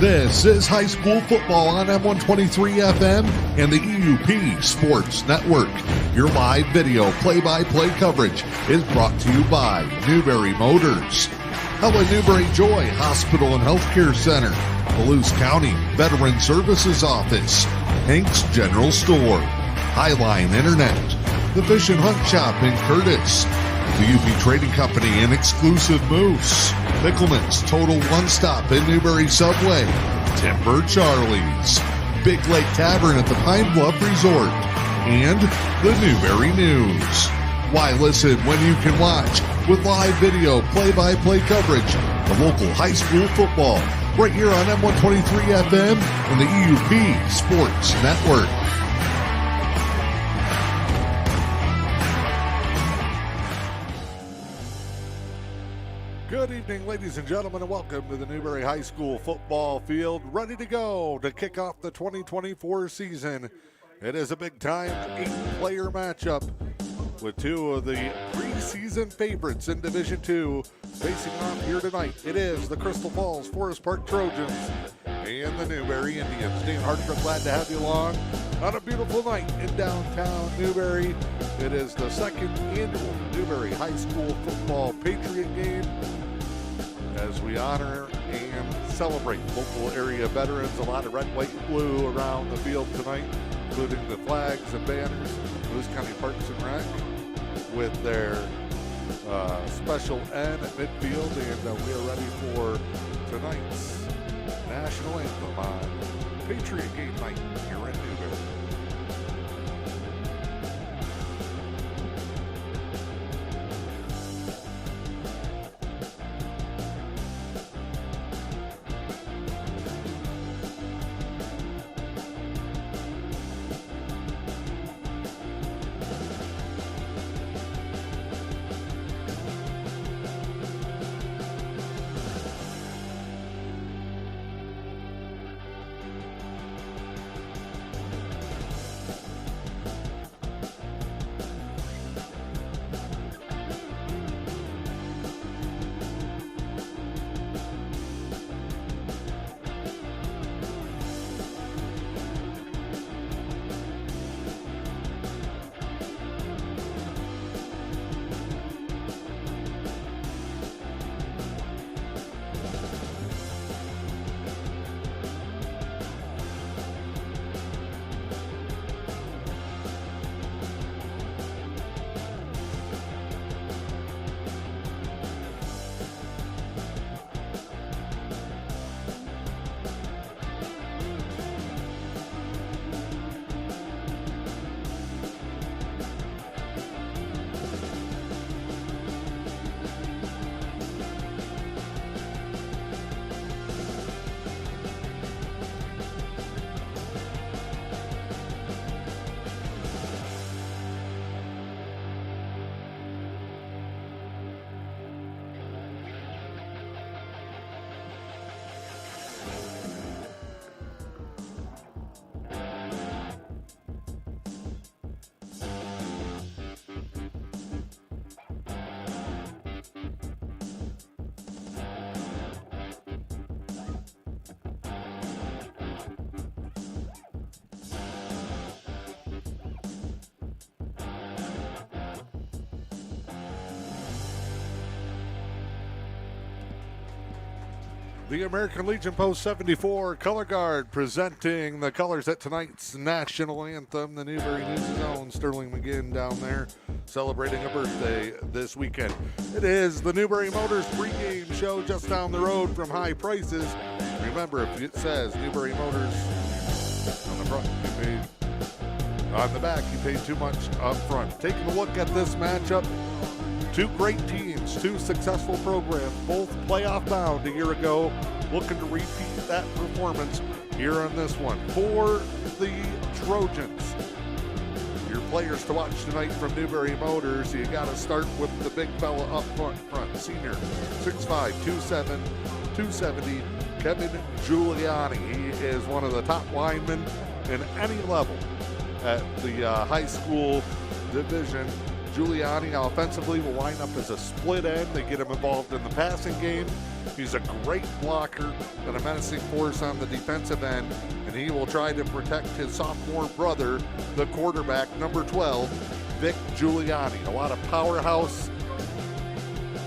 This is high school football on M123 FM and the EUP Sports Network. Your live video play-by-play coverage is brought to you by Newberry Motors, Helen Newberry Joy Hospital and Healthcare Center, Palouse County Veteran Services Office, Hank's General Store, Highline Internet, the Fish and Hunt Shop in Curtis, the UP Trading Company and Exclusive Moose, Pickleman's Total One Stop in Newberry Subway, Timber Charlie's, Big Lake Tavern at the Pine Bluff Resort, and the Newberry News. Why listen when you can watch with live video play-by-play coverage of local high school football right here on M123 FM and the EUP Sports Network. Good evening, ladies and gentlemen, and welcome to the Newberry High School football field, ready to go to kick off the 2024 season. It is a big-time 8-player matchup with two of the preseason favorites in Division II facing off here tonight. It is the Crystal Falls Forest Park Trojans and the Newberry Indians. Dan Hartford, glad to have you along on a beautiful night in downtown Newberry. It is the second annual Newberry High School football Patriot Game as we honor and celebrate local area veterans. A lot of red, white, and blue around the field tonight, including the flags and banners. Lewis County Parks and Rec with their special N at midfield, and we are ready for tonight's national anthem on Patriot Game night here in Newberry. The American Legion Post 74 Color Guard presenting the colors at tonight's national anthem. The Newberry News' own Sterling McGinn down there celebrating a birthday this weekend. It is the Newberry Motors pregame show just down the road from High Prices. Remember, if it says Newberry Motors on the front, you paid, on the back, you paid too much up front. Taking a look at this matchup. Two great teams, two successful programs, both playoff bound a year ago, looking to repeat that performance here on this one. For the Trojans, your players to watch tonight from Newberry Motors, you got to start with the big fella up front, senior, 6'5", 2'7", 270, Kevin Giuliani. He is one of the top linemen in any level at the high school division. Giuliani offensively will line up as a split end. They get him involved in the passing game. He's a great blocker and a menacing force on the defensive end, and he will try to protect his sophomore brother, the quarterback, number 12, Vic Giuliani. A lot of powerhouse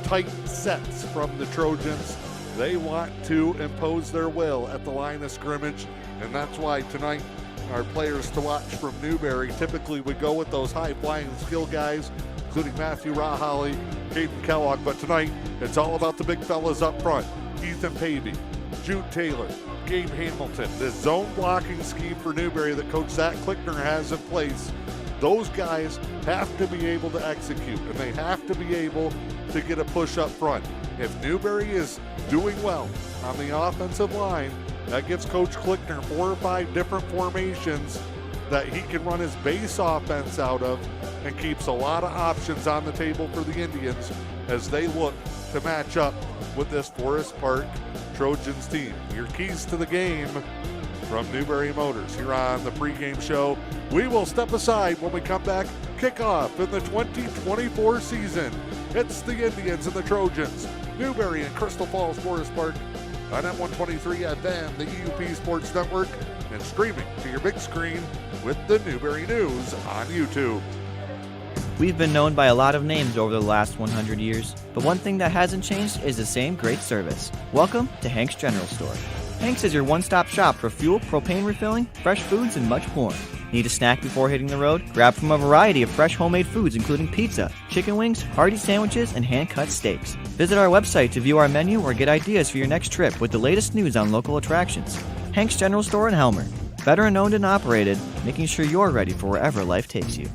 tight sets from the Trojans. They want to impose their will at the line of scrimmage, and that's why tonight our players to watch from Newberry typically would go with those high-flying skill guys, including Matthew Rahali, Caden Kellogg, but tonight it's all about the big fellas up front. Ethan Pavey, Jude Taylor, Gabe Hamilton. This zone blocking scheme for Newberry that Coach Zach Klickner has in place, those guys have to be able to execute, and they have to be able to get a push up front. If Newberry is doing well on the offensive line, that gives Coach Klickner 4 or 5 different formations that he can run his base offense out of, and keeps a lot of options on the table for the Indians as they look to match up with this Forest Park Trojans team. Your keys to the game from Newberry Motors here on the pregame show. We will step aside when we come back. Kickoff in the 2024 season. It's the Indians and the Trojans. Newberry and Crystal Falls Forest Park on M123 FM, the EUP Sports Network, and streaming to your big screen with the Newberry News on YouTube. We've been known by a lot of names over the last 100 years, but one thing that hasn't changed is the same great service. Welcome to Hank's General Store. Hank's is your one-stop shop for fuel, propane refilling, fresh foods, and much more. Need a snack before hitting the road? Grab from a variety of fresh homemade foods including pizza, chicken wings, hearty sandwiches, and hand-cut steaks. Visit our website to view our menu or get ideas for your next trip with the latest news on local attractions. Hank's General Store in Helmer. Veteran owned and operated, making sure you're ready for wherever life takes you.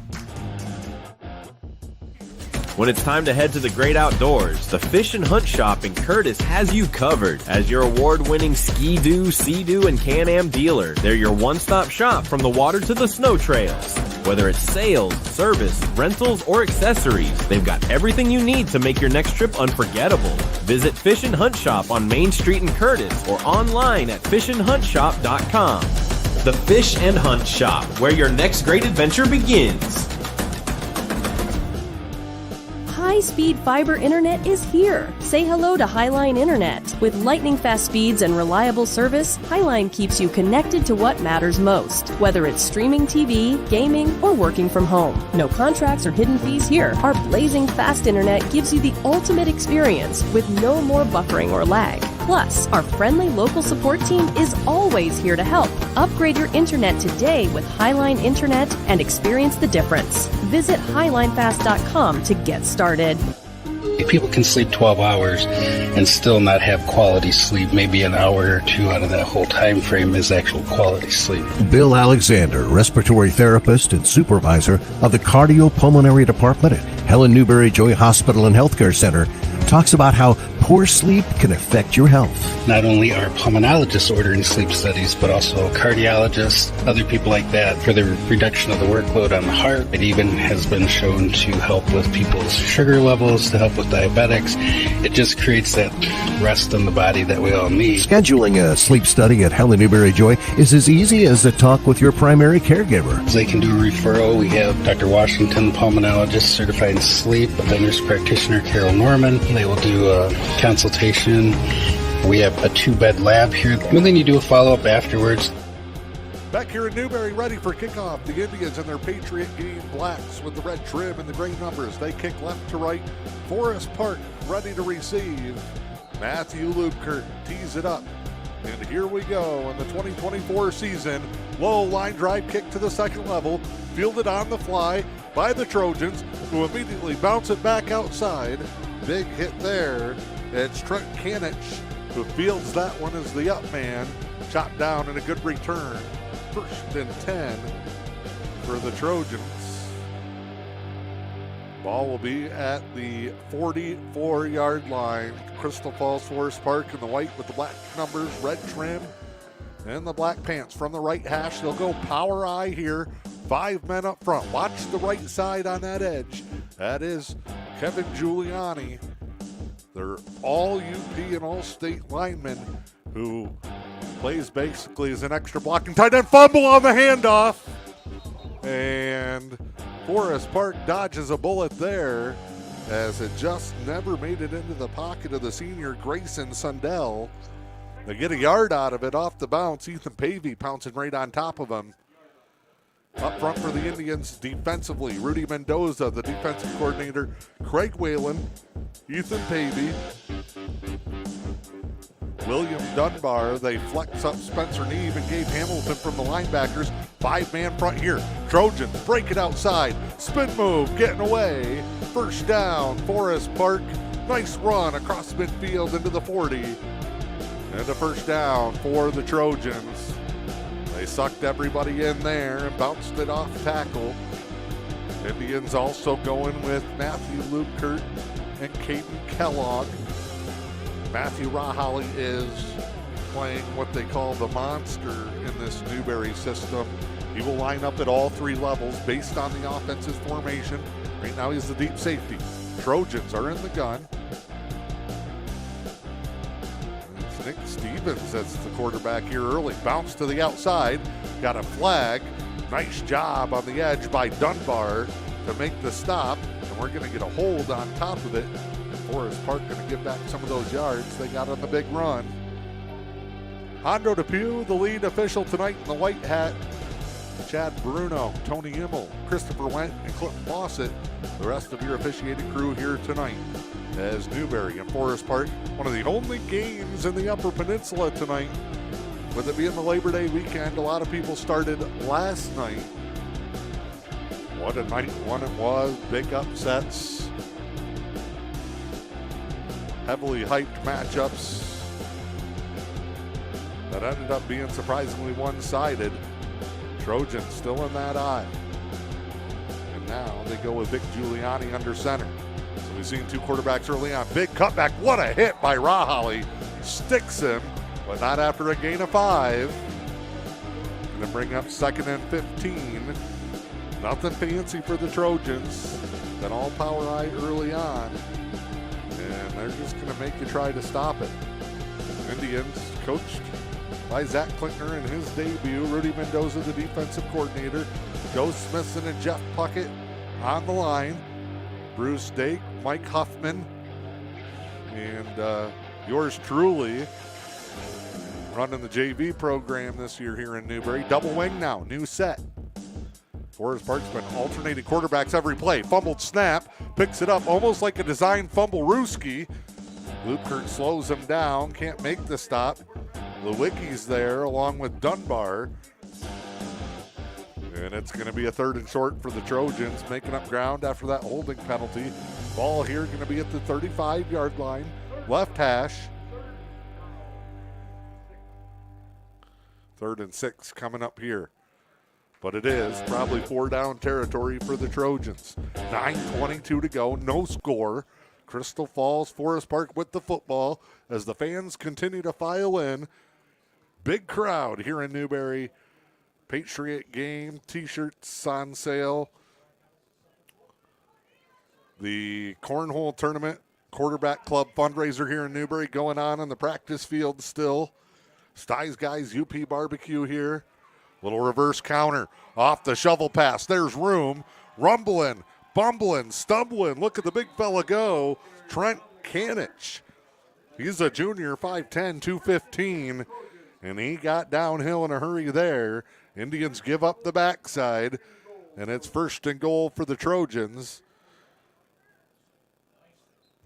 When it's time to head to the great outdoors, the Fish and Hunt Shop in Curtis has you covered. As your award-winning Ski-Doo, Sea-Doo, and Can-Am dealer, they're your one-stop shop from the water to the snow trails. Whether it's sales, service, rentals, or accessories, they've got everything you need to make your next trip unforgettable. Visit Fish and Hunt Shop on Main Street in Curtis or online at fishandhuntshop.com. The Fish and Hunt Shop, where your next great adventure begins. High-speed fiber internet is here. Say hello to Highline Internet. With lightning-fast speeds and reliable service, Highline keeps you connected to what matters most. Whether it's streaming TV, gaming, or working from home. No contracts or hidden fees here. Our blazing fast internet gives you the ultimate experience with no more buffering or lag. Plus, our friendly local support team is always here to help. Upgrade your internet today with Highline Internet and experience the difference. Visit highlinefast.com to get started. If people can sleep 12 hours and still not have quality sleep, maybe an hour or two out of that whole time frame is actual quality sleep. Bill Alexander, respiratory therapist and supervisor of the cardiopulmonary department at Helen Newberry Joy Hospital and Healthcare Center, talks about how poor sleep can affect your health. Not only are pulmonologists ordering sleep studies, but also cardiologists, other people like that, for the reduction of the workload on the heart. It even has been shown to help with people's sugar levels, to help with diabetics. It just creates that rest in the body that we all need. Scheduling a sleep study at Helen Newberry Joy is as easy as a talk with your primary caregiver. They can do a referral. We have Dr. Washington, pulmonologist, certified in sleep, a nurse practitioner, Carol Norman. They will do a consultation. We have a 2-bed lab here, and then you do a follow-up afterwards. Back here in Newberry, ready for kickoff. The Indians in their Patriot Game blacks with the red trim and the gray numbers. They kick left to right. Forest Park ready to receive. Matthew Lubkert tees it up. And here we go in the 2024 season. Low line drive kick to the second level. Fielded on the fly by the Trojans, who immediately bounce it back outside. Big hit there. It's Trent Kanich who fields that one as the up man. Chopped down and a good return. 1st and 10 for the Trojans. Ball will be at the 44-yard line. Crystal Falls Forest Park in the white with the black numbers, red trim, and the black pants. From the right hash, they'll go power I here. 5 men up front. Watch the right side on that edge. That is Kevin Giuliani. They're all UP and all state linemen who plays basically as an extra blocking tight end. Fumble on the handoff. And Forest Park dodges a bullet there. as it just never made it into the pocket of the senior Grayson Sundell. They get a yard out of it off the bounce. Ethan Pavey pouncing right on top of him. Up front for the Indians defensively, Rudy Mendoza, the defensive coordinator, Craig Whalen, Ethan Pavey, William Dunbar. They flex up Spencer Neve and Gabe Hamilton from the linebackers. 5-man front here. Trojans break it outside. Spin move, getting away. First down, Forest Park. Nice run across midfield into the 40. And a first down for the Trojans. They sucked everybody in there and bounced it off tackle. Indians also going with Matthew Lukert and Caden Kellogg. Matthew Rahali is playing what they call the monster in this Newberry system. He will line up at all three levels based on the offensive formation. Right now he's the deep safety. Trojans are in the gun. It's Nick Stevens that's the quarterback here early. Bounce to the outside. Got a flag. Nice job on the edge by Dunbar to make the stop. And we're going to get a hold on top of it. Forest Park going to give back some of those yards they got on the big run. Hondo Depew, the lead official tonight in the white hat. Chad Bruno, Tony Immel, Christopher Went, and Clinton Fawcett, the rest of your officiating crew here tonight. As Newberry and Forest Park, one of the only games in the Upper Peninsula tonight. With it being the Labor Day weekend, a lot of people started last night. What a night one it was, big upsets. Heavily hyped matchups that ended up being surprisingly one-sided. Trojans still in that eye. And now they go with Vic Giuliani under center. So we've seen two quarterbacks early on. Big cutback, what a hit by Rahali. Sticks him, but not after a gain of 5. Gonna bring up 2nd and 15. Nothing fancy for the Trojans. Been all power eye early on. And they're just going to make you try to stop it. Indians coached by Zach Klinkner in his debut. Rudy Mendoza, the defensive coordinator. Joe Smithson and Jeff Puckett on the line. Bruce Dake, Mike Huffman, and yours truly running the JV program this year here in Newberry. Double wing now, new set. Forest Park's been alternating quarterbacks every play. Fumbled snap, picks it up almost like a design fumble Ruski. Lukert slows him down, can't make the stop. Lewicki's there along with Dunbar. And it's going to be a 3rd and short for the Trojans, making up ground after that holding penalty. Ball here going to be at the 35-yard line, left hash. 3rd and 6 coming up here. But it is probably 4-down territory for the Trojans. 9:22 to go, no score. Crystal Falls, Forest Park with the football as the fans continue to file in. Big crowd here in Newberry. Patriot Game t-shirts on sale. The Cornhole Tournament Quarterback Club fundraiser here in Newberry going on the practice field still. Styes Guys UP Barbecue here. Little reverse counter off the shovel pass. There's room. Rumbling, bumbling, stumbling. Look at the big fella go. Trent Kanich. He's a junior, 5'10", 215. And he got downhill in a hurry there. Indians give up the backside. And it's 1st and goal for the Trojans.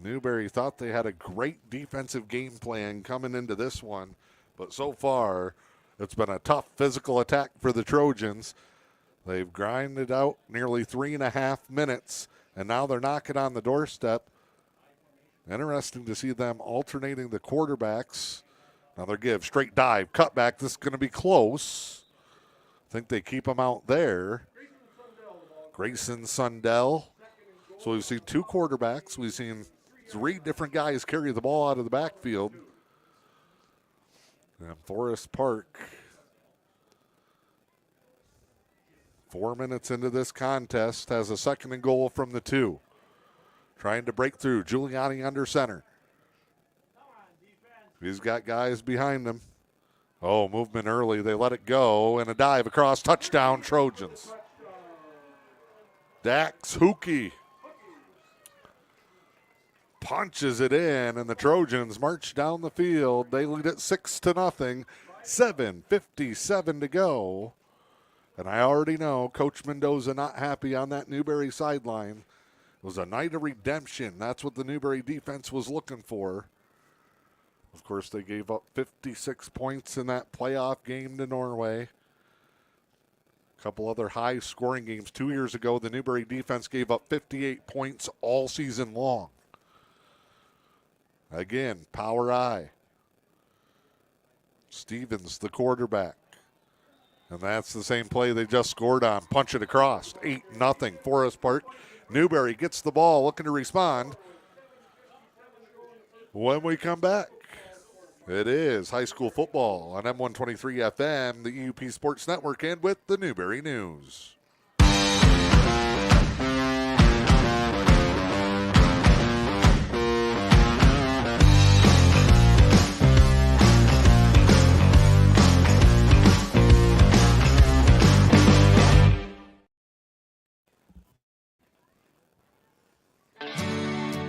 Newberry thought they had a great defensive game plan coming into this one. But so far, it's been a tough physical attack for the Trojans. They've grinded out nearly 3.5 minutes, and now they're knocking on the doorstep. Interesting to see them alternating the quarterbacks. Another give, straight dive, cutback. This is going to be close. I think they keep him out there. Grayson Sundell. So we've seen 2 quarterbacks. We've seen 3 different guys carry the ball out of the backfield. And Forest Park, 4 minutes into this contest, has a 2nd and goal from the 2. Trying to break through. Giuliani under center. He's got guys behind him. Oh, movement early. They let it go. And a dive across. Touchdown, Trojans. Dax Hookey. punches it in, and the Trojans march down the field. They lead it 6-0, 7:57 to go. And I already know Coach Mendoza not happy on that Newberry sideline. It was a night of redemption. That's what the Newberry defense was looking for. Of course, they gave up 56 points in that playoff game to Norway. A couple other high-scoring games. 2 years ago, the Newberry defense gave up 58 points all season long. Again, power I. Stevens, the quarterback. And that's the same play they just scored on. Punch it across. 8-0, Forest Park. Newberry gets the ball, looking to respond. When we come back, it is high school football on M123 FM, the EUP Sports Network, and with the Newberry News.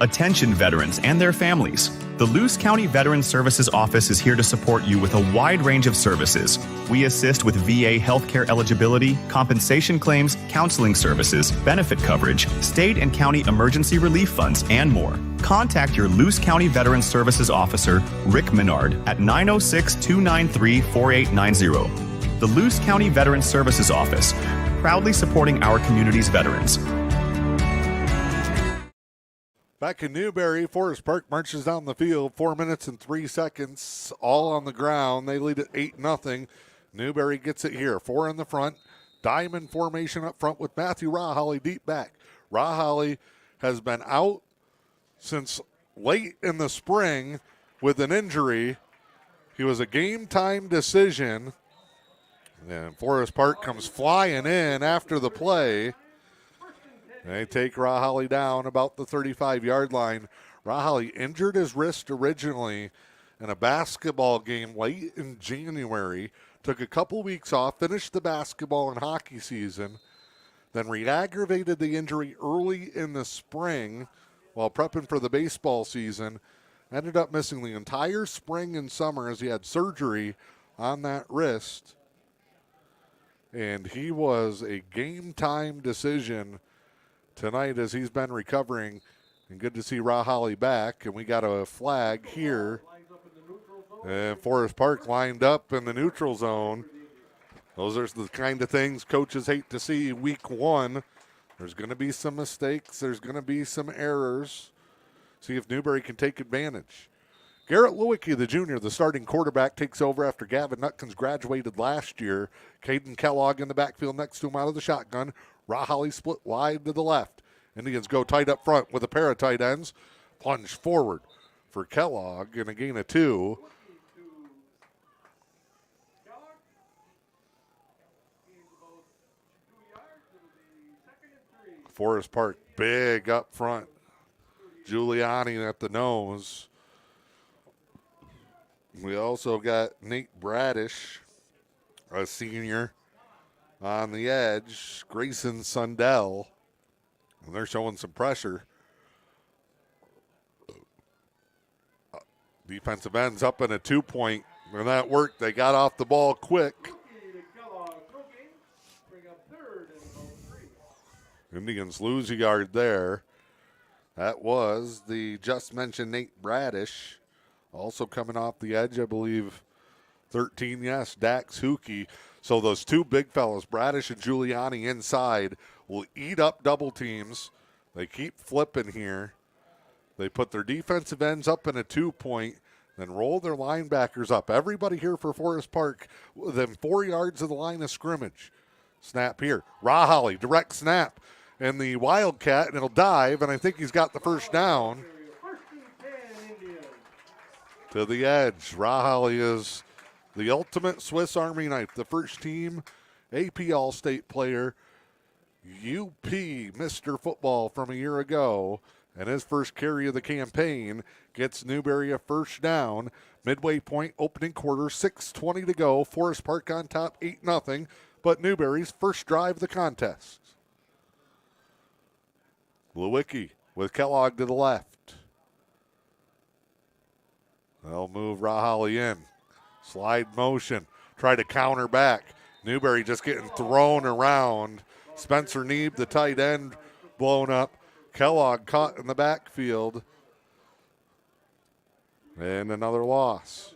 Attention veterans and their families. The Luce County Veterans Services Office is here to support you with a wide range of services. We assist with VA healthcare eligibility, compensation claims, counseling services, benefit coverage, state and county emergency relief funds, and more. Contact your Luce County Veterans Services Officer, Rick Menard, at 906-293-4890. The Luce County Veterans Services Office, proudly supporting our community's veterans. Back in Newberry, Forest Park marches down the field, 4 minutes and 3 seconds, all on the ground. They lead it 8-0. Newberry gets it here. 4 in the front. Diamond formation up front with Matthew Raholly deep back. Raholly has been out since late in the spring with an injury. He was a game-time decision. And Forest Park comes flying in after the play. They take Raholly down about the 35-yard line. Raholly injured his wrist originally in a basketball game late in January. Took a couple weeks off, finished the basketball and hockey season, then re-aggravated the injury early in the spring while prepping for the baseball season. Ended up missing the entire spring and summer as he had surgery on that wrist. And he was a game-time decision tonight as he's been recovering, and good to see Raholly back. And we got a flag here. And Forest Park lined up in the neutral zone. Those are the kind of things coaches hate to see week one. There's going to be some mistakes. There's going to be some errors. See if Newberry can take advantage. Garrett Lewicki, the junior, the starting quarterback, takes over after Gavin Nutkins graduated last year. Caden Kellogg in the backfield next to him out of the shotgun. Raholly split wide to the left. Indians go tight up front with a pair of tight ends. Plunge forward for Kellogg and a gain of 2. Forest Park big up front. Giuliani at the nose. We also got Nate Bradish, a senior, on the edge. Grayson Sundell. And they're showing some pressure. Defensive ends up in a 2-point. And that worked. They got off the ball quick. Indians lose a yard there. That was the just mentioned Nate Bradish. Also coming off the edge, I believe, 13, yes, Dax Hookey. So those two big fellas, Bradish and Giuliani inside, will eat up double teams. They keep flipping here. They put their defensive ends up in a 2-point, then roll their linebackers up. Everybody here for Forest Park within 4 yards of the line of scrimmage. Snap here. Raholly, direct snap. And the Wildcat, and it'll dive, and I think he's got the first down. To the edge. Raholly is the ultimate Swiss Army knife, the first team AP All-State player, UP Mr. Football from a year ago, and his first carry of the campaign gets Newberry a first down. Midway point, opening quarter, 6:20 to go. Forest Park on top, 8-0, but Newberry's first drive of the contest. Lewicki with Kellogg to the left. They'll move Rahali in. Slide motion. Try to counter back. Newberry just getting thrown around. Spencer Neeb, the tight end, blown up. Kellogg caught in the backfield. And another loss.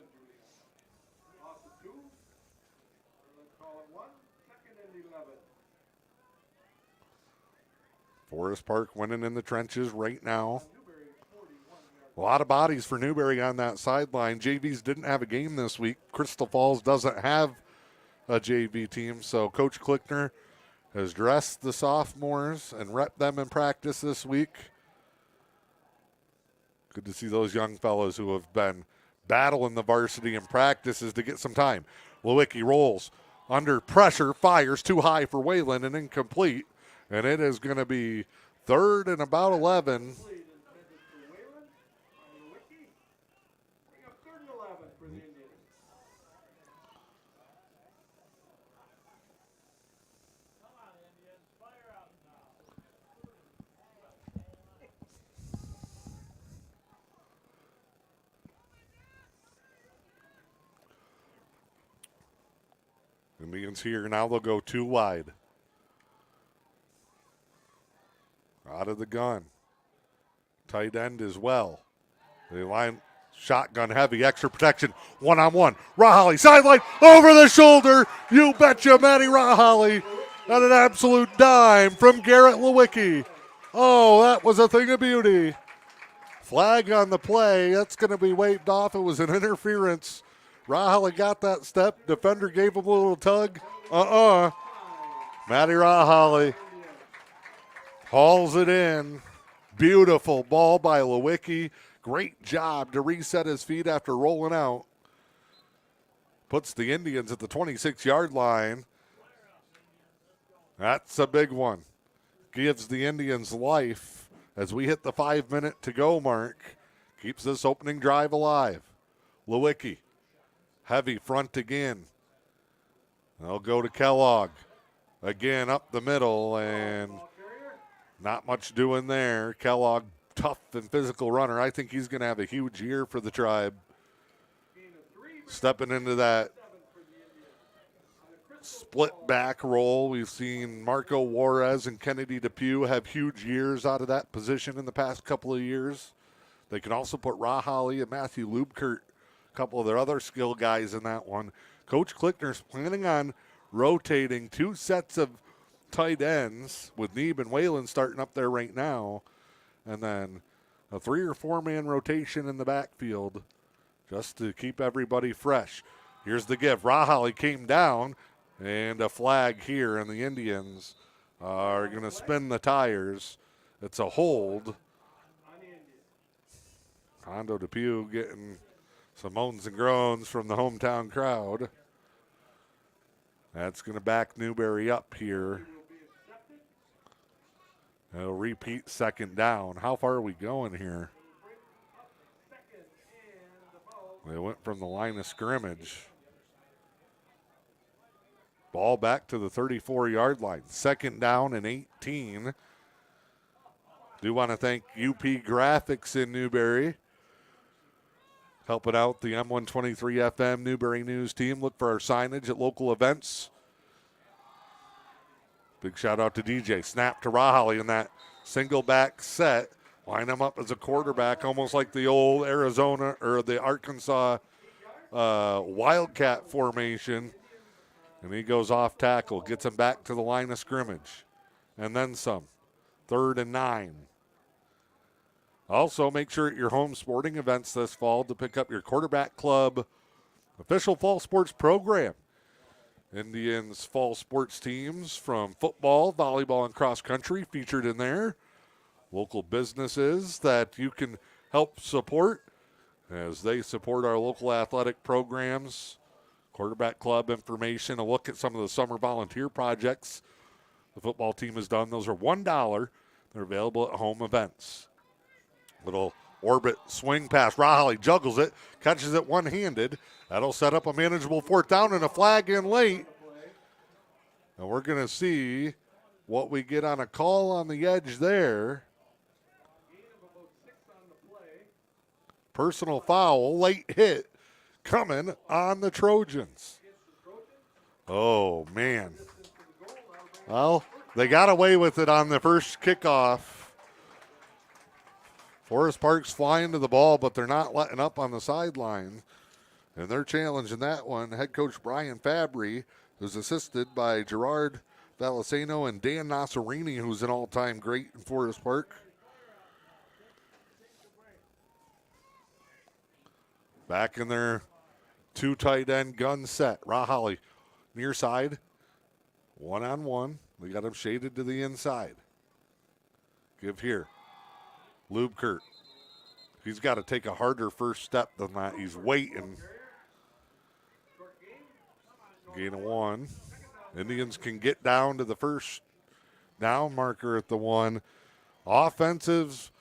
Forest Park winning in the trenches right now. A lot of bodies for Newberry on that sideline. JVs didn't have a game this week. Crystal Falls doesn't have a JV team, so Coach Klickner has dressed the sophomores and repped them in practice this week. Good to see those young fellows who have been battling the varsity in practices to get some time. Lewicki rolls under pressure, fires too high for Wayland and incomplete. And it is going to be 3rd and about 11. Indians here. Now they'll go 2 wide. Out of the gun. Tight end as well. They line shotgun heavy, extra protection, one-on-one. Rahali, sideline, over the shoulder. You betcha, Matty Rahali. And an absolute dime from Garrett Lewicki. Oh, that was a thing of beauty. Flag on the play. That's going to be waved off. It was an interference. Rahali got that step. Defender gave him a little tug. Matty Rahali hauls it in. Beautiful ball by Lewicki. Great job to reset his feet after rolling out. Puts the Indians at the 26-yard line. That's a big one. Gives the Indians life as we hit the 5-minute to go mark. Keeps this opening drive alive. Lewicki. Heavy front again. They'll go to Kellogg. Again up the middle, and not much doing there. Kellogg, tough and physical runner. I think he's going to have a huge year for the Tribe. Stepping into that split back role. We've seen Marco Juarez and Kennedy Depew have huge years out of that position in the past couple of years. They can also put Rahali and Matthew Lubkert, a couple of their other skill guys in that one. Coach Klickner's planning on rotating 2 sets of tight ends with Neeb and Whalen starting up there right now, and then a 3 or 4 man rotation in the backfield just to keep everybody fresh. Here's the give. Rahali came down, and a flag here, and the Indians are going to spin the tires. It's a hold. Hondo Depew getting some moans and groans from the hometown crowd. That's going to back Newberry up here. It'll repeat 2nd down. How far are we going here? They went from the line of scrimmage. Ball back to the 34-yard line. 2nd down and 18. Do want to thank UP Graphics in Newberry, helping out the M123 FM Newberry News team. Look for our signage at local events. Big shout out to DJ. Snap to Rahali in that single back set. Line him up as a quarterback, almost like the old Arizona or the Arkansas Wildcat formation. And he goes off tackle, gets him back to the line of scrimmage. And then some. 3rd and 9. Also, make sure at your home sporting events this fall to pick up your Quarterback Club official fall sports program. Indians fall sports teams from football, volleyball, and cross country featured in there. Local businesses that you can help support as they support our local athletic programs. Quarterback Club information, a look at some of the summer volunteer projects the football team has done. Those are $1. They're available at home events. Little orbit swing pass. Rahali juggles it, catches it one-handed. That'll set up a manageable 4th down and a flag in late. And we're going to see what we get on a call on the edge there. Personal foul, late hit coming on the Trojans. Oh, man. Well, they got away with it on the first kickoff. Forest Park's flying to the ball, but they're not letting up on the sideline. And they're challenging that one. Head coach Brian Fabry, who's assisted by Gerard Valiceno and Dan Nasserini, who's an all-time great in Forest Park. Back in their two tight end gun set. Rahali near side. One-on-one. We got him shaded to the inside. Give here. Lube Kurt. He's got to take a harder first step than that. He's waiting. Gain of 1. Indians can get down to the first down marker at the 1. Offensive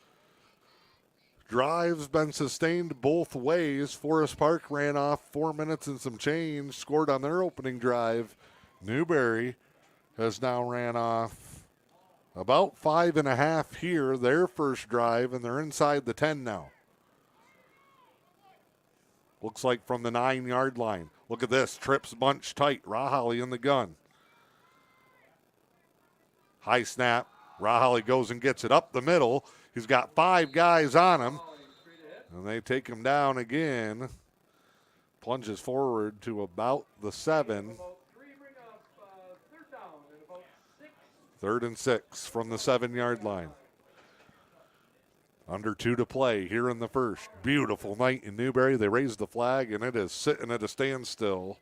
drive's been sustained both ways. Forest Park ran off 4 minutes and some change, scored on their opening drive. Newberry has now ran off about 5.5 here, their first drive, and they're inside the 10 now. Looks like from the 9-yard line. Look at this, trips bunch tight. Rahali in the gun. High snap. Rahali goes and gets it up the middle. He's got 5 guys on him, and they take him down again. Plunges forward to about the 7. 3rd and 6 from the 7-yard line. Under 2 to play here in the first. Beautiful night in Newberry. They raised the flag, and it is sitting at a standstill.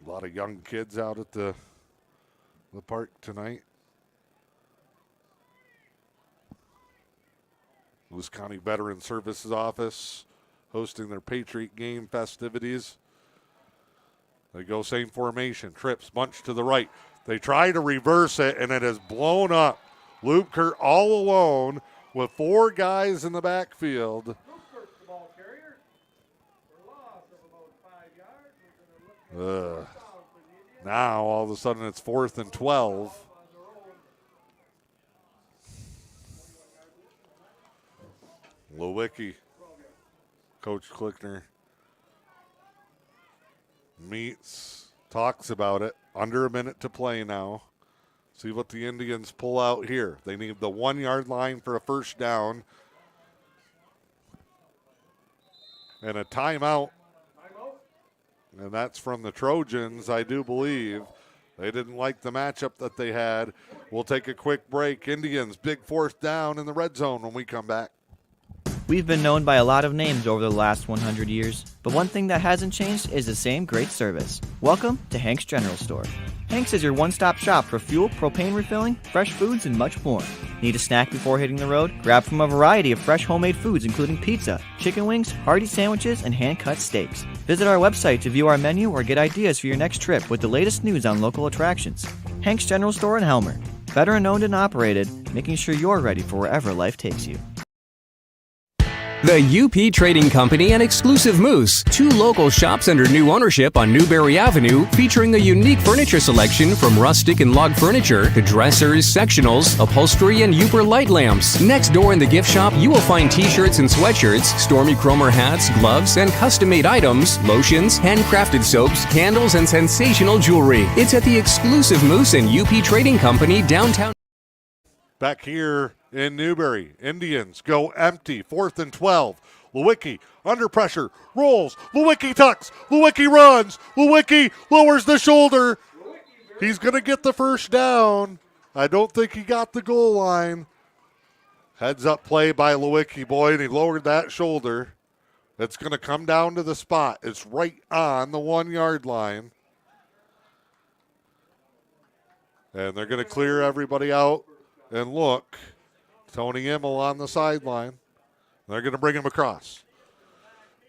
A lot of young kids out at the park tonight. Lewis County Veteran Services Office hosting their Patriot Game festivities. They go same formation. Trips, bunch to the right. They try to reverse it, and it is blown up. Luke Kurt all alone with 4 guys in the backfield. Now, all of a sudden, it's 4th and 12. Lewicki, Coach Klickner meets, talks about it. Under a minute to play now. See what the Indians pull out here. They need the 1-yard line for a first down. And a timeout. And that's from the Trojans, I do believe. They didn't like the matchup that they had. We'll take a quick break. Indians, big 4th down in the red zone when we come back. We've been known by a lot of names over the last 100 years, but one thing that hasn't changed is the same great service. Welcome to Hank's General Store. Hank's is your one-stop shop for fuel, propane refilling, fresh foods, and much more. Need a snack before hitting the road? Grab from a variety of fresh homemade foods including pizza, chicken wings, hearty sandwiches, and hand-cut steaks. Visit our website to view our menu or get ideas for your next trip with the latest news on local attractions. Hank's General Store in Helmer. Veteran-owned and operated, making sure you're ready for wherever life takes you. The UP Trading Company and Exclusive Moose, 2 local shops under new ownership on Newberry Avenue, featuring a unique furniture selection from rustic and log furniture to dressers, sectionals, upholstery, and Uper light lamps. Next door in the gift shop, you will find t-shirts and sweatshirts, Stormy Cromer hats, gloves, and custom-made items, lotions, handcrafted soaps, candles, and sensational jewelry. It's at the Exclusive Moose and UP Trading Company, downtown. Back here in Newberry, Indians go empty, 4th and 12. Lewicki under pressure, rolls, Lewicki tucks, Lewicki runs, Lewicki lowers the shoulder. He's going to get the first down. I don't think he got the goal line. Heads up play by Lewicki, Boyd. He lowered that shoulder. It's going to come down to the spot. It's right on the 1-yard line. And they're going to clear everybody out. And look, Tony Immel on the sideline. They're going to bring him across.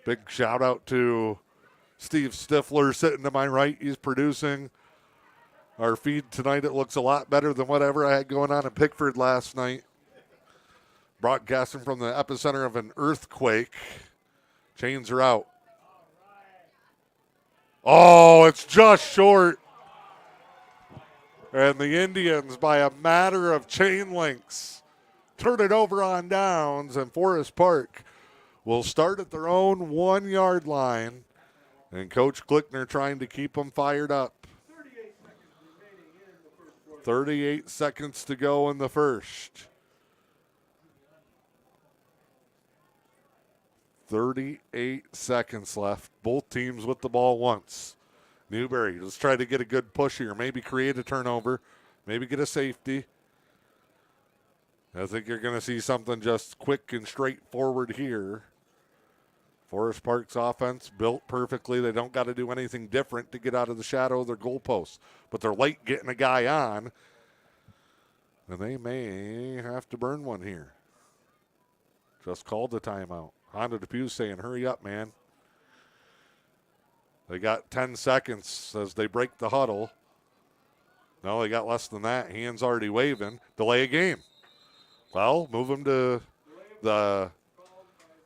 Big shout out to Steve Stifler sitting to my right. He's producing our feed tonight. It looks a lot better than whatever I had going on in Pickford last night. Broadcasting from the epicenter of an earthquake. Chains are out. Oh, it's just short. And the Indians, by a matter of chain links, turn it over on downs, and Forest Park will start at their own 1 yard line. And Coach Klickner trying to keep them fired up. 38 seconds to go in the first. 38 seconds left. Both teams with the ball once. Newberry, let's try to get a good push here. Maybe create a turnover. Maybe get a safety. I think you're going to see something just quick and straightforward here. Forest Park's offense built perfectly. They don't got to do anything different to get out of the shadow of their goalposts. But they're late getting a guy on. And they may have to burn one here. Just called the timeout. Honda Depew saying, hurry up, man. They got 10 seconds as they break the huddle. No, they got less than that. Hands already waving. Delay a game. Well, move them to the...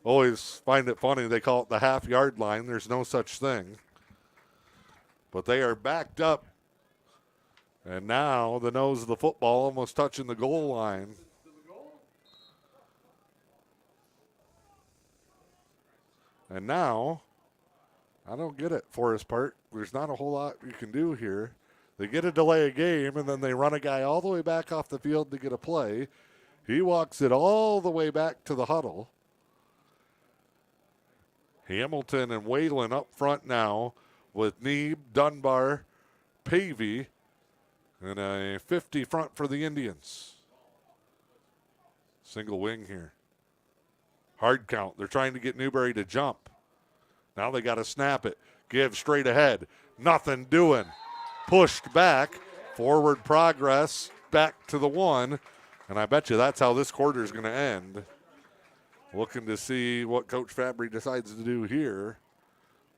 Always find it funny. They call it the half-yard line. There's no such thing. But they are backed up. And now the nose of the football almost touching the goal line. And now, I don't get it, Forest Park. There's not a whole lot you can do here. They get a delay a game, and then they run a guy all the way back off the field to get a play. He walks it all the way back to the huddle. Hamilton and Whalen up front now with Neeb, Dunbar, Pavey, and a 50 front for the Indians. Single wing here. Hard count. They're trying to get Newberry to jump. Now they got to snap it. Give straight ahead. Nothing doing. Pushed back. Forward progress. Back to the 1. And I bet you that's how this quarter is going to end. Looking to see what Coach Fabry decides to do here.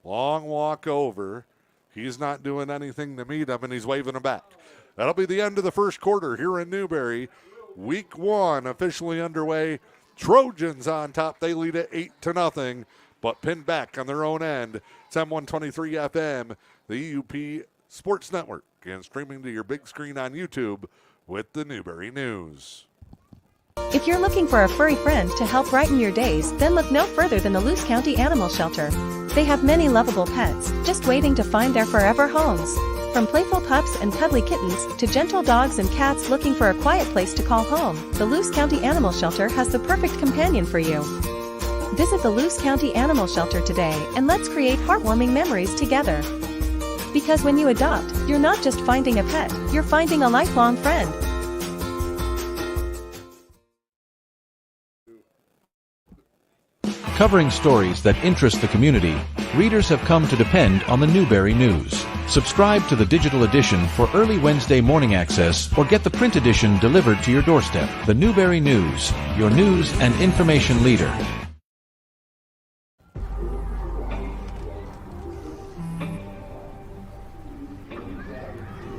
Long walk over. He's not doing anything to meet him, and he's waving him back. That'll be the end of the first quarter here in Newberry. Week 1 officially underway. Trojans on top. They lead it 8-0, but pinned back on their own end. It's M123 FM, the UP Sports Network, and streaming to your big screen on YouTube with the Newberry News. If you're looking for a furry friend to help brighten your days, then look no further than the Luce County Animal Shelter. They have many lovable pets, just waiting to find their forever homes. From playful pups and cuddly kittens to gentle dogs and cats looking for a quiet place to call home, the Luce County Animal Shelter has the perfect companion for you. Visit the Luce County Animal Shelter today and let's create heartwarming memories together. Because when you adopt, you're not just finding a pet, you're finding a lifelong friend. Covering stories that interest the community, readers have come to depend on the Newberry News. Subscribe to the digital edition for early Wednesday morning access or get the print edition delivered to your doorstep. The Newberry News, your news and information leader.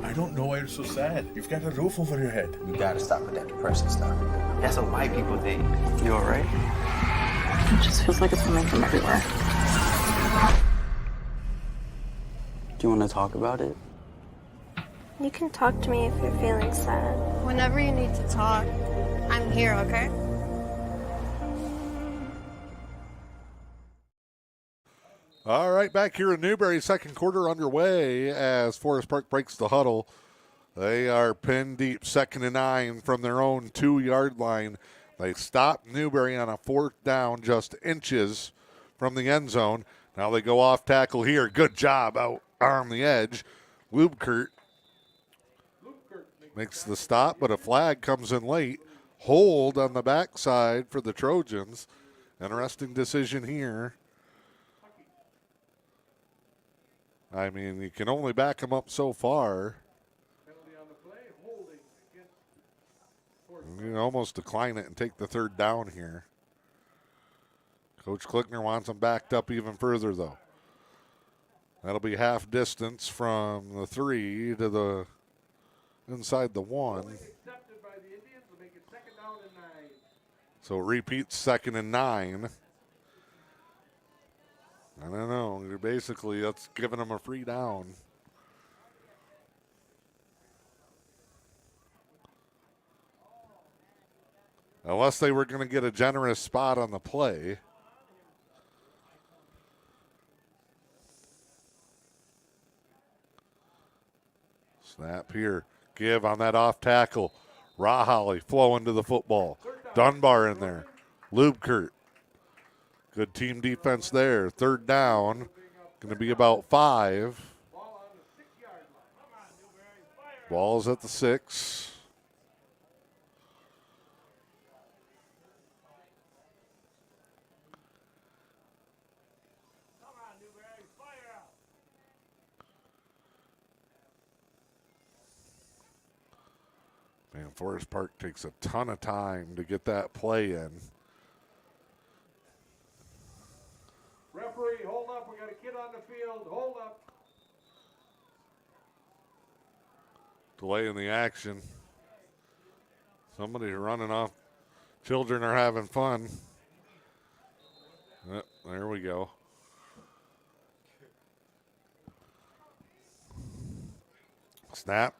I don't know why you're so sad. You've got a roof over your head. You gotta stop with that depressing stuff. That's what white people think. You alright? It just feels like it's coming from everywhere. Do you want to talk about it? You can talk to me if you're feeling sad. Whenever you need to talk, I'm here, okay? All right, back here in Newberry, second quarter underway as Forest Park breaks the huddle. They are pinned deep, 2nd and 9 from their own 2-yard line. They stopped Newberry on a 4th down, just inches from the end zone. Now they go off tackle here. Good job out on the edge. Lubkert makes the stop, but a flag comes in late. Hold on the backside for the Trojans. Interesting decision here. I mean, you can only back them up so far. You can almost decline it and take the 3rd down here. Coach Klickner wants them backed up even further, though. That'll be half distance from the 3 to the inside the 1. So repeats 2nd and 9. I don't know. Basically, that's giving them a free down. Unless they were going to get a generous spot on the play. Snap here. Give on that off tackle. Raholly flowing to the football. Dunbar in there. Lubkert. Good team defense there. Third down. Going to be about 5. Ball's at the 6. Man, Forest Park takes a ton of time to get that play in. Referee, hold up. We got a kid on the field. Hold up. Delay in the action. Somebody's running off. Children are having fun. Yep, there we go. Snap.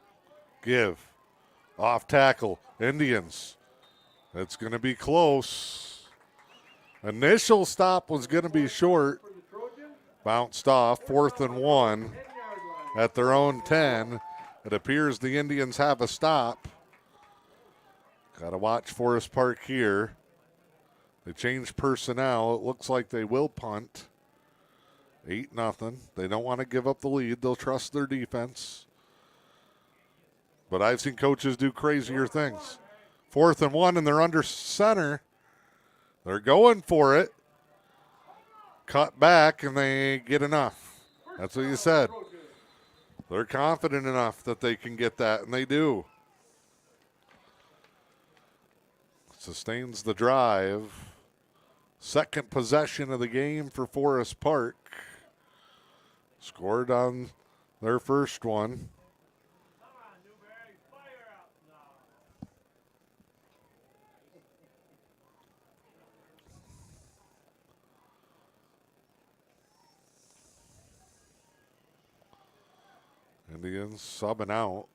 Give. Off tackle. Indians. It's going to be close. Initial stop was going to be short. Bounced off. 4th and 1 at their own 10. It appears the Indians have a stop. Got to watch Forest Park here. They changed personnel. It looks like they will punt. 8-0. They don't want to give up the lead. They'll trust their defense. But I've seen coaches do crazier things. 4th and 1, and they're under center. They're going for it. Cut back, and they get enough. That's what you said. They're confident enough that they can get that, and they do. Sustains the drive. Second possession of the game for Forest Park. Scored on their first one. Indians subbing out.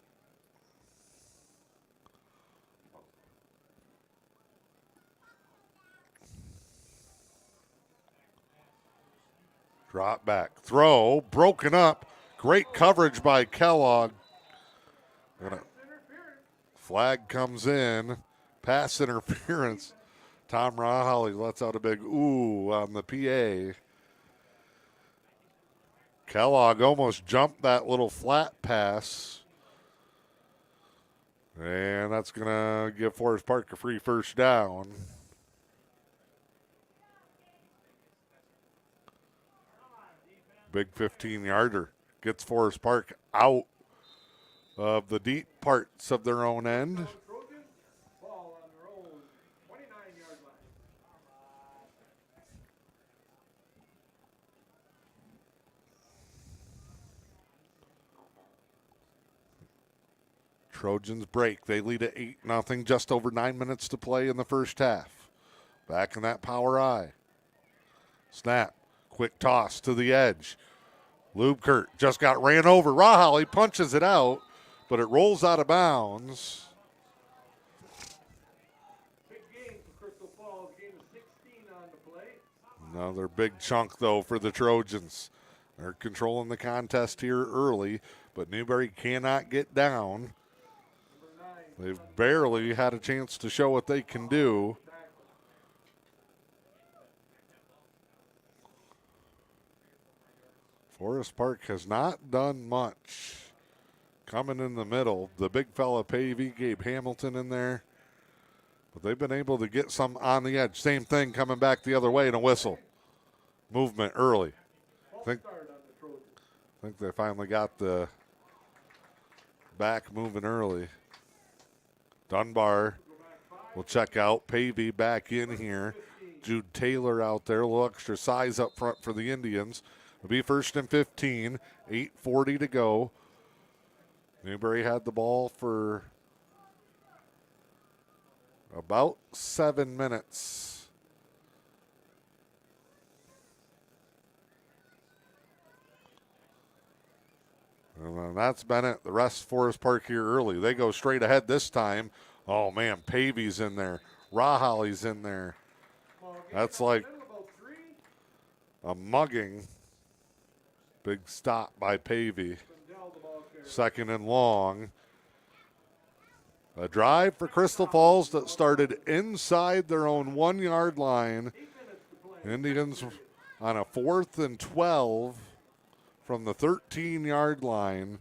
Drop back. Throw. Broken up. Great coverage by Kellogg. Flag comes in. Pass interference. Tom Raholly lets out a big ooh on the PA. Kellogg almost jumped that little flat pass. And that's going to give Forest Park a free first down. Big 15-yarder. Gets Forest Park out of the deep parts of their own end. Trojans break. They lead at 8-0, just over 9 minutes to play in the first half. Back in that power I. Snap. Quick toss to the edge. Lubkert just got ran over. Raholly punches it out, but it rolls out of bounds. Big game for Crystal Falls. Game of 16 on the play. Another big chunk, though, for the Trojans. They're controlling the contest here early, but Newberry cannot get down. They've barely had a chance to show what they can do. Forest Park has not done much. Coming in the middle, the big fella Pavey, Gabe Hamilton in there. But they've been able to get some on the edge. Same thing coming back the other way in a whistle. Movement early. I think they finally got the back moving early. Dunbar will check out. Pavey back in here. Jude Taylor out there. A little extra size up front for the Indians. It'll be 1st and 15. 8:40 to go. Newberry had the ball for about 7 minutes. And that's been it. The rest Forest Park here early. They go straight ahead this time. Oh, man, Pavey's in there. Rahali's in there. That's like a mugging. Big stop by Pavey. Second and long. A drive for Crystal Falls that started inside their own 1 yard line. Indians on a 4th and 12 from the 13-yard line.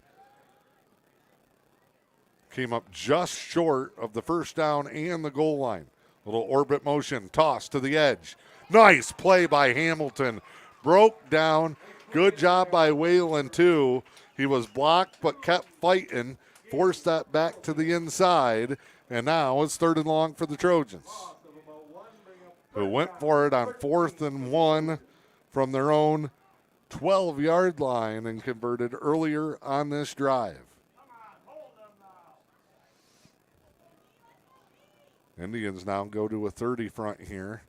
Came up just short of the first down and the goal line. Little orbit motion, toss to the edge. Nice play by Hamilton. Broke down. Good job by Whalen, too. He was blocked but kept fighting. Forced that back to the inside. And now it's 3rd and long for the Trojans, who went for it on 4th and 1 from their own 12-yard line and converted earlier on this drive. Indians now go to a 30 front here.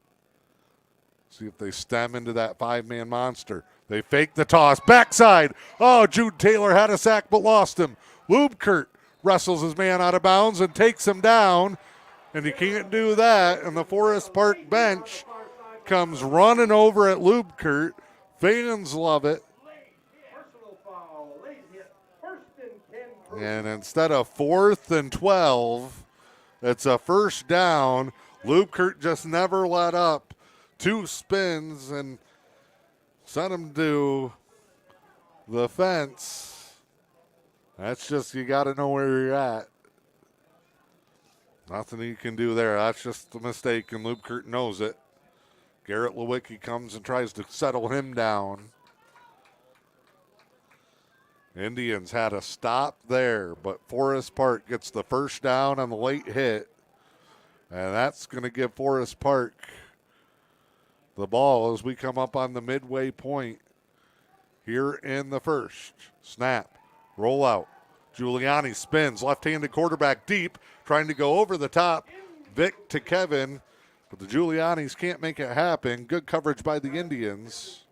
See if they stem into that 5-man monster. They fake the toss. Backside. Oh, Jude Taylor had a sack but lost him. Lubkert wrestles his man out of bounds and takes him down. And he can't do that. And the Forest Park bench comes running over at Lubkert. Fans love it. And instead of 4th and 12, it's a first down. Lubkert just never let up. 2 spins and sent him to the fence. That's just, you got to know where you're at. Nothing you can do there. That's just a mistake, and Lubkert knows it. Garrett Lewicki comes and tries to settle him down. Indians had a stop there, but Forest Park gets the first down on the late hit. And that's going to give Forest Park the ball as we come up on the midway point here in the first. Snap, roll out. Giuliani spins, left-handed quarterback deep, trying to go over the top. Vic to Kevin, but the Giulianis can't make it happen. Good coverage by the Indians.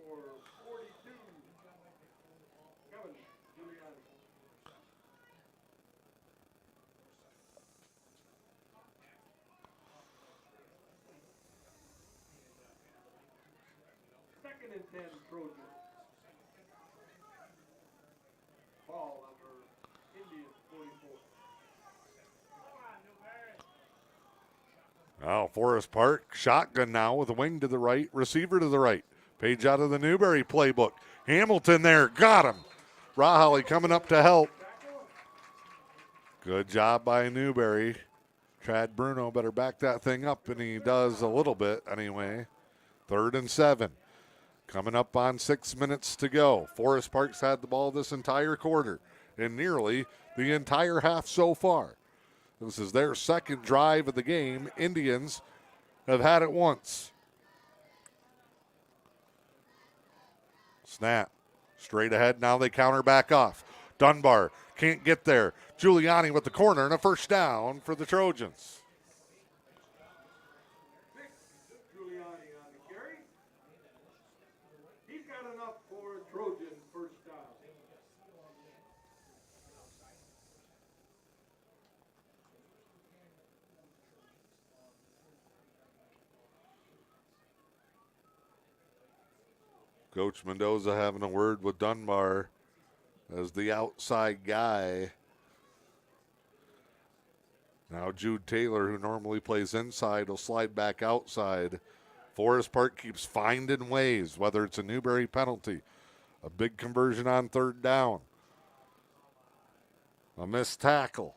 Now Forest Park, shotgun now with a wing to the right, receiver to the right. Page out of the Newberry playbook. Hamilton there, got him. Rahali coming up to help. Good job by Newberry. Chad Bruno better back that thing up, and he does a little bit anyway. 3rd and 7. Coming up on 6 minutes to go. Forest Park's had the ball this entire quarter and nearly the entire half so far. This is their second drive of the game. Indians have had it once. Snap. Straight ahead. Now they counter back off. Dunbar can't get there. Giuliani with the corner and a first down for the Trojans. He's got enough for a Trojan first down. Coach Mendoza having a word with Dunbar as the outside guy. Now Jude Taylor, who normally plays inside, will slide back outside. Forest Park keeps finding ways, whether it's a Newberry penalty, a big conversion on 3rd down, a missed tackle.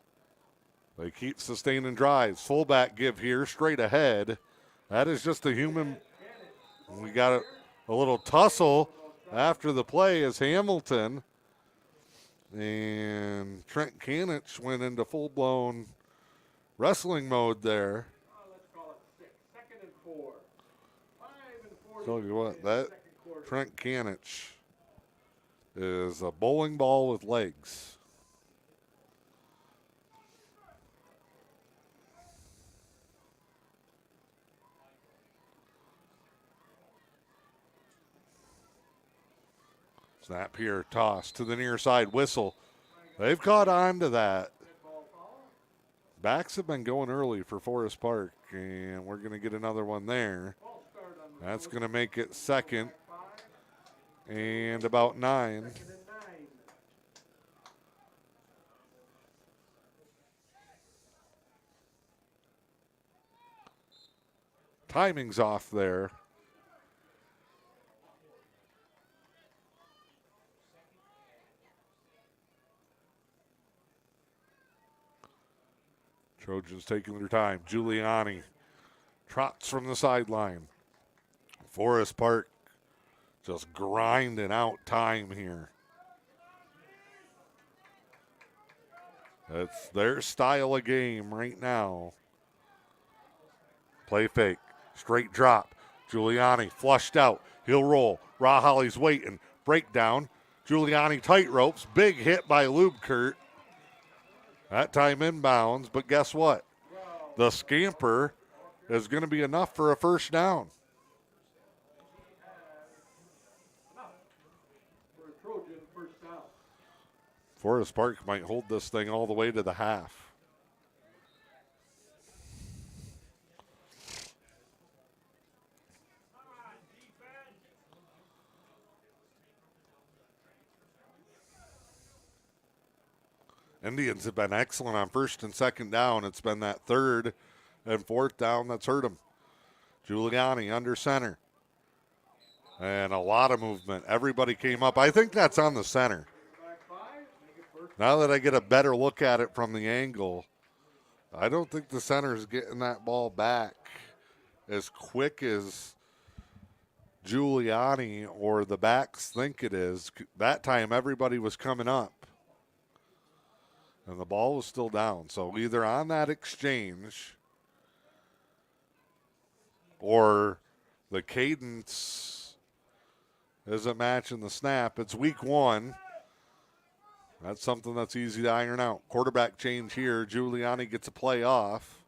They keep sustaining drives. Fullback give here, straight ahead. That is just a human. We got a little tussle after the play as Hamilton and Trent Kanich went into full-blown wrestling mode there. Let's call it 6. 2nd and 4. 5 and 4. Tell you what, that Trent Kanich is a bowling ball with legs. Snap here, toss to the near side, whistle. They've caught on to that. Backs have been going early for Forest Park, and we're going to get another one there. That's going to make it second and about 9. Timing's off there. Trojans taking their time. Giuliani trots from the sideline. Forest Park just grinding out time here. That's their style of game right now. Play fake. Straight drop. Giuliani flushed out. He'll roll. Rahali's waiting. Breakdown. Giuliani tight ropes. Big hit by Lubkert. That time inbounds, but guess what? The scamper is going to be enough for a first down. Forest Park might hold this thing all the way to the half. Indians have been excellent on first and second down. It's been that third and fourth down that's hurt them. Giuliani under center. And a lot of movement. Everybody came up. I think that's on the center. Now that I get a better look at it from the angle, I don't think the center is getting that ball back as quick as Giuliani or the backs think it is. That time everybody was coming up. And the ball was still down. So either on that exchange or the cadence isn't matching the snap. It's week 1. That's something that's easy to iron out. Quarterback change here. Giuliani gets a play off.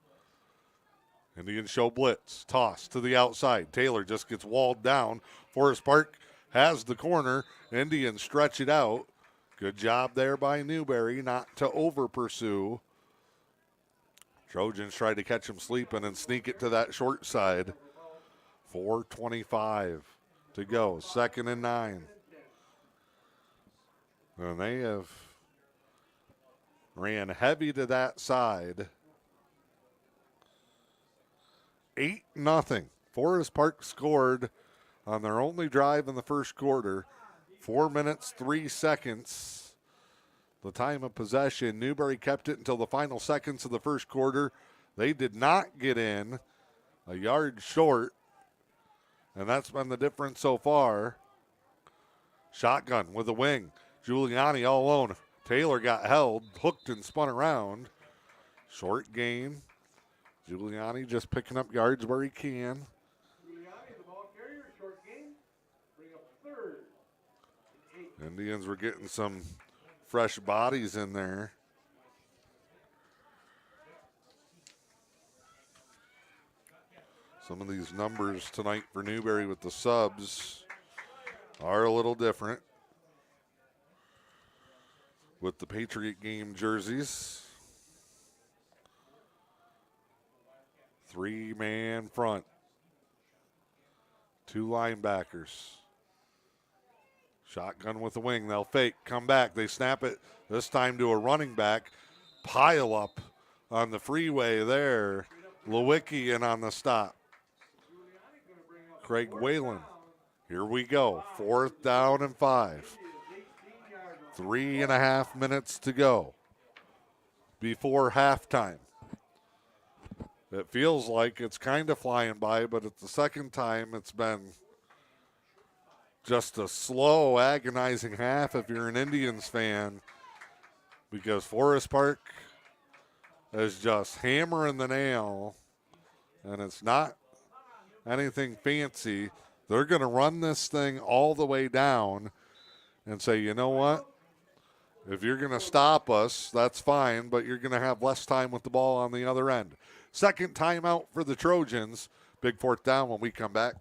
Indians show blitz. Toss to the outside. Taylor just gets walled down. Forest Park has the corner. Indians stretch it out. Good job there by Newberry not to over-pursue. Trojans try to catch him sleeping and sneak it to that short side. 4:25 to go. 2nd and 9. And they have ran heavy to that side. 8-0. Forest Park scored on their only drive in the first quarter. 4 minutes, 3 seconds. The time of possession. Newberry kept it until the final seconds of the first quarter. They did not get in. A yard short. And that's been the difference so far. Shotgun with a wing. Giuliani all alone. Taylor got held, hooked and spun around. Short gain. Giuliani just picking up yards where he can. Giuliani, the ball carrier, short gain. Bring up 3rd. Indians were getting some fresh bodies in there. Some of these numbers tonight for Newberry with the subs are a little different. With the Patriot Game jerseys. 3-man front. 2 linebackers. Shotgun with the wing. They'll fake. Come back. They snap it this time to a running back. Pile up on the freeway there. Lewicki in on the stop. Craig Whalen. Here we go. 4th down and 5. 3.5 minutes to go before halftime. It feels like it's kind of flying by, but it's the second time it's been just a slow, agonizing half if you're an Indians fan, because Forest Park is just hammering the nail, and it's not anything fancy. They're going to run this thing all the way down and say, you know what? If you're going to stop us, that's fine, but you're going to have less time with the ball on the other end. Second timeout for the Trojans. Big 4th down when we come back.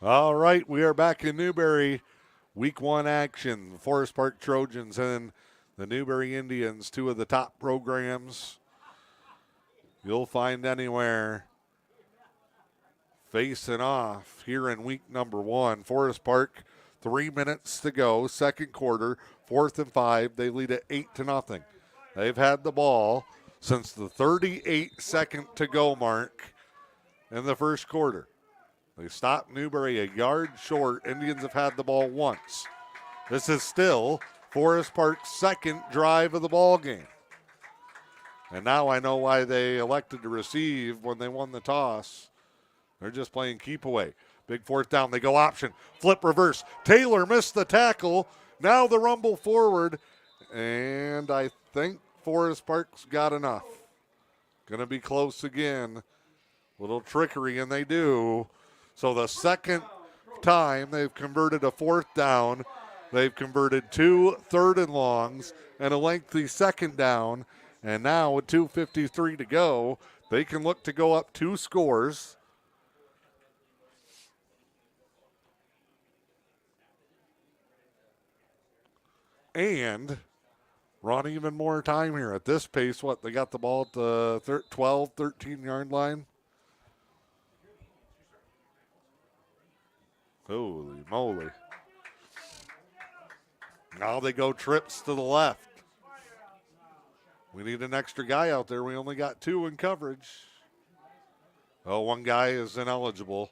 All right, we are back in Newberry. Week 1 action. The Forest Park Trojans and the Newberry Indians, two of the top programs you'll find anywhere, facing off here in week number 1. Forest Park, 3 minutes to go, second quarter, 4th and 5. They lead at 8-0. They've had the ball since the 38-second to go mark in the first quarter. They stopped Newberry a yard short. Indians have had the ball once. This is still Forest Park's second drive of the ball game. And now I know why they elected to receive when they won the toss. They're just playing keep away. Big 4th down. They go option. Flip reverse. Taylor missed the tackle. Now the rumble forward. And I think Forest Park's got enough. Going to be close again. Little trickery, and they do. So the second time they've converted a 4th down. They've converted 2 third and longs and a lengthy second down. And now with 2:53 to go, they can look to go up 2 scores. And run even more time here. At this pace, they got the ball at the 12, 13-yard line? Holy moly. Now they go trips to the left. We need an extra guy out there. We only got 2 in coverage. Oh, one guy is ineligible.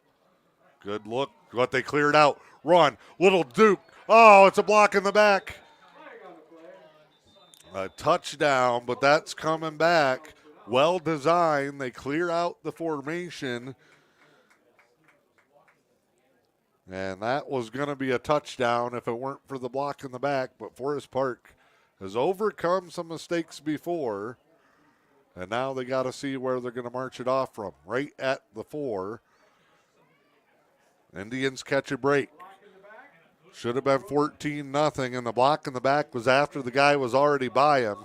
Good look. What they cleared out. Run. Little Duke. Oh, it's a block in the back. A touchdown, but that's coming back. Well designed. They clear out the formation. And that was going to be a touchdown if it weren't for the block in the back. But Forest Park has overcome some mistakes before. And now they got to see where they're going to march it off from. Right at the 4. Indians catch a break. Should have been 14-0, and the block in the back was after the guy was already by him.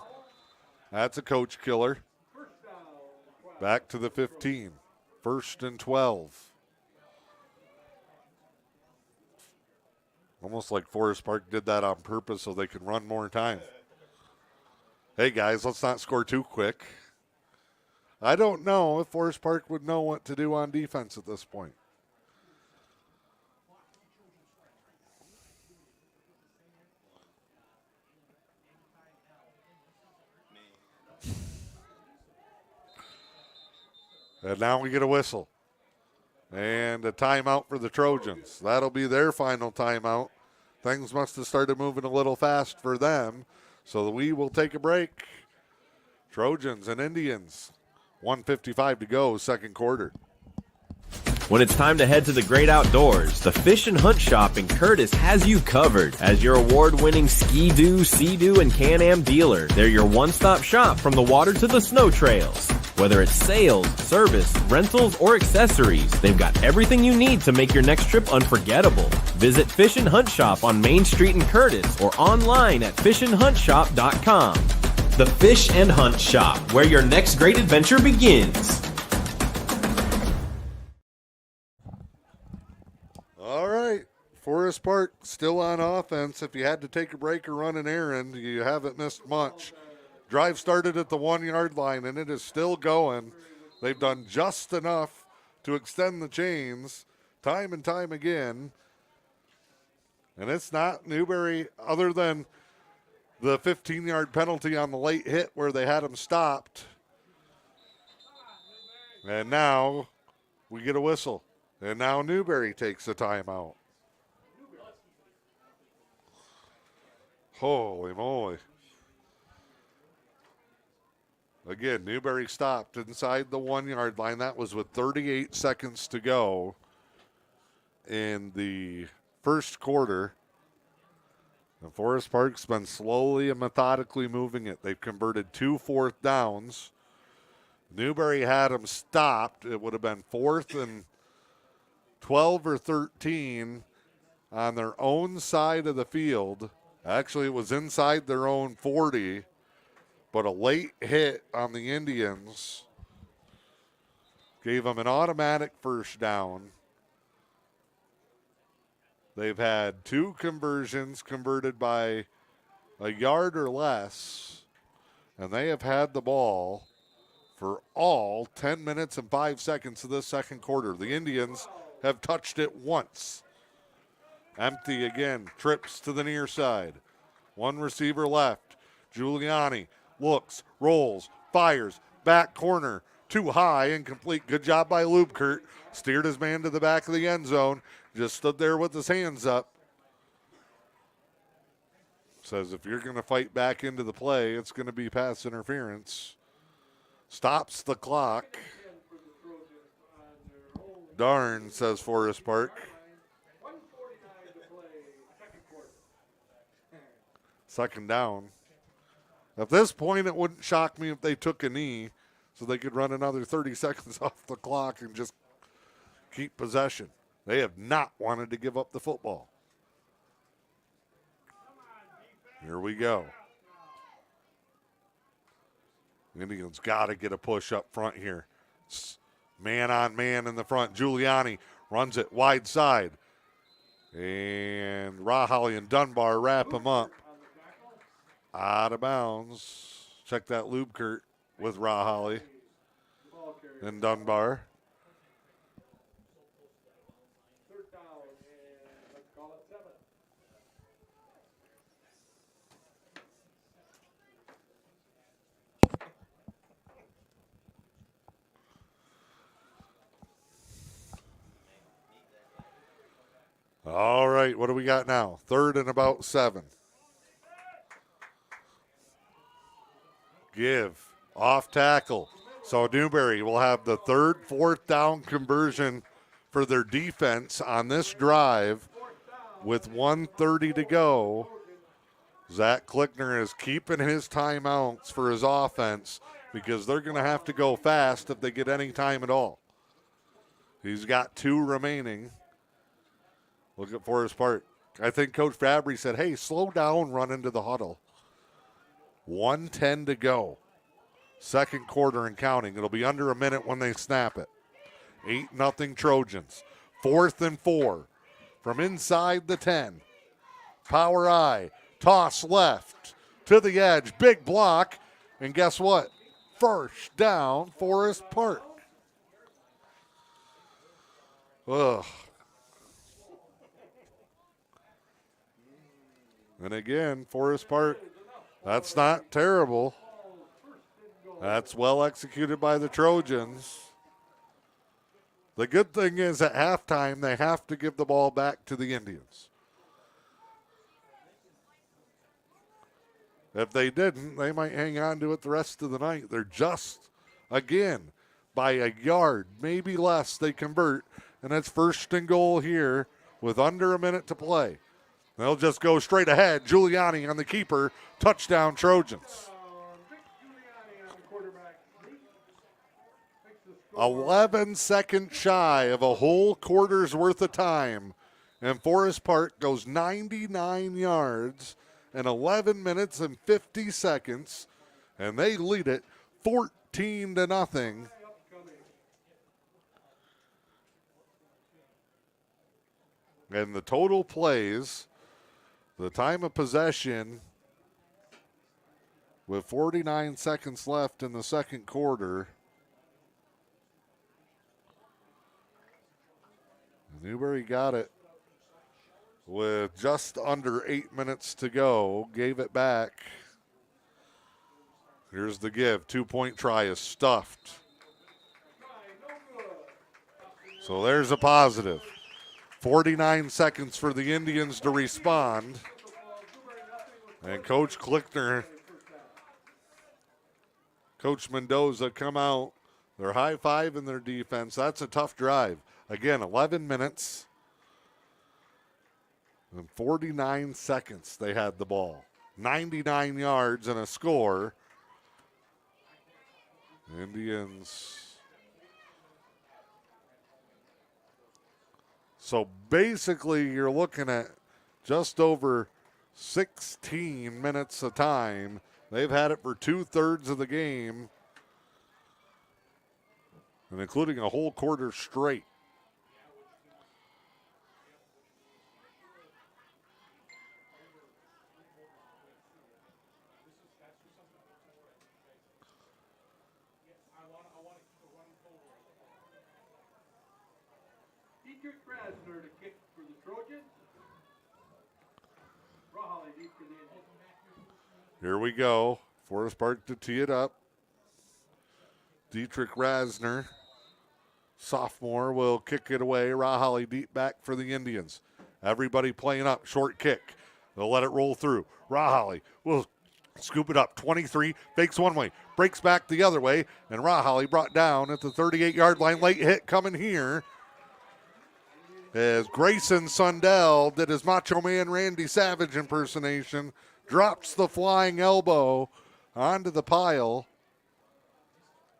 That's a coach killer. Back to the 15. 1st and 12. Almost like Forest Park did that on purpose so they can run more time. Hey, guys, let's not score too quick. I don't know if Forest Park would know what to do on defense at this point. And now we get a whistle. And a timeout for the Trojans. That'll be their final timeout. Things must have started moving a little fast for them. So we will take a break. Trojans and Indians. 1:55 to go, second quarter. When it's time to head to the great outdoors, the Fish and Hunt Shop in Curtis has you covered. As your award-winning Ski-Doo, Sea-Doo, and Can-Am dealer, they're your one-stop shop from the water to the snow trails. Whether it's sales, service, rentals, or accessories, they've got everything you need to make your next trip unforgettable. Visit Fish and Hunt Shop on Main Street in Curtis or online at fishandhuntshop.com. The Fish and Hunt Shop, where your next great adventure begins. All right. Forest Park still on offense. If you had to take a break or run an errand, you haven't missed much. Drive started at the 1-yard line, and it is still going. They've done just enough to extend the chains time and time again. And it's not Newberry, other than the 15-yard penalty on the late hit where they had him stopped. And now we get a whistle. And now Newberry takes a timeout. Holy moly. Again, Newberry stopped inside the 1-yard line. That was with 38 seconds to go in the first quarter. And Forest Park's been slowly and methodically moving it. They've converted 2 4th downs. Newberry had them stopped. It would have been 4th and 12 or 13 on their own side of the field. Actually, it was inside their own 40. But a late hit on the Indians gave them an automatic first down. They've had 2 conversions converted by a yard or less, and they have had the ball for all 10 minutes and 5 seconds of this second quarter. The Indians have touched it once. Empty again, trips to the near side. 1 receiver left. Giuliani looks, rolls, fires, back corner, too high, incomplete. Good job by Lubkert. Steered his man to the back of the end zone. Just stood there with his hands up. Says if you're going to fight back into the play, it's going to be pass interference. Stops the clock. Darn, says Forest Park. Second down. At this point, it wouldn't shock me if they took a knee so they could run another 30 seconds off the clock and just keep possession. They have not wanted to give up the football. Here we go. Indians got to get a push up front here. Man on man in the front. Giuliani runs it wide side. And Rahali and Dunbar wrap him up. Out of bounds. Check that Lubkert with Rahali and Dunbar. All right, what do we got now? 3rd and about 7. Give. Off tackle. So Newberry will have the 3rd, 4th down conversion for their defense on this drive with 1:30 to go. Zach Klickner is keeping his timeouts for his offense because they're going to have to go fast if they get any time at all. He's got 2 remaining. Look at Forest Park. I think Coach Fabry said, hey, slow down, run into the huddle. 1:10 to go. Second quarter and counting. It'll be under a minute when they snap it. 8-0 Trojans. 4th and 4 from inside the 10. Power I. Toss left to the edge. Big block. And guess what? First down, Forest Park. Ugh. And again, Forest Park, that's not terrible. That's well executed by the Trojans. The good thing is at halftime, they have to give the ball back to the Indians. If they didn't, they might hang on to it the rest of the night. They're just, again, by a yard, maybe less, they convert. And it's 1st and goal here with under a minute to play. They'll just go straight ahead. Giuliani on the keeper. Touchdown, Trojans. 11 seconds shy of a whole quarter's worth of time. And Forest Park goes 99 yards in 11 minutes and 50 seconds. And they lead it 14-0. And the total plays, the time of possession with 49 seconds left in the second quarter. Newberry got it with just under 8 minutes to go. Gave it back. Here's the give. 2-point try is stuffed. So there's a positive. 49 seconds for the Indians to respond. And Coach Klickner, Coach Mendoza come out. They're high-fiving their defense. That's a tough drive. Again, 11 minutes and 49 seconds they had the ball. 99 yards and a score. Indians. So basically you're looking at just over 16 minutes of time. They've had it for 2/3 of the game, and including a whole quarter straight. Dietrich Krasner to kick for the Trojans. Rawley deep for the Indians. Here we go. Forest Park to tee it up. Dietrich Rasner, sophomore, will kick it away. Rawley deep back for the Indians. Everybody playing up. Short kick. They'll let it roll through. Rawley will scoop it up. 23, fakes one way, breaks back the other way, and Rawley brought down at the 38-yard line. Late hit coming here as Grayson Sundell did his Macho Man Randy Savage impersonation, drops the flying elbow onto the pile,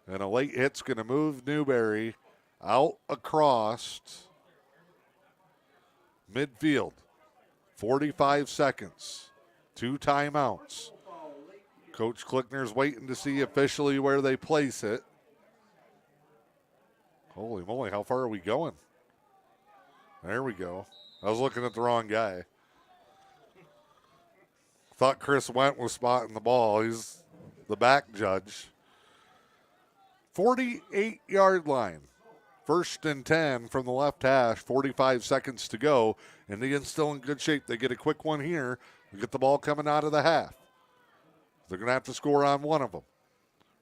and a late hit's going to move Newberry out across midfield. 45 seconds, 2 timeouts. Coach Klickner's waiting to see officially where they place it. Holy moly, how far are we going? There we go. I was looking at the wrong guy. Thought Chris Went was spotting the ball. He's the back judge. 48-yard line. 1st and 10 from the left hash. 45 seconds to go. Indians still in good shape. They get a quick one here. They get the ball coming out of the half. They're going to have to score on one of them.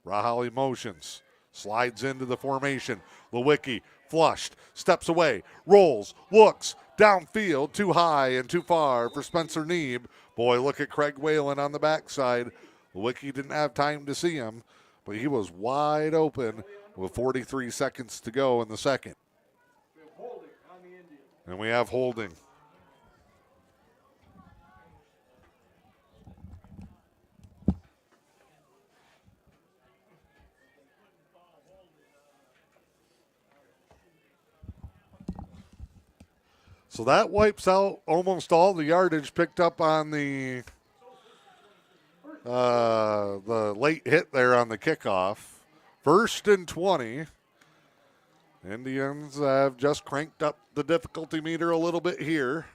Rawley motions. Slides into the formation. Lewicki flushed. Steps away. Rolls. Looks. Downfield. Too high and too far for Spencer Neeb. Boy, look at Craig Whalen on the backside. Lewicki didn't have time to see him, but he was wide open with 43 seconds to go in the second. And we have holding. So that wipes out almost all the yardage picked up on the late hit there on the kickoff. 1st and 20. Indians have just cranked up the difficulty meter a little bit here.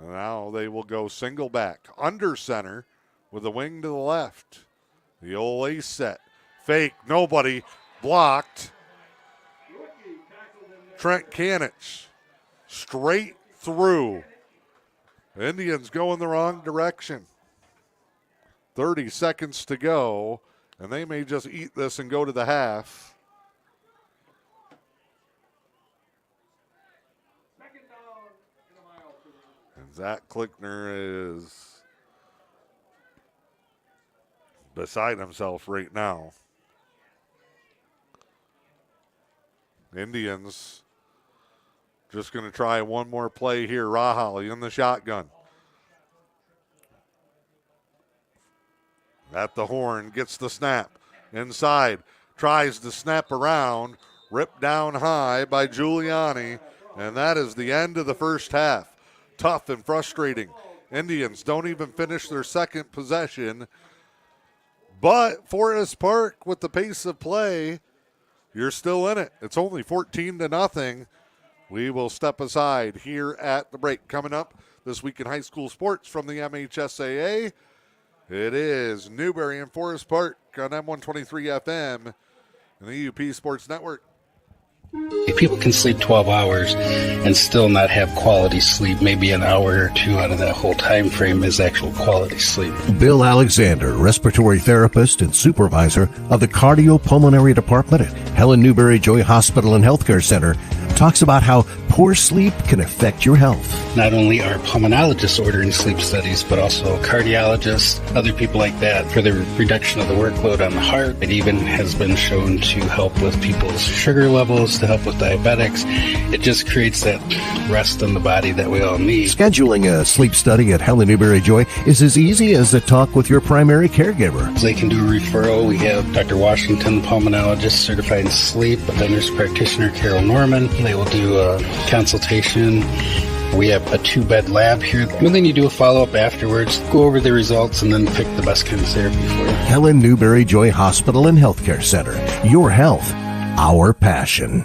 Now they will go single back. Under center with a wing to the left. The old ace set. Fake. Nobody. Blocked. Trent Kanich. Straight through. Indians go in the wrong direction. 30 seconds to go, and they may just eat this and go to the half. And Zach Klickner is beside himself right now. Indians just going to try one more play here. Rawley in the shotgun. At the horn, gets the snap. Inside, tries to snap around. Ripped down high by Giuliani. And that is the end of the first half. Tough and frustrating. Indians don't even finish their second possession. But Forest Park, with the pace of play, you're still in it. It's only 14-0. We will step aside here at the break. Coming up this week in high school sports from the MHSAA, it is Newberry and Forest Park on M123 FM and the UP Sports Network. If people can sleep 12 hours and still not have quality sleep, maybe an hour or two out of that whole time frame is actual quality sleep. Bill Alexander, respiratory therapist and supervisor of the cardiopulmonary department at Helen Newberry Joy Hospital and Healthcare Center, talks about how poor sleep can affect your health. Not only are pulmonologists ordering sleep studies, but also cardiologists, other people like that, for the reduction of the workload on the heart. It even has been shown to help with people's sugar levels, to help with diabetics. It just creates that rest in the body that we all need. Scheduling a sleep study at Helen Newberry Joy is as easy as a talk with your primary caregiver. They can do a referral. We have Dr. Washington, pulmonologist, certified in sleep, a nurse practitioner, Carol Norman. They will do a consultation. We have a 2-bed lab here. And then you do a follow-up afterwards, go over the results, and then pick the best kind of therapy for you. Helen Newberry Joy Hospital and Healthcare Center. Your health, our passion.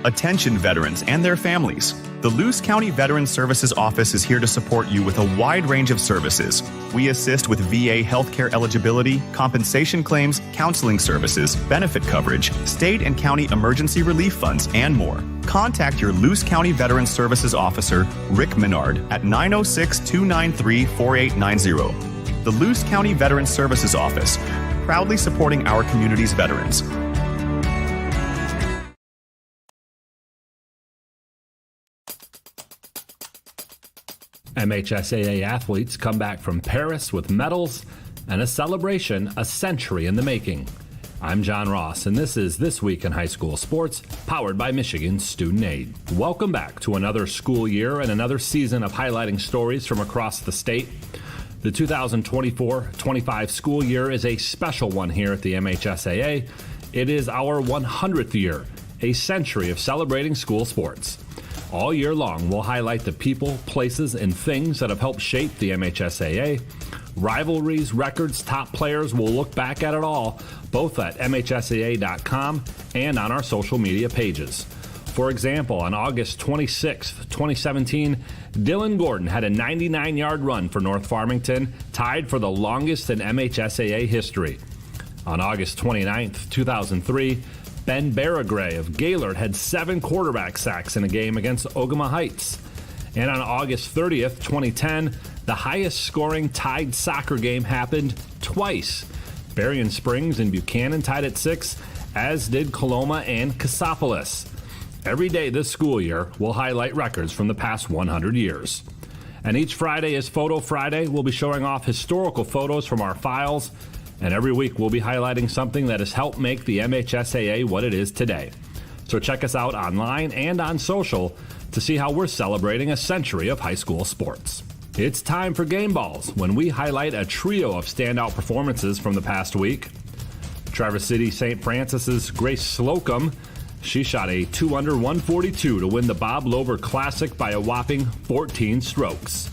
Attention veterans and their families. The Luce County Veterans Services Office is here to support you with a wide range of services. We assist with VA healthcare eligibility, compensation claims, counseling services, benefit coverage, state and county emergency relief funds, and more. Contact your Luce County Veterans Services Officer, Rick Menard, at 906-293-4890. The Luce County Veterans Services Office, proudly supporting our community's veterans. MHSAA athletes come back from Paris with medals and a celebration a century in the making. I'm John Ross, and this is This Week in High School Sports, powered by Michigan Student Aid. Welcome back to another school year and another season of highlighting stories from across the state. The 2024-25 school year is a special one here at the MHSAA. It is our 100th year, a century of celebrating school sports. All year long, we'll highlight the people, places, and things that have helped shape the MHSAA. Rivalries, records, top players, we'll look back at it all, both at MHSAA.com and on our social media pages. For example, on August 26, 2017, Dylan Gordon had a 99-yard run for North Farmington, tied for the longest in MHSAA history. On August 29, 2003, Ben Baragray of Gaylord had 7 quarterback sacks in a game against Ogama Heights. And on August 30th, 2010, the highest scoring tied soccer game happened twice. Berrien Springs and Buchanan tied at 6, as did Coloma and Cassopolis. Every day this school year, we'll highlight records from the past 100 years. And each Friday is Photo Friday. We'll be showing off historical photos from our files. And every week we'll be highlighting something that has helped make the MHSAA what it is today. So check us out online and on social to see how we're celebrating a century of high school sports. It's time for Game Balls, when we highlight a trio of standout performances from the past week. Traverse City St. Francis's Grace Slocum, she shot a 2-under 142 to win the Bob Lover Classic by a whopping 14 strokes.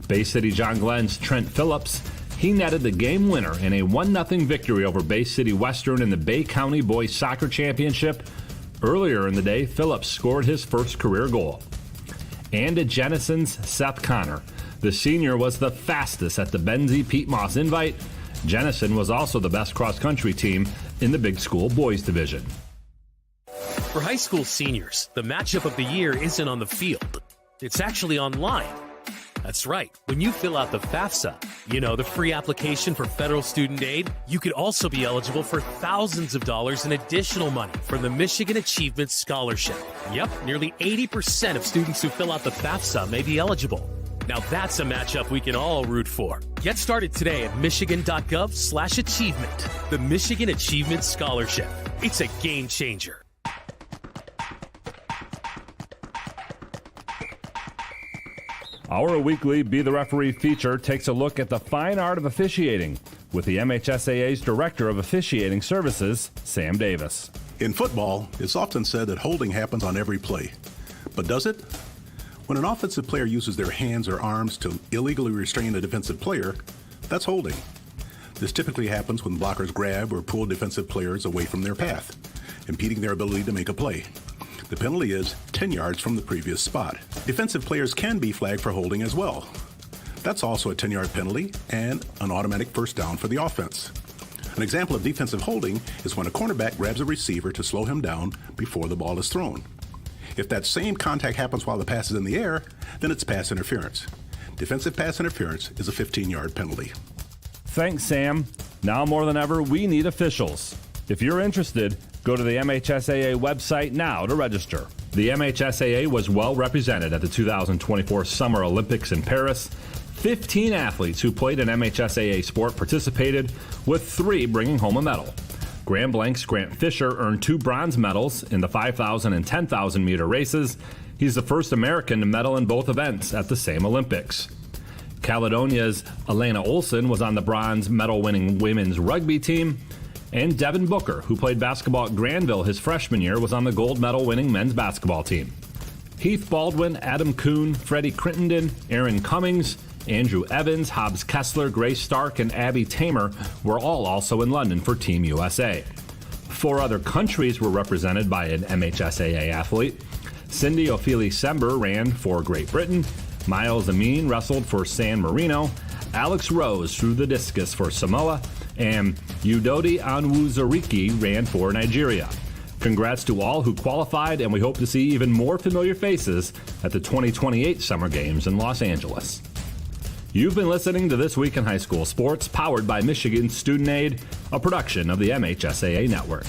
Bay City John Glenn's Trent Phillips, he netted the game winner in a 1-0 victory over Bay City Western in the Bay County Boys Soccer Championship. Earlier in the day, Phillips scored his first career goal. And at Jennison's Seth Connor, the senior was the fastest at the Benzie Pete Moss Invite. Jennison was also the best cross-country team in the Big School Boys Division. For high school seniors, the matchup of the year isn't on the field. It's actually online. That's right. When you fill out the FAFSA, the free application for federal student aid, you could also be eligible for thousands of dollars in additional money from the Michigan Achievement Scholarship. Yep, nearly 80% of students who fill out the FAFSA may be eligible. Now that's a matchup we can all root for. Get started today at michigan.gov/achievement. The Michigan Achievement Scholarship. It's a game changer. Our weekly Be the Referee feature takes a look at the fine art of officiating with the MHSAA's Director of Officiating Services, Sam Davis. In football, it's often said that holding happens on every play. But does it? When an offensive player uses their hands or arms to illegally restrain a defensive player, that's holding. This typically happens when blockers grab or pull defensive players away from their path, impeding their ability to make a play. The penalty is 10 yards from the previous spot. Defensive players can be flagged for holding as well. That's also a 10-yard penalty and an automatic first down for the offense. An example of defensive holding is when a cornerback grabs a receiver to slow him down before the ball is thrown. If that same contact happens while the pass is in the air, then it's pass interference. Defensive pass interference is a 15-yard penalty. Thanks, Sam. Now more than ever, we need officials. If you're interested, go to the MHSAA website now to register. The MHSAA was well represented at the 2024 Summer Olympics in Paris. 15 athletes who played an MHSAA sport participated, with 3 bringing home a medal. Grand Blanc's Grant Fisher earned 2 bronze medals in the 5,000 and 10,000 meter races. He's the first American to medal in both events at the same Olympics. Caledonia's Elena Olsen was on the bronze medal-winning women's rugby team. And Devin Booker, who played basketball at Granville his freshman year, was on the gold medal-winning men's basketball team. Heath Baldwin, Adam Kuhn, Freddie Crittenden, Aaron Cummings, Andrew Evans, Hobbs Kessler, Grace Stark, and Abby Tamer were all also in London for Team USA. 4 other countries were represented by an MHSAA athlete. Cindy Ophelia Sember ran for Great Britain. Miles Amin wrestled for San Marino. Alex Rose threw the discus for Samoa. And Udodi Anwuzurike ran for Nigeria. Congrats to all who qualified, and we hope to see even more familiar faces at the 2028 Summer Games in Los Angeles. You've been listening to This Week in High School Sports, powered by Michigan Student Aid, a production of the MHSAA Network.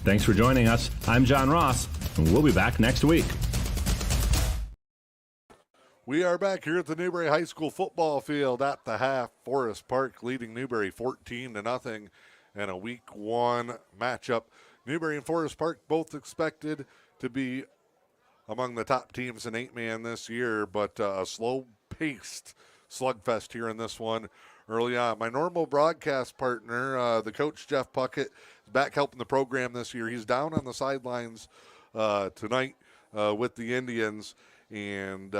Thanks for joining us. I'm John Ross, and we'll be back next week. We are back here at the Newberry High School football field at the half. Forest Park leading Newberry 14-0 in a Week 1 matchup. Newberry and Forest Park both expected to be among the top teams in 8-man this year, but a slow-paced slugfest here in this one early on. My normal broadcast partner, the coach Jeff Puckett, is back helping the program this year. He's down on the sidelines tonight with the Indians, and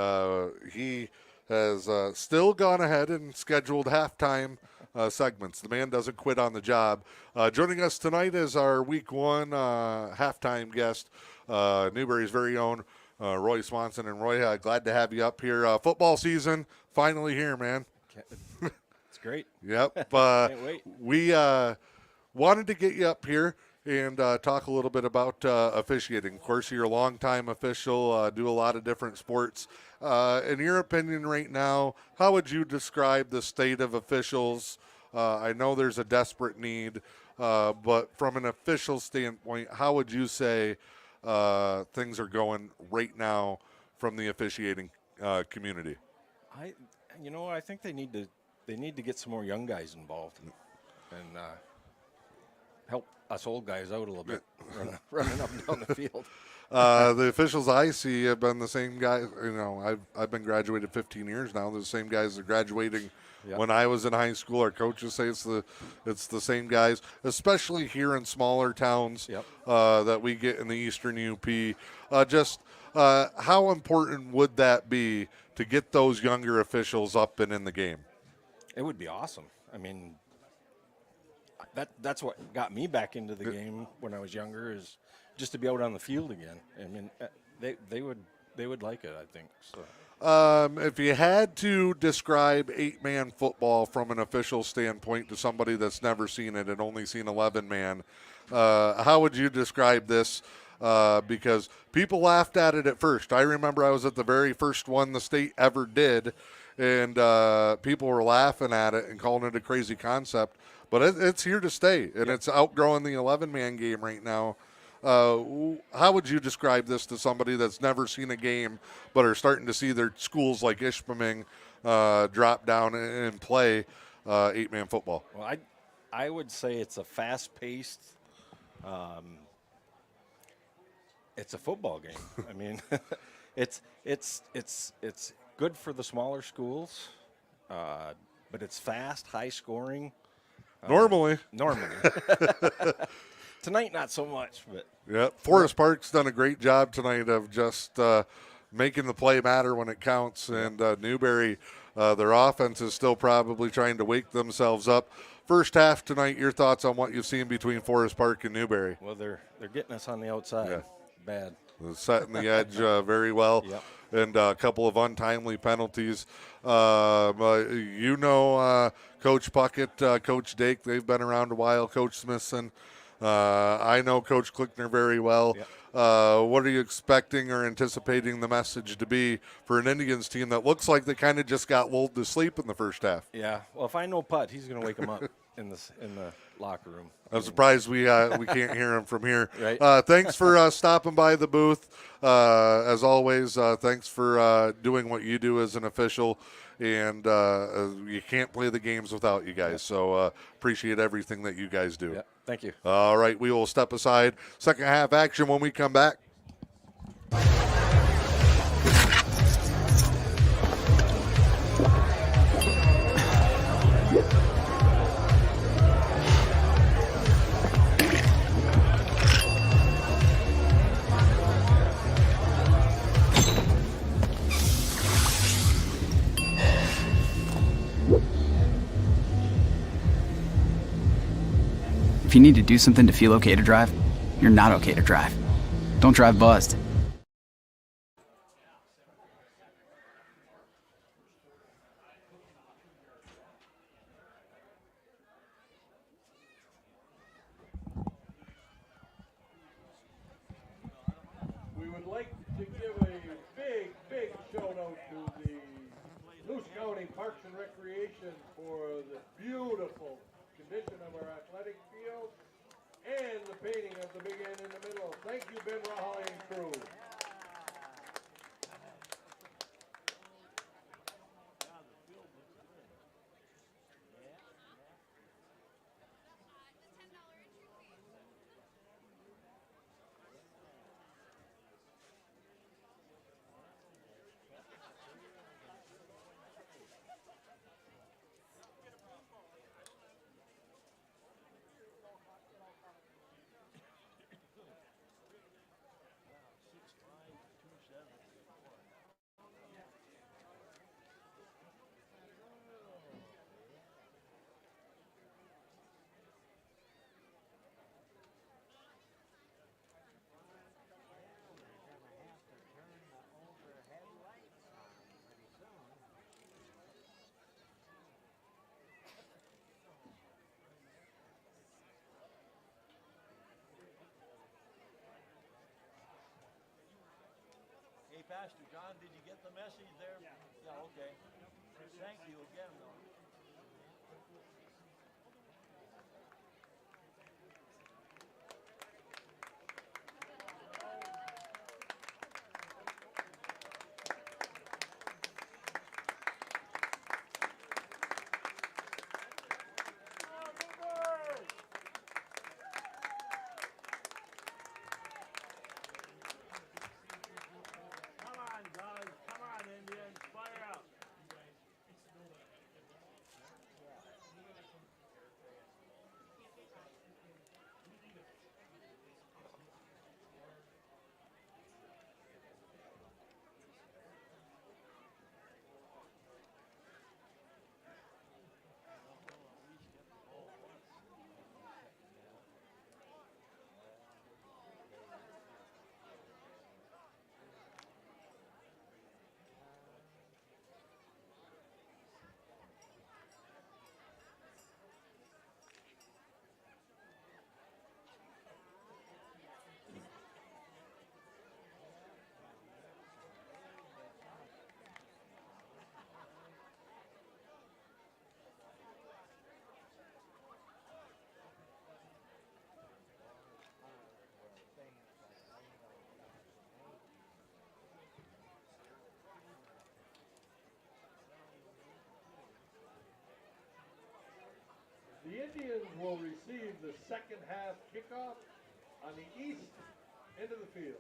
he has still gone ahead and scheduled halftime segments. The man doesn't quit on the job. Joining us tonight is our Week 1 halftime guest, Newberry's very own Roy Swanson. And Roy, glad to have you up here. Football season finally here, man. It's great. Yep. Can't wait. We wanted to get you up here and talk a little bit about officiating. Of course, you're a longtime official, do a lot of different sports. In your opinion right now, how would you describe the state of officials? I know there's a desperate need, but from an official standpoint, how would you say things are going right now from the officiating community? I think they need to get some more young guys involved and help us old guys out a little bit, running up and down the field. The officials I see have been the same guys. I've been graduated 15 years now. They're the same guys that are graduating when I was in high school. Our coaches say it's the same guys, especially here in smaller towns that we get in the Eastern UP. How important would that be to get those younger officials up and in the game? It would be awesome. I mean, that's what got me back into the game when I was younger, is just to be out on the field again. I mean, they would like it, I think. So. If you had to describe 8-man football from an official standpoint to somebody that's never seen it and only seen 11-man, how would you describe this? Because people laughed at it at first. I remember I was at the very first one the state ever did, and people were laughing at it and calling it a crazy concept. But it's here to stay, and it's outgrowing the 11-man game right now. How would you describe this to somebody that's never seen a game but are starting to see their schools like Ishpeming drop down and play 8-man football? Well, I would say it's a fast-paced it's a football game. I mean, it's good for the smaller schools, but it's fast, high scoring. Normally. Tonight, not so much. But yeah, Forest Park's done a great job tonight of just making the play matter when it counts. And Newberry, their offense is still probably trying to wake themselves up. First half tonight, your thoughts on what you've seen between Forest Park and Newberry? Well, they're getting us on the outside. Yeah. Bad. Setting the edge very well. Yep. And a couple of untimely penalties. Coach Puckett, Coach Dake, they've been around a while. Coach Smithson, I know Coach Klickner very well. Yep. What are you expecting or anticipating the message to be for an Indians team that looks like they kind of just got lulled to sleep in the first half? Yeah. Well, if I know Putt, he's going to wake him up in the locker room. I'm surprised we can't hear him from here. Right. Thanks for stopping by the booth. As always, thanks for doing what you do as an official. And you can't play the games without you guys. So appreciate everything that you guys do. Yeah, thank you. All right, we will step aside. Second half action when we come back. If you need to do something to feel okay to drive, you're not okay to drive. Don't drive buzzed. We would like to give a big shout out to the Luce County Parks and Recreation for the beautiful condition of our athletic field and the painting of the big end in the middle. Thank you, Ben Rahali and crew. Hey, Pastor John, did you get the message there? Yeah, okay. Thank you again, though. The Indians will receive the second half kickoff on the east end of the field.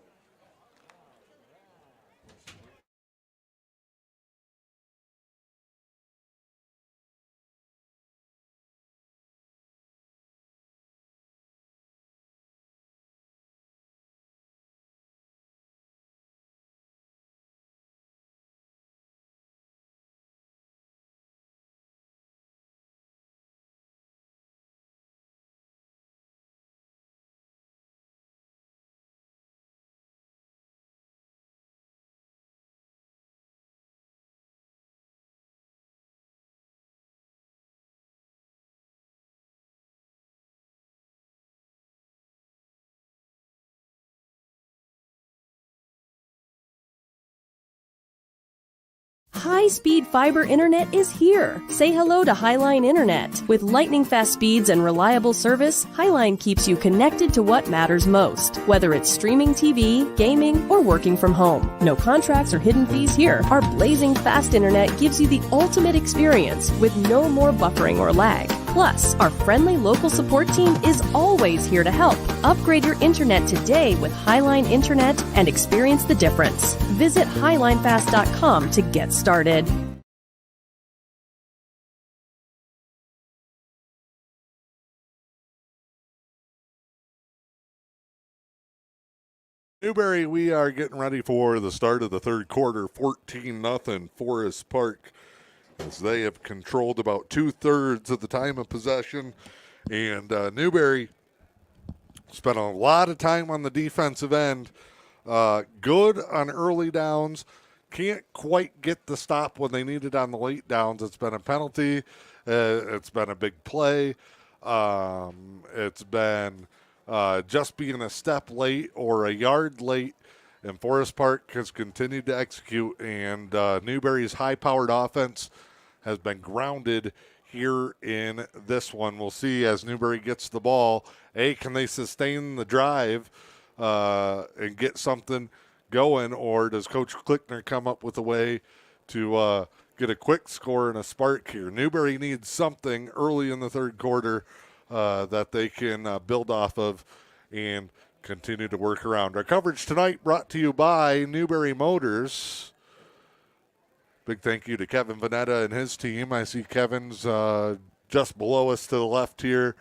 High-speed fiber internet is here. Say hello to Highline Internet. With lightning-fast speeds and reliable service, Highline keeps you connected to what matters most. Whether it's streaming TV, gaming, or working from home. No contracts or hidden fees here. Our blazing fast internet gives you the ultimate experience with no more buffering or lag. Plus, our friendly local support team is always here to help. Upgrade your internet today with Highline Internet and experience the difference. Visit highlinefast.com to get started. Newberry, we are getting ready for the start of the third quarter, 14-0 Forest Park, as they have controlled about 2/3 of the time of possession. And Newberry spent a lot of time on the defensive end. Good on early downs. Can't quite get the stop when they need it on the late downs. It's been a penalty. It's been a big play. It's been just being a step late or a yard late. And Forest Park has continued to execute. And Newberry's high-powered offense has been grounded here in this one. We'll see as Newberry gets the ball. Can they sustain the drive and get something going, or does Coach Klickner come up with a way to get a quick score and a spark here? Newberry needs something early in the third quarter that they can build off of and continue to work around. Our coverage tonight brought to you by Newberry Motors. Big thank you to Kevin Vanetta and his team. I see Kevin's just below us to the left here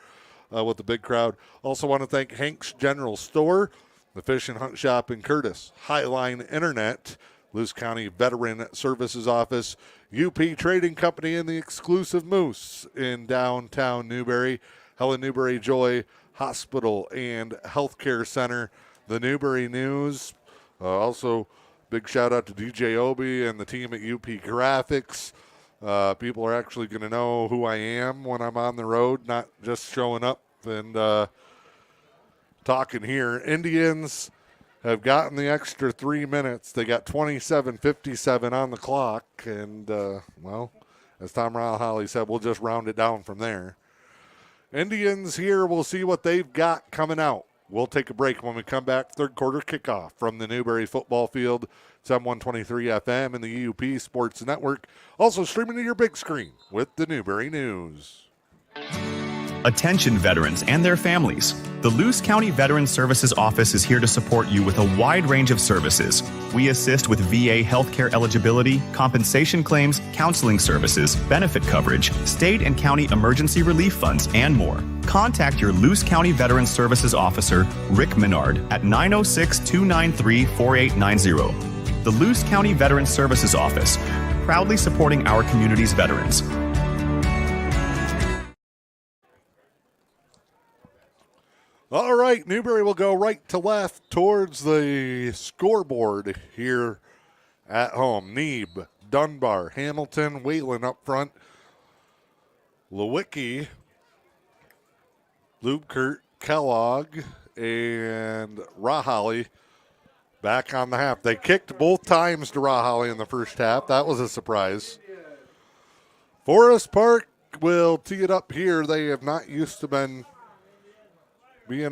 with the big crowd. Also want to thank Hank's General Store, the Fish and Hunt Shop in Curtis, Highline Internet, Lewis County Veteran Services Office, UP Trading Company, and the exclusive Moose in downtown Newberry, Helen Newberry Joy Hospital and Healthcare Center, the Newberry News. Also, big shout out to DJ Obi and the team at UP Graphics. People are actually going to know who I am when I'm on the road, not just showing up and talking here. Indians have gotten the extra 3 minutes. They got 27:57 on the clock. And, well, as Tom Rowley said, we'll just round it down from there. Indians here, we'll see what they've got coming out. We'll take a break when we come back. Third quarter kickoff from the Newberry football field. It's on 123 FM and the UP Sports Network. Also streaming to your big screen with the Newberry News. Attention veterans and their families. The Lewis County Veteran Services Office is here to support you with a wide range of services. We assist with VA healthcare eligibility, compensation claims, counseling services, benefit coverage, state and county emergency relief funds, and more. Contact your Lewis County Veteran Services Officer, Rick Menard, at 906-293-4890. The Lewis County Veteran Services Office, proudly supporting our community's veterans. All right, Newberry will go right to left towards the scoreboard here at home. Neeb, Dunbar, Hamilton, Whalen up front. Lewicki, Lubkert, Kellogg, and Raholly back on the half. They kicked both times to Raholly in the first half. That was a surprise. Forest Park will tee it up here. They have not used to being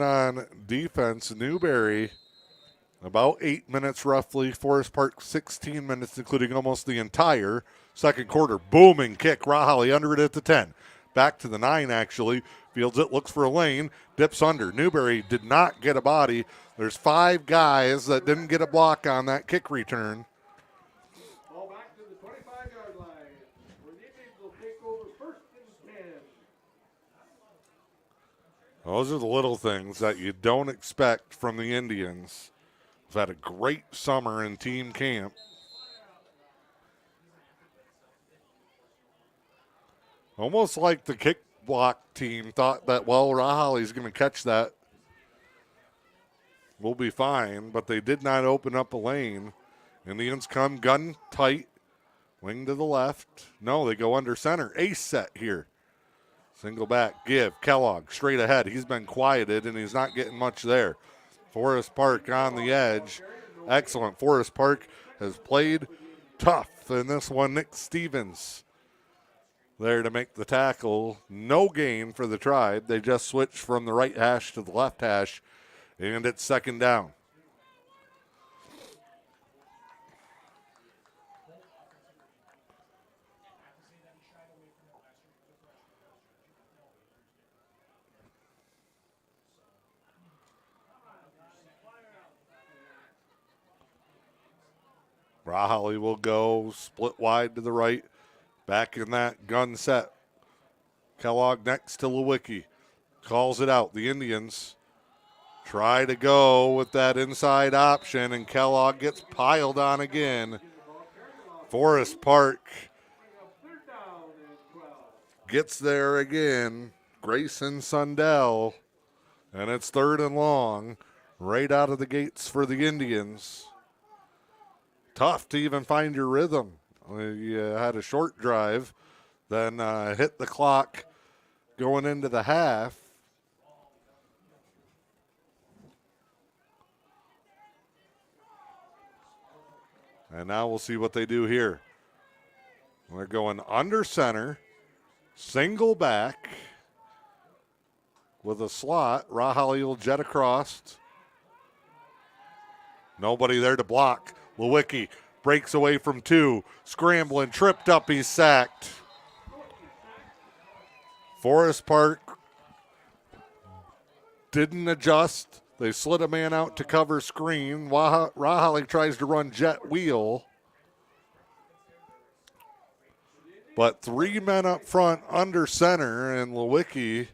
on defense. Newberry, about 8 minutes roughly. Forest Park, 16 minutes, including almost the entire second quarter. Booming kick. Raholly under it at the 10. Back to the 9, actually. Fields it, looks for a lane, dips under. Newberry did not get a body. There's 5 guys that didn't get a block on that kick return. Ball back to the 25-yard line, where the Indians will take over 1st and 10. Those are the little things that you don't expect from the Indians. They've had a great summer in team camp. Almost like the kick block team thought that, well, Raholly's going to catch that. We'll be fine, but they did not open up a lane. Indians come gun tight, wing to the left. No, they go under center. Ace set here. Single back, give. Kellogg straight ahead. He's been quieted, and he's not getting much there. Forest Park on the edge. Excellent. Forest Park has played tough in this one. Nick Stevens there to make the tackle. No gain for the Tribe. They just switched from the right hash to the left hash, and it's second down. Raholly will go split wide to the right. Back in that gun set. Kellogg next to Lewicki. Calls it out. The Indians try to go with that inside option, and Kellogg gets piled on again. Forest Park gets there again. Grayson Sundell. And it's 3rd and long, right out of the gates for the Indians. Tough to even find your rhythm. You had a short drive, then hit the clock going into the half. And now we'll see what they do here. They're going under center, single back with a slot. Rahali will jet across. Nobody there to block. Lewicki breaks away from 2, scrambling, tripped up, he's sacked. Forest Park didn't adjust. They slid a man out to cover screen. Rahali tries to run jet wheel. But 3 men up front under center, and Lewicki,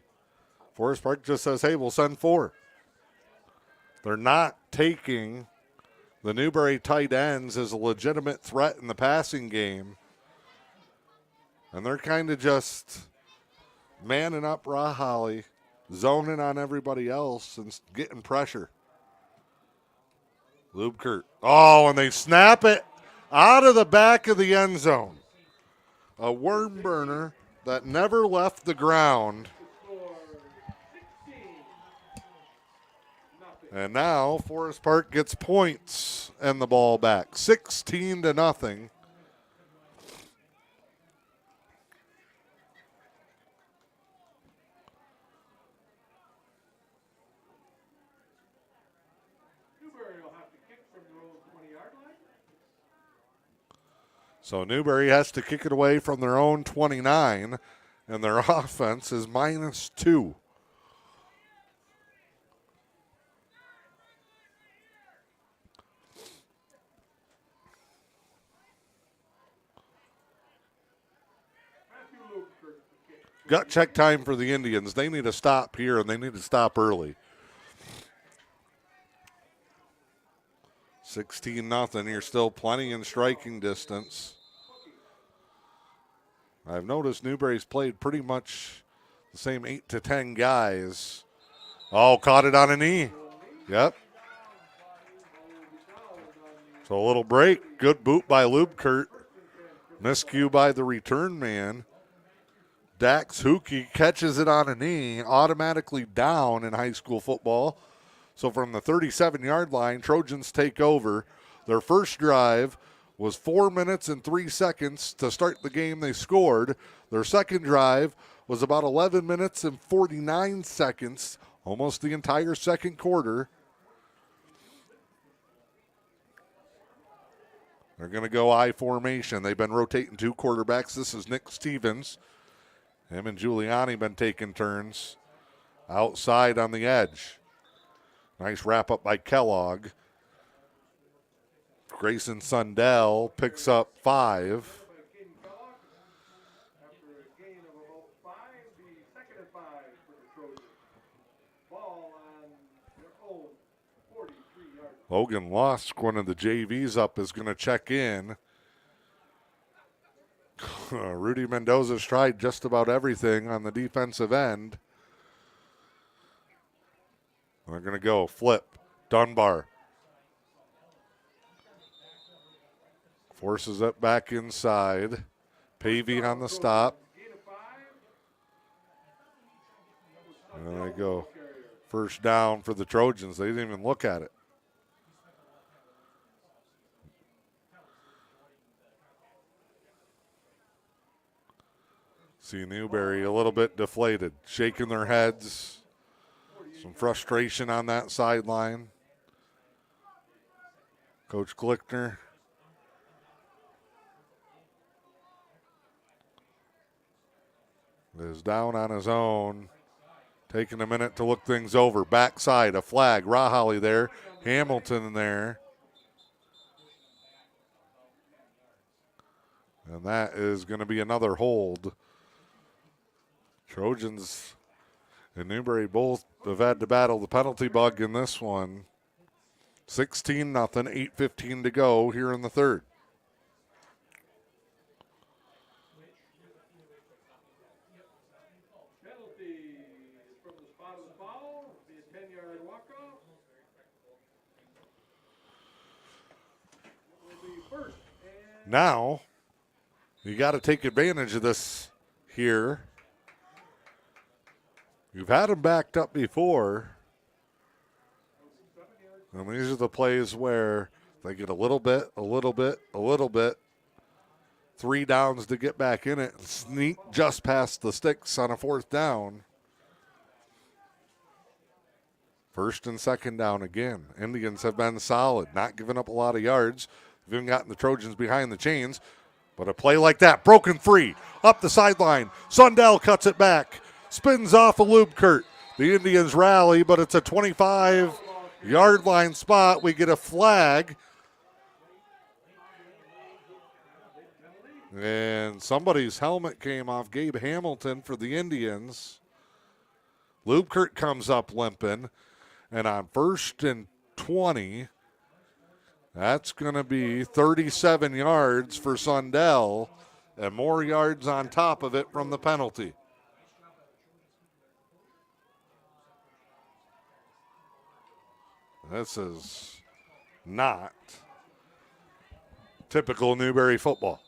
Forest Park just says, hey, we'll send 4. They're not taking the Newberry tight ends as a legitimate threat in the passing game. And they're kind of just manning up Rahali, zoning on everybody else and getting pressure. Lubkert. Oh, and they snap it out of the back of the end zone. A worm burner that never left the ground. And now Forest Park gets points and the ball back. 16-0. So Newberry has to kick it away from their own 29, and their offense is -2. Gut check time for the Indians. They need to stop here, and they need to stop early. 16-0. You're still plenty in striking distance. I've noticed Newberry's played pretty much the same 8 to 10 guys. Oh, caught it on a knee. Yep. So a little break. Good boot by Lubkert. Miscue by the return man. Dax Hookey catches it on a knee, automatically down in high school football. So from the 37-yard line, Trojans take over. Their first drive was 4 minutes and 3 seconds to start the game. They scored. Their second drive was about 11 minutes and 49 seconds, almost the entire second quarter. They're going to go I formation. They've been rotating 2 quarterbacks. This is Nick Stevens. Him and Giuliani been taking turns outside on the edge. Nice wrap up by Kellogg. Grayson Sundell picks up 5. Logan Lusk, one of the JVs up, is going to check in. Rudy Mendoza's tried just about everything on the defensive end. They're going to go flip. Dunbar forces it back inside. Pavey on the stop. And they go first down for the Trojans. They didn't even look at it. See Newberry a little bit deflated, shaking their heads. Some frustration on that sideline. Coach Glickner is down on his own, taking a minute to look things over. Backside, a flag. Rahali there, Hamilton there. And that is going to be another hold. Trojans and Newberry both have had to battle the penalty bug in this one. 16-0, 8:15 to go here in the third. Penalty from the spot of the foul, the Now, you got to take advantage of this here. You've had them backed up before. And these are the plays where they get a little bit, a little bit, a little bit. 3 downs to get back in it and sneak just past the sticks on a 4th down. 1st and 2nd down again. Indians have been solid, not giving up a lot of yards. They've even gotten the Trojans behind the chains. But a play like that, broken free, up the sideline. Sundell cuts it back, spins off of Lubkert. The Indians rally, but it's a 25-yard line spot. We get a flag. And somebody's helmet came off. Gabe Hamilton for the Indians. Lubkert comes up limping. And on 1st and 20, that's going to be 37 yards for Sundell and more yards on top of it from the penalty. This is not typical Newberry football.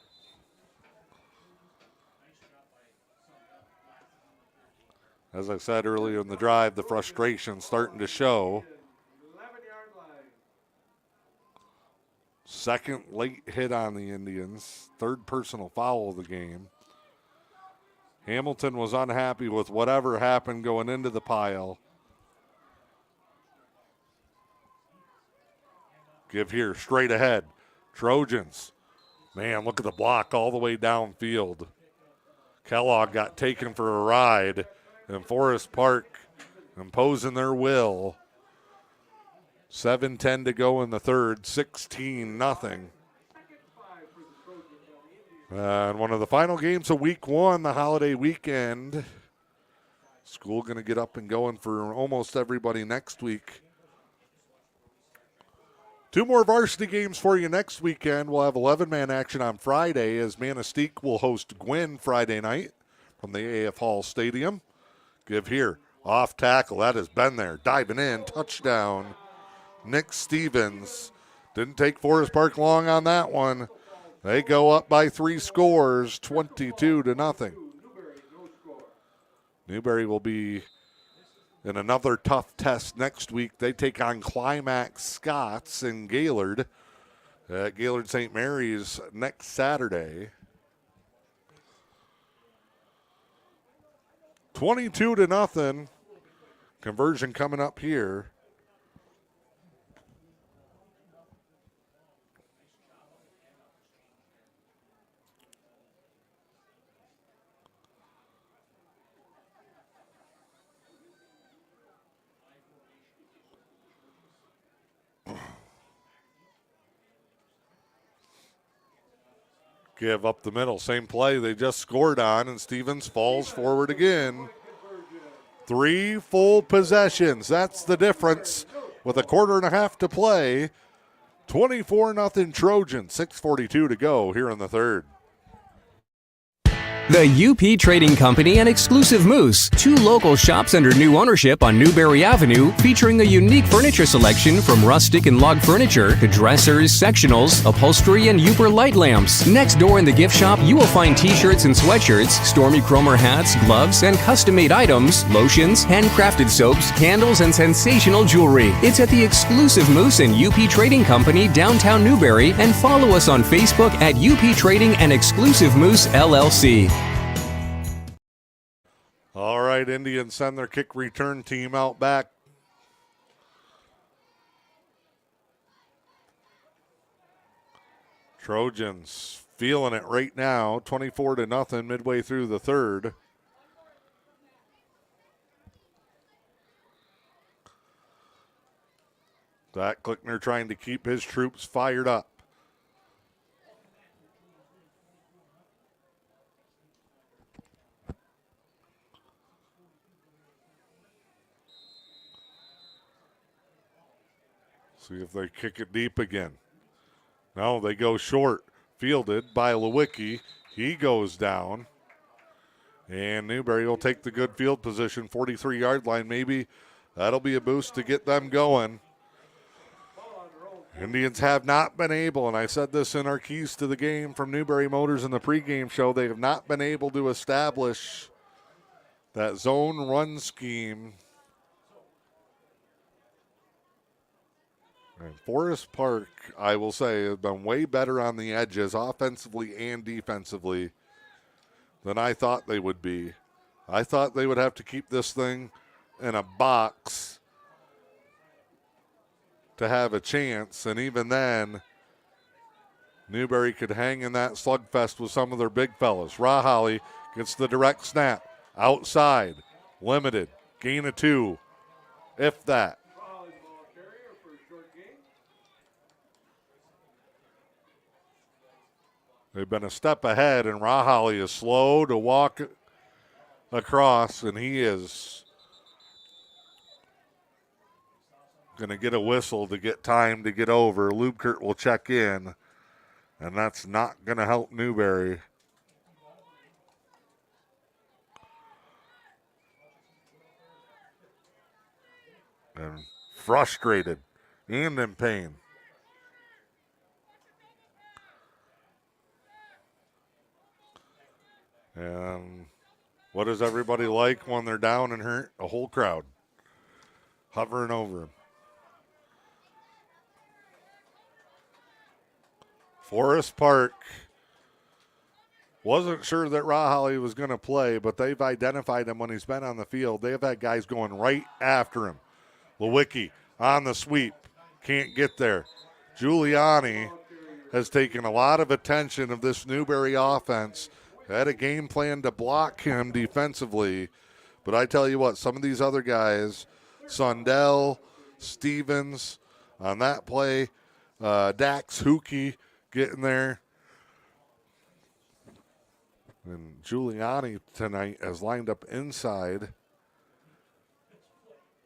As I said earlier in the drive, the frustration starting to show. 2nd late hit on the Indians. 3rd personal foul of the game. Hamilton was unhappy with whatever happened going into the pile. Give here, straight ahead. Trojans. Man, look at the block all the way downfield. Kellogg got taken for a ride. And Forest Park imposing their will. 7:10 to go in the 3rd, 16-0. And one of the final games of week 1, the holiday weekend. School going to get up and going for almost everybody next week. 2 more varsity games for you next weekend. We'll have 11-man action on Friday as Manistee will host Gwynn Friday night from the AF Hall Stadium. Give here, off tackle, that has been there, diving in, touchdown. Nick Stevens. Didn't take Forest Park long on that one. They go up by 3 scores, 22-0. Newberry will be in another tough test next week. They take on Climax Scots in Gaylord at Gaylord St. Mary's next Saturday. 22-0. Conversion coming up here. Give up the middle. Same play they just scored on, and Stevens falls forward again. 3 full possessions. That's the difference with a 1.5 to play. 24-0 Trojans. 6:42 to go here in the 3rd. The UP Trading Company and Exclusive Moose, 2 local shops under new ownership on Newberry Avenue, featuring a unique furniture selection from rustic and log furniture to dressers, sectionals, upholstery, and Uber light lamps. Next door in the gift shop, you will find t-shirts and sweatshirts, Stormy Cromer hats, gloves, and custom-made items, lotions, handcrafted soaps, candles, and sensational jewelry. It's at the Exclusive Moose and UP Trading Company, downtown Newberry, and follow us on Facebook at UP Trading and Exclusive Moose, LLC. All right, Indians send their kick return team out back. Trojans feeling it right now, 24-0 midway through the 3rd. Zach Klickner trying to keep his troops fired up. See if they kick it deep again. No, they go short. Fielded by Lewicki. He goes down. And Newberry will take the good field position, 43-yard line. Maybe that'll be a boost to get them going. Indians have not been able, and I said this in our keys to the game from Newberry Motors in the pregame show, they have not been able to establish that zone run scheme. And Forest Park, I will say, has been way better on the edges, offensively and defensively, than I thought they would be. I thought they would have to keep this thing in a box to have a chance, and even then, Newberry could hang in that slugfest with some of their big fellas. Rahali gets the direct snap, outside, limited, gain of 2, if that. They've been a step ahead, and Rahali is slow to walk across, and he is going to get a whistle to get time to get over. Lubkert will check in, and that's not going to help Newberry. And frustrated and in pain. And what does everybody like when they're down and hurt? A whole crowd hovering over him. Forest Park wasn't sure that Rahali was going to play, but they've identified him when he's been on the field. They've had guys going right after him. Lewicki on the sweep, can't get there. Giuliani has taken a lot of attention of this Newberry offense. Had a game plan to block him defensively, but I tell you what, some of these other guys, Sundell, Stevens, on that play, Dax Hookey getting there. And Giuliani tonight has lined up inside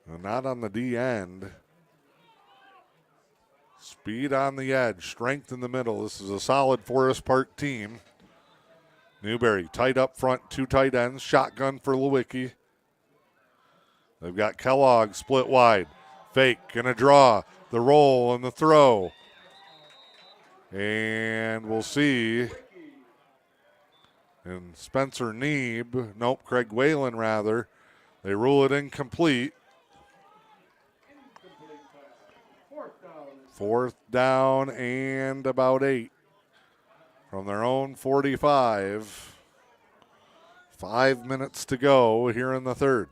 and not on the D end. Speed on the edge, strength in the middle. This is a solid Forest Park team. Newberry tight up front, 2 tight ends, shotgun for Lewicki. They've got Kellogg split wide, fake and a draw, the roll and the throw. And we'll see. And Spencer Neeb, nope, Craig Whalen rather. They rule it incomplete. Fourth down and about 8 from their own 45. 5 minutes to go here in the third.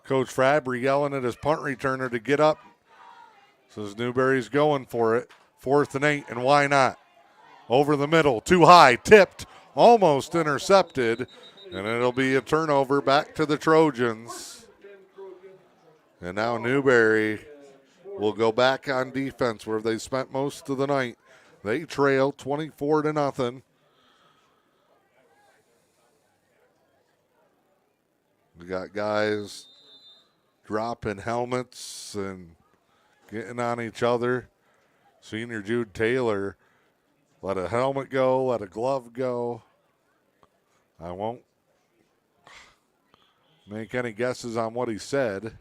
Coach Fabry yelling at his punt returner to get up. Says Newberry's going for it. 4th and 8, and why not? Over the middle, too high, tipped, almost intercepted, and it'll be a turnover back to the Trojans. And now Newberry will go back on defense where they spent most of the night. They trail 24-0. We got guys dropping helmets and getting on each other. Senior Jude Taylor let a helmet go, let a glove go. I won't make any guesses on what he said.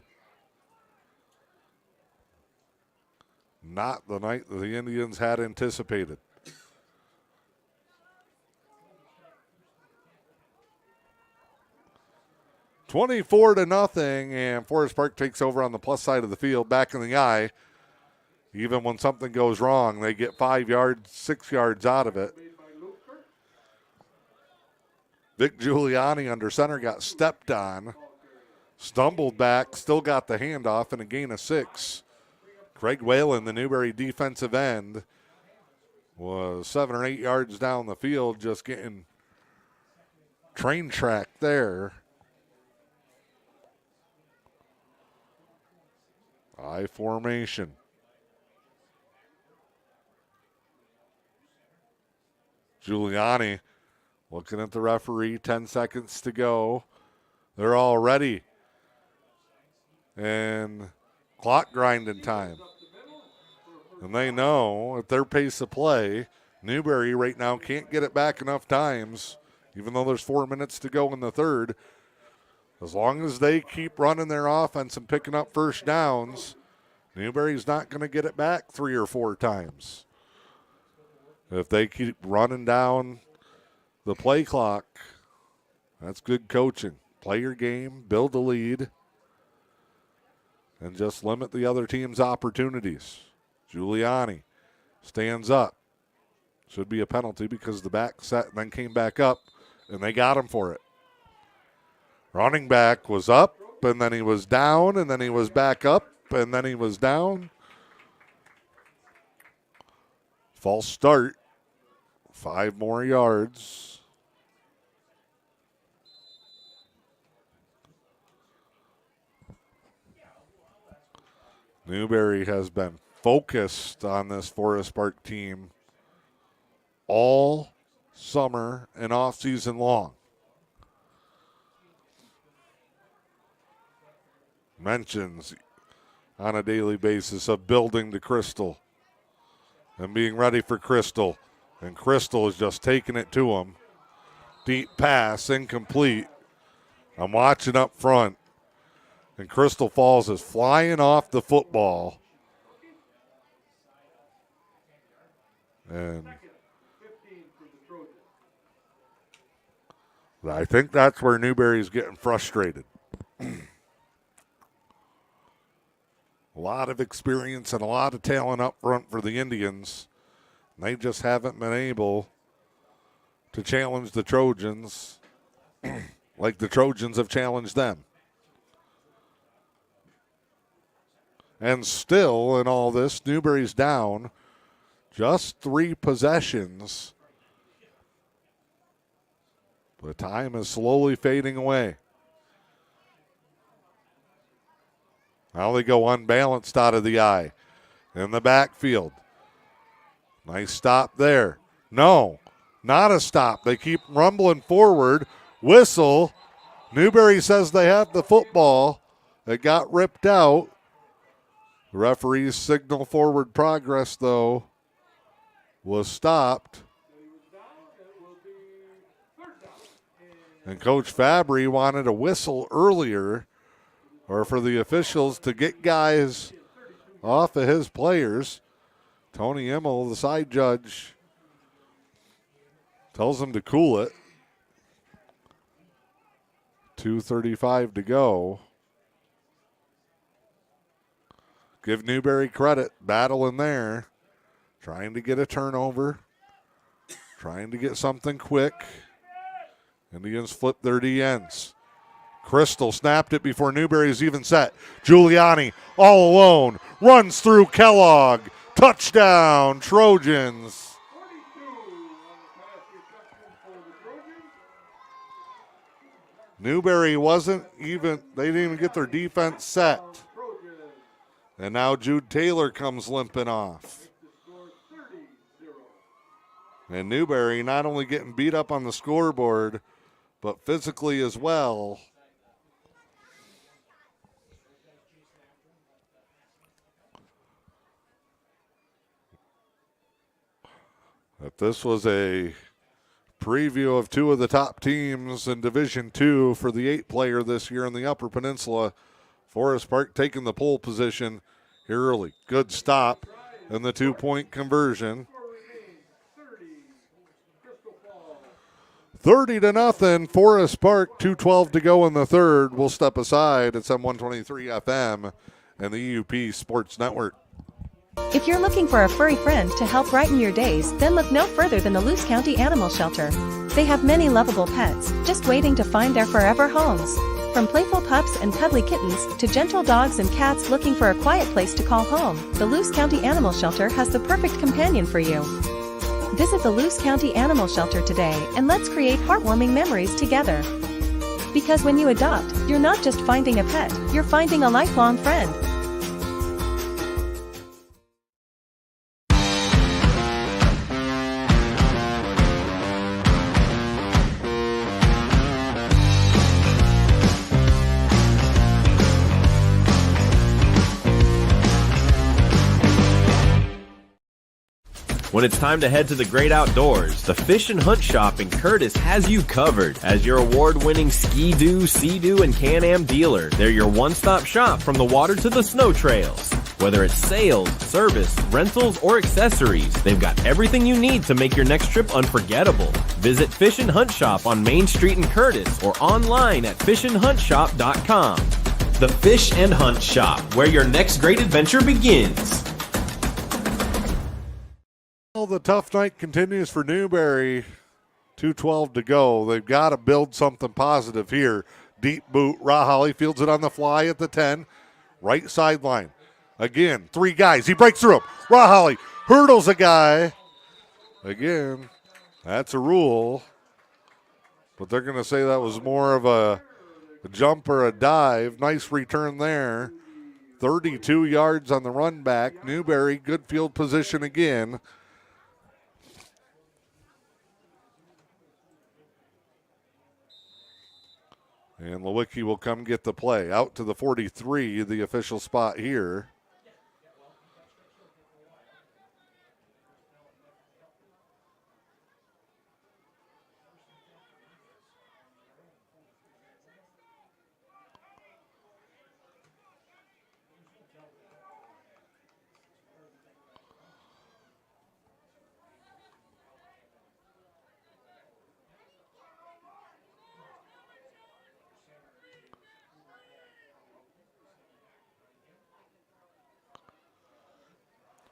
Not the night that the Indians had anticipated. $24-0, and Forest Park takes over on the plus side of the field, back in the eye. Even when something goes wrong, they get 5 yards, 6 yards out of it. Vic Giuliani under center got stepped on, stumbled back, still got the handoff, and a gain of 6. Craig Whalen, the Newberry defensive end, was 7 or 8 yards down the field, just getting train tracked there. I formation. Giuliani Looking at the referee, 10 seconds to go. They're all ready. And clock grinding time. And they know at their pace of play, Newberry right now can't get it back enough times, even though there's 4 minutes to go in the third. As long as they keep running their offense and picking up first downs, Newberry's not going to get it back 3 or 4 times. If they keep running down the play clock, that's good coaching. Play your game, build a lead, and just limit the other team's opportunities. Giuliani stands up. Should be a penalty because the back set and then came back up, and they got him for it. Running back was up, and then he was down, and then he was back up, and then he was down. False start. 5 more yards. Newberry has been focused on this Forest Park team all summer and off season long. Mentions on a daily basis of building to Crystal and being ready for Crystal. And Crystal is just taking it to him. Deep pass, incomplete. I'm watching up front. And Crystal Falls is flying off the football. And I think that's where Newberry's getting frustrated. A lot of experience and a lot of talent up front for the Indians. They just haven't been able to challenge the Trojans like the Trojans have challenged them. And still, in all this, Newberry's down just 3 possessions. But time is slowly fading away. Now they go unbalanced out of the eye in the backfield. Nice stop there. No, not a stop. They keep rumbling forward. Whistle. Newberry says they have the football. It got ripped out. The referee's signal forward progress, though, was stopped. And Coach Fabry wanted a whistle earlier, or for the officials to get guys off of his players. Tony Immel, the side judge, tells him to cool it. 2:35 to go. Give Newberry credit, battling there, trying to get a turnover, trying to get something quick. Indians flip their DNs. Crystal snapped it before Newberry's even set. Giuliani all alone, runs through Kellogg. Touchdown, Trojans. Newberry wasn't even, they didn't even get their defense set. And now Jude Taylor comes limping off. And Newberry not only getting beat up on the scoreboard, but physically as well. If this was a preview of 2 of the top teams in Division II for the 8-player this year in the Upper Peninsula, Forest Park taking the pole position here early. Good stop and the 2-point conversion. 30-0, Forest Park, 2:12 to go in the third. We'll step aside. It's M123 FM and the EUP Sports Network. If you're looking for a furry friend to help brighten your days, then look no further than the Luce County Animal Shelter. They have many lovable pets, just waiting to find their forever homes. From playful pups and cuddly kittens to gentle dogs and cats looking for a quiet place to call home, the Luce County Animal Shelter has the perfect companion for you. Visit the Luce County Animal Shelter today and let's create heartwarming memories together. Because when you adopt, you're not just finding a pet, you're finding a lifelong friend. When it's time to head to the great outdoors, the Fish and Hunt Shop in Curtis has you covered. As your award-winning Ski-Doo, Sea-Doo, and Can-Am dealer, they're your one-stop shop from the water to the snow trails. Whether it's sales, service, rentals, or accessories, they've got everything you need to make your next trip unforgettable. Visit Fish and Hunt Shop on Main Street in Curtis or online at fishandhuntshop.com. The Fish and Hunt Shop, where your next great adventure begins. Well, the tough night continues for Newberry. 2:12 to go. They've got to build something positive here. Deep boot. Rahali fields it on the fly at the 10. Right sideline. Again, three guys. He breaks through him. Rahali hurdles a guy. Again, that's a rule. But they're going to say that was more of a jump or a dive. Nice return there. 32 yards on the run back. Newberry, good field position again. And Lewicki will come get the play. Out to the 43, the official spot here.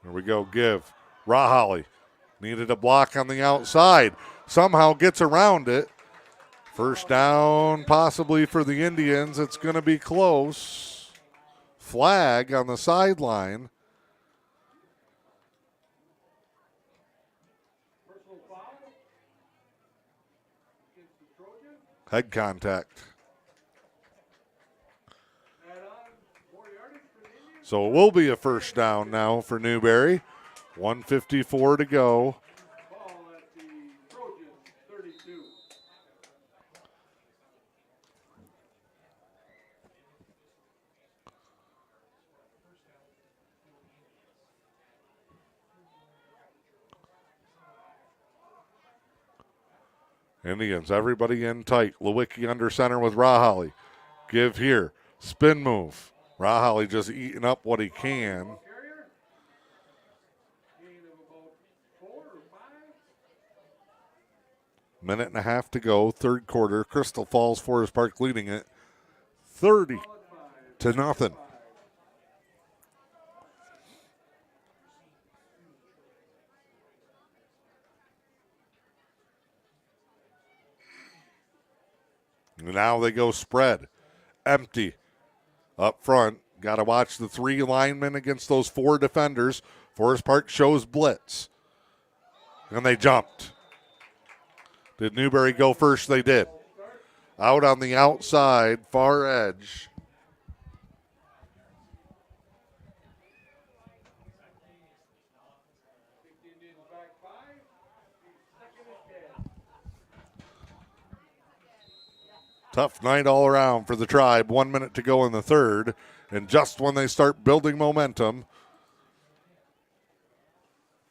Here we go, give. Rahali needed a block on the outside. Somehow gets around it. First down possibly for the Indians. It's going to be close. Flag on the sideline. Head contact. So it will be a first down now for Newberry. 1:54 to go. Indians, everybody in tight. Lewicki under center with Rahali. Give here. Spin move. Rahali just eating up what he can. Minute and a half to go, third quarter. Crystal Falls Forest Park leading it 30-0. Now they go spread. Empty. Up front, got to watch the three linemen against those four defenders. Forest Park shows blitz. And they jumped. Did Newberry go first? They did. Out on the outside, far edge. Tough night all around for the Tribe. 1 minute to go in the third. And just when they start building momentum,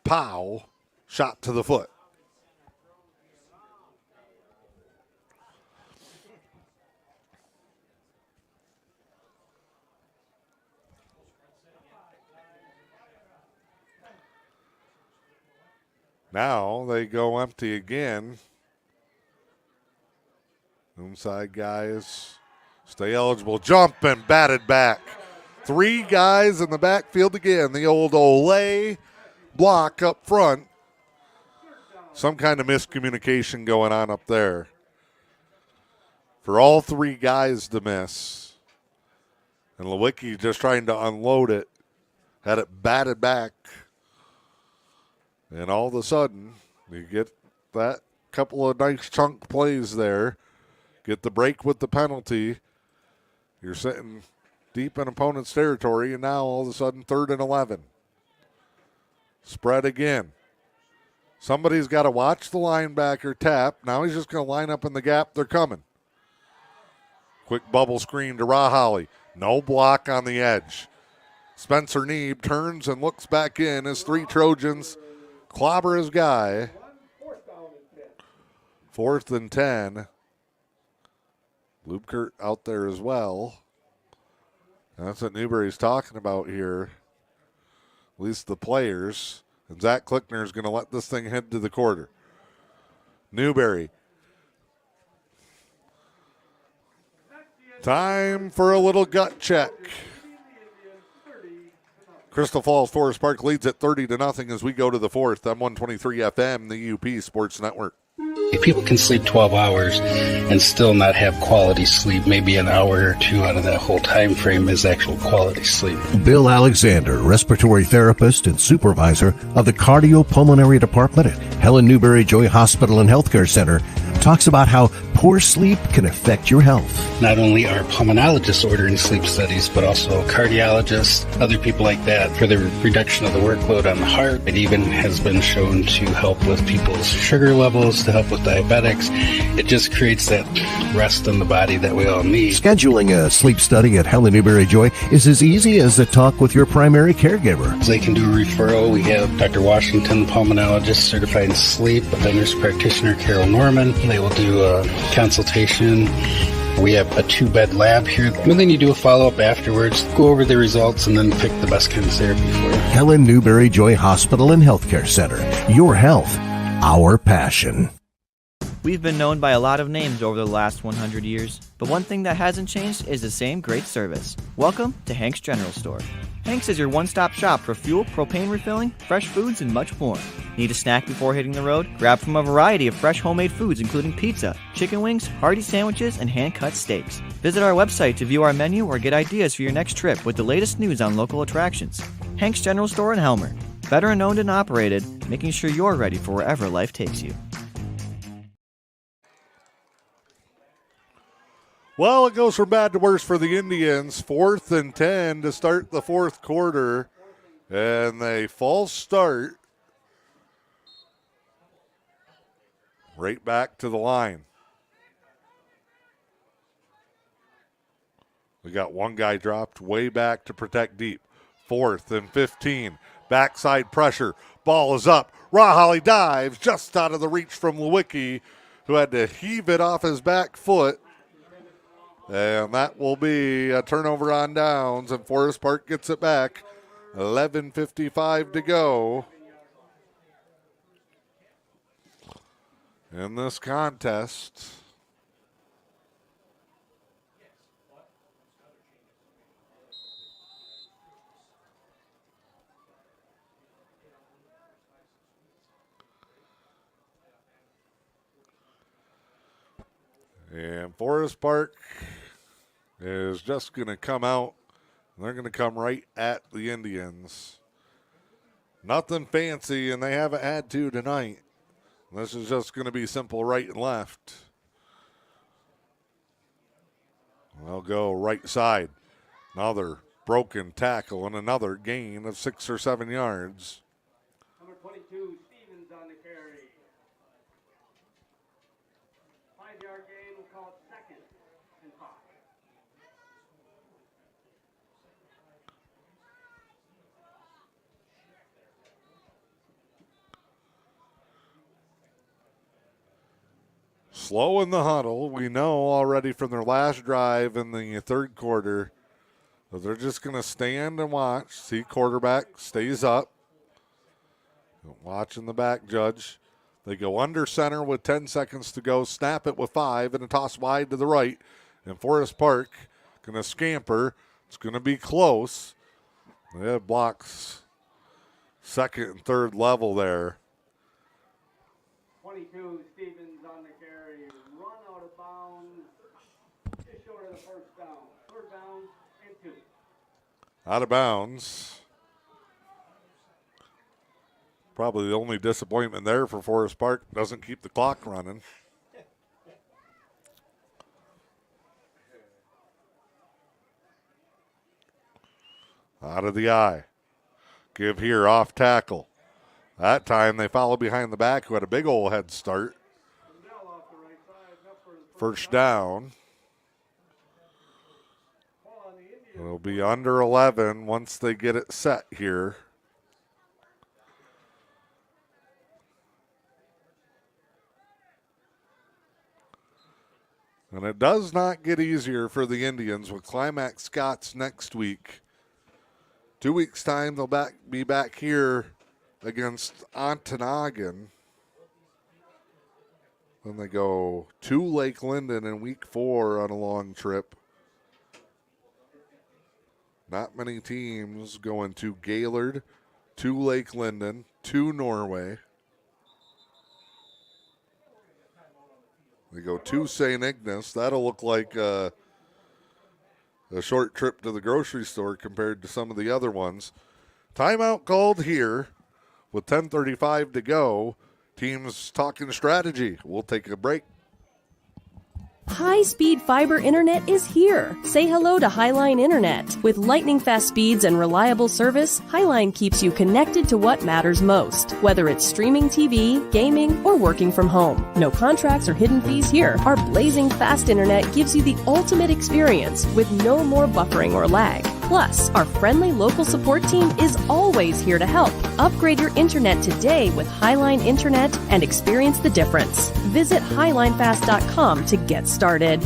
pow, shot to the foot. Now they go empty again. Inside guys stay eligible. Jump and batted back. Three guys in the backfield again. The old Olay block up front. Some kind of miscommunication going on up there. For all three guys to miss. And Lewicki just trying to unload it. Had it batted back. And all of a sudden, you get that couple of nice chunk plays there. Get the break with the penalty. You're sitting deep in opponent's territory, and now all of a sudden 3rd and 11. Spread again. Somebody's got to watch the linebacker tap. Now he's just going to line up in the gap. They're coming. Quick bubble screen to Rahali. No block on the edge. Spencer Neeb turns and looks back in as three Trojans clobber his guy. 4th and 10. Lubkert out there as well. That's what Newberry's talking about here. At least the players. And Zach Klickner is going to let this thing head to the quarter. Newberry. Time for a little gut check. Crystal Falls Forest Park leads at 30-0 as we go to the 4th. I'm 123 FM, the UP Sports Network. If people can sleep 12 hours and still not have quality sleep, maybe an hour or two out of that whole time frame is actual quality sleep. Bill Alexander, respiratory therapist and supervisor of the cardiopulmonary department at Helen Newberry Joy Hospital and Healthcare Center, talks about how poor sleep can affect your health. Not only are pulmonologists ordering sleep studies, but also cardiologists, other people like that, for the reduction of the workload on the heart. It even has been shown to help with people's sugar levels, to help with diabetics. It just creates that rest in the body that we all need. Scheduling a sleep study at Helen Newberry Joy is as easy as a talk with your primary caregiver. They can do a referral. We have Dr. Washington, pulmonologist, certified in sleep, a nurse practitioner, Carol Norman. They will do a consultation. We have a 2-bed lab here. And then you do a follow-up afterwards, go over the results, and then pick the best kind of therapy for you. Helen Newberry Joy Hospital and Healthcare Center. Your health, our passion. We've been known by a lot of names over the last 100 years, but one thing that hasn't changed is the same great service. Welcome to Hank's General Store. Hank's is your one-stop shop for fuel, propane refilling, fresh foods, and much more. Need a snack before hitting the road? Grab from a variety of fresh homemade foods including pizza, chicken wings, hearty sandwiches, and hand-cut steaks. Visit our website to view our menu or get ideas for your next trip with the latest news on local attractions. Hank's General Store in Helmer. Veteran owned and operated, making sure you're ready for wherever life takes you. Well, it goes from bad to worse for the Indians. 4th and 10 to start the 4th quarter. And they false start right back to the line. We got one guy dropped way back to protect deep. 4th and 15. Backside pressure. Ball is up. Rahali dives just out of the reach from Lewicki, who had to heave it off his back foot. And that will be a turnover on downs, and Forest Park gets it back. 11:55 to go in this contest. And Forest Park is just going to come out. They're going to come right at the Indians. Nothing fancy, and they haven't had to tonight. This is just going to be simple right and left. They'll go right side. Another broken tackle and another gain of 6 or 7 yards. Number 22, Stevens on the carry. 5-yard gain, we'll call it 2nd and 5. Slow in the huddle. We know already from their last drive in the 3rd quarter that they're just going to stand and watch. See, quarterback stays up. Watching the back judge. They go under center with 10 seconds to go. Snap it with 5 and a toss wide to the right. And Forest Park going to scamper. It's going to be close. They have blocks 2nd and 3rd level there. 22, Stevens on the carry. Run out of bounds. Just short of the 1st down. 3rd down and 2. Out of bounds. Probably the only disappointment there for Forest Park. Doesn't keep the clock running. Out of the eye. Give here off tackle. That time they follow behind the back who had a big old head start. 1st down. It'll be under 11 once they get it set here. And it does not get easier for the Indians with Climax Scots next week. 2 weeks' time, they'll be back here against Ontonagon. Then they go to Lake Linden in week 4 on a long trip. Not many teams going to Gaylord, to Lake Linden, to Norway. They go to St. Ignace. That'll look like a short trip to the grocery store compared to some of the other ones. Timeout called here with 10:35 to go. Teams talking strategy. We'll take a break. High-speed fiber internet is here. Say hello to Highline Internet. With lightning-fast speeds and reliable service, Highline keeps you connected to what matters most. Whether it's streaming TV, gaming, or working from home. No contracts or hidden fees here. Our blazing fast internet gives you the ultimate experience with no more buffering or lag. Plus, our friendly local support team is always here to help. Upgrade your internet today with Highline Internet and experience the difference. Visit highlinefast.com to get started.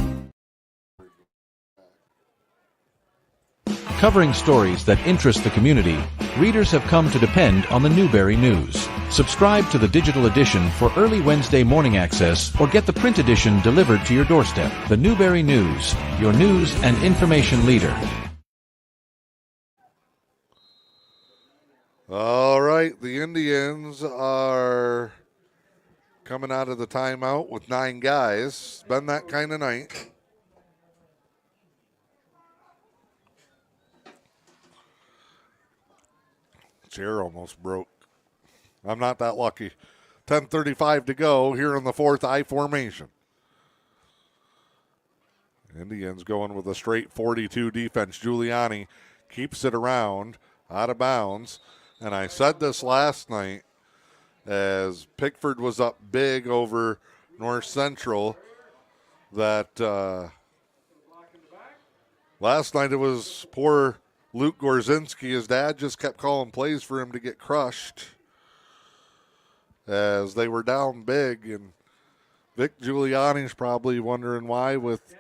Covering stories that interest the community, readers have come to depend on the Newberry News. Subscribe to the digital edition for early Wednesday morning access or get the print edition delivered to your doorstep. The Newberry News, your news and information leader. All right, the Indians are coming out of the timeout with 9 guys. Been that kind of night. Chair almost broke. I'm not that lucky. 10:35 to go here in the 4th I formation. Indians going with a straight 42 defense. Giuliani keeps it around, out of bounds. And I said this last night as Pickford was up big over North Central that last night it was poor Luke Gorzinski. His dad just kept calling plays for him to get crushed as they were down big. And Vic Giuliani's probably wondering why with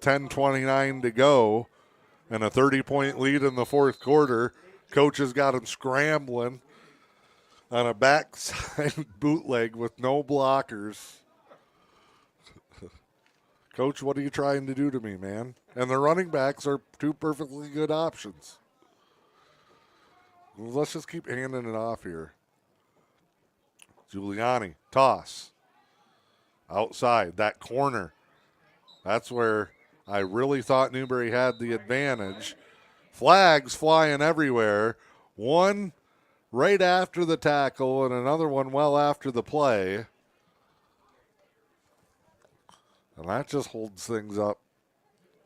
10:29 to go and a 30-point lead in the 4th quarter. Coach has got him scrambling on a backside bootleg with no blockers. Coach, what are you trying to do to me, man? And the running backs are 2 perfectly good options. Let's just keep handing it off here. Giuliani, toss. Outside, that corner. That's where I really thought Newberry had the advantage. Flags flying everywhere. One right after the tackle and another one well after the play. And that just holds things up.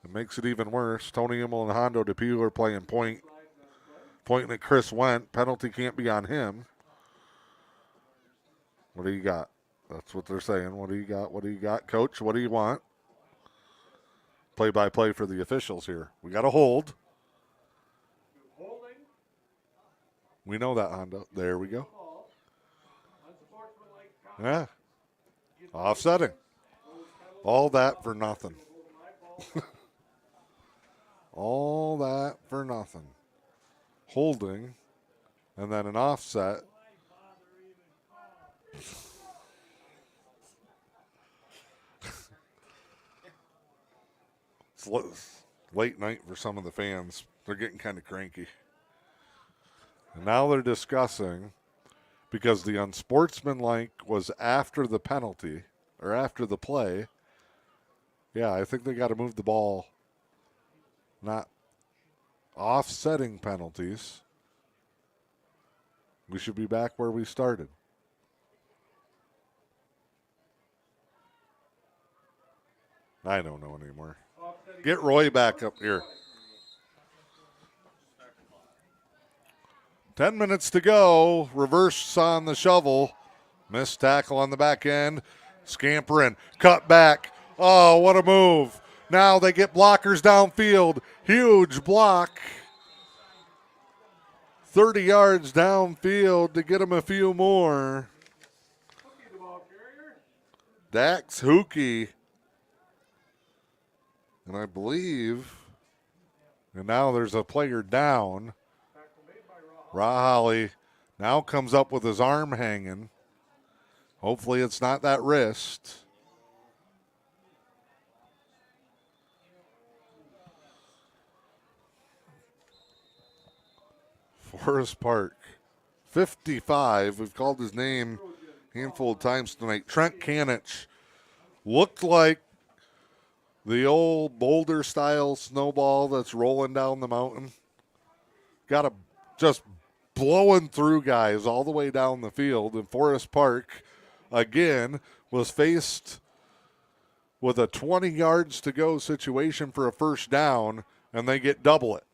It makes it even worse. Tony Immel and Hondo DePew are playing point. Pointing at Chris Wendt. Penalty can't be on him. What do you got? That's what they're saying. What do you got? What do you got, Coach? What do you want? Play-by-play for the officials here. We got a hold. We know that, Hondo. There we go. Yeah. Offsetting. All that for nothing. All that for nothing. Holding, and then an offset. It's late night for some of the fans. They're getting kind of cranky. And now they're discussing, because the unsportsmanlike was after the penalty, or after the play. Yeah, I think they got to move the ball. Not offsetting penalties. We should be back where we started. I don't know anymore. Get Roy back up here. 10 minutes to go. Reverse on the shovel. Missed tackle on the back end. Scampering. Cut back. Oh, what a move. Now they get blockers downfield. Huge block. 30 yards downfield to get them a few more. Dax Hookey. And I believe, and now there's a player down. Rahali now comes up with his arm hanging. Hopefully it's not that wrist. Forest Park, 55. We've called his name a handful of times tonight. Trent Kanich looked like the old boulder-style snowball that's rolling down the mountain. Got a just blowing through guys all the way down the field. And Forest Park, again, was faced with a 20 yards to go situation for a first down, and they get double it.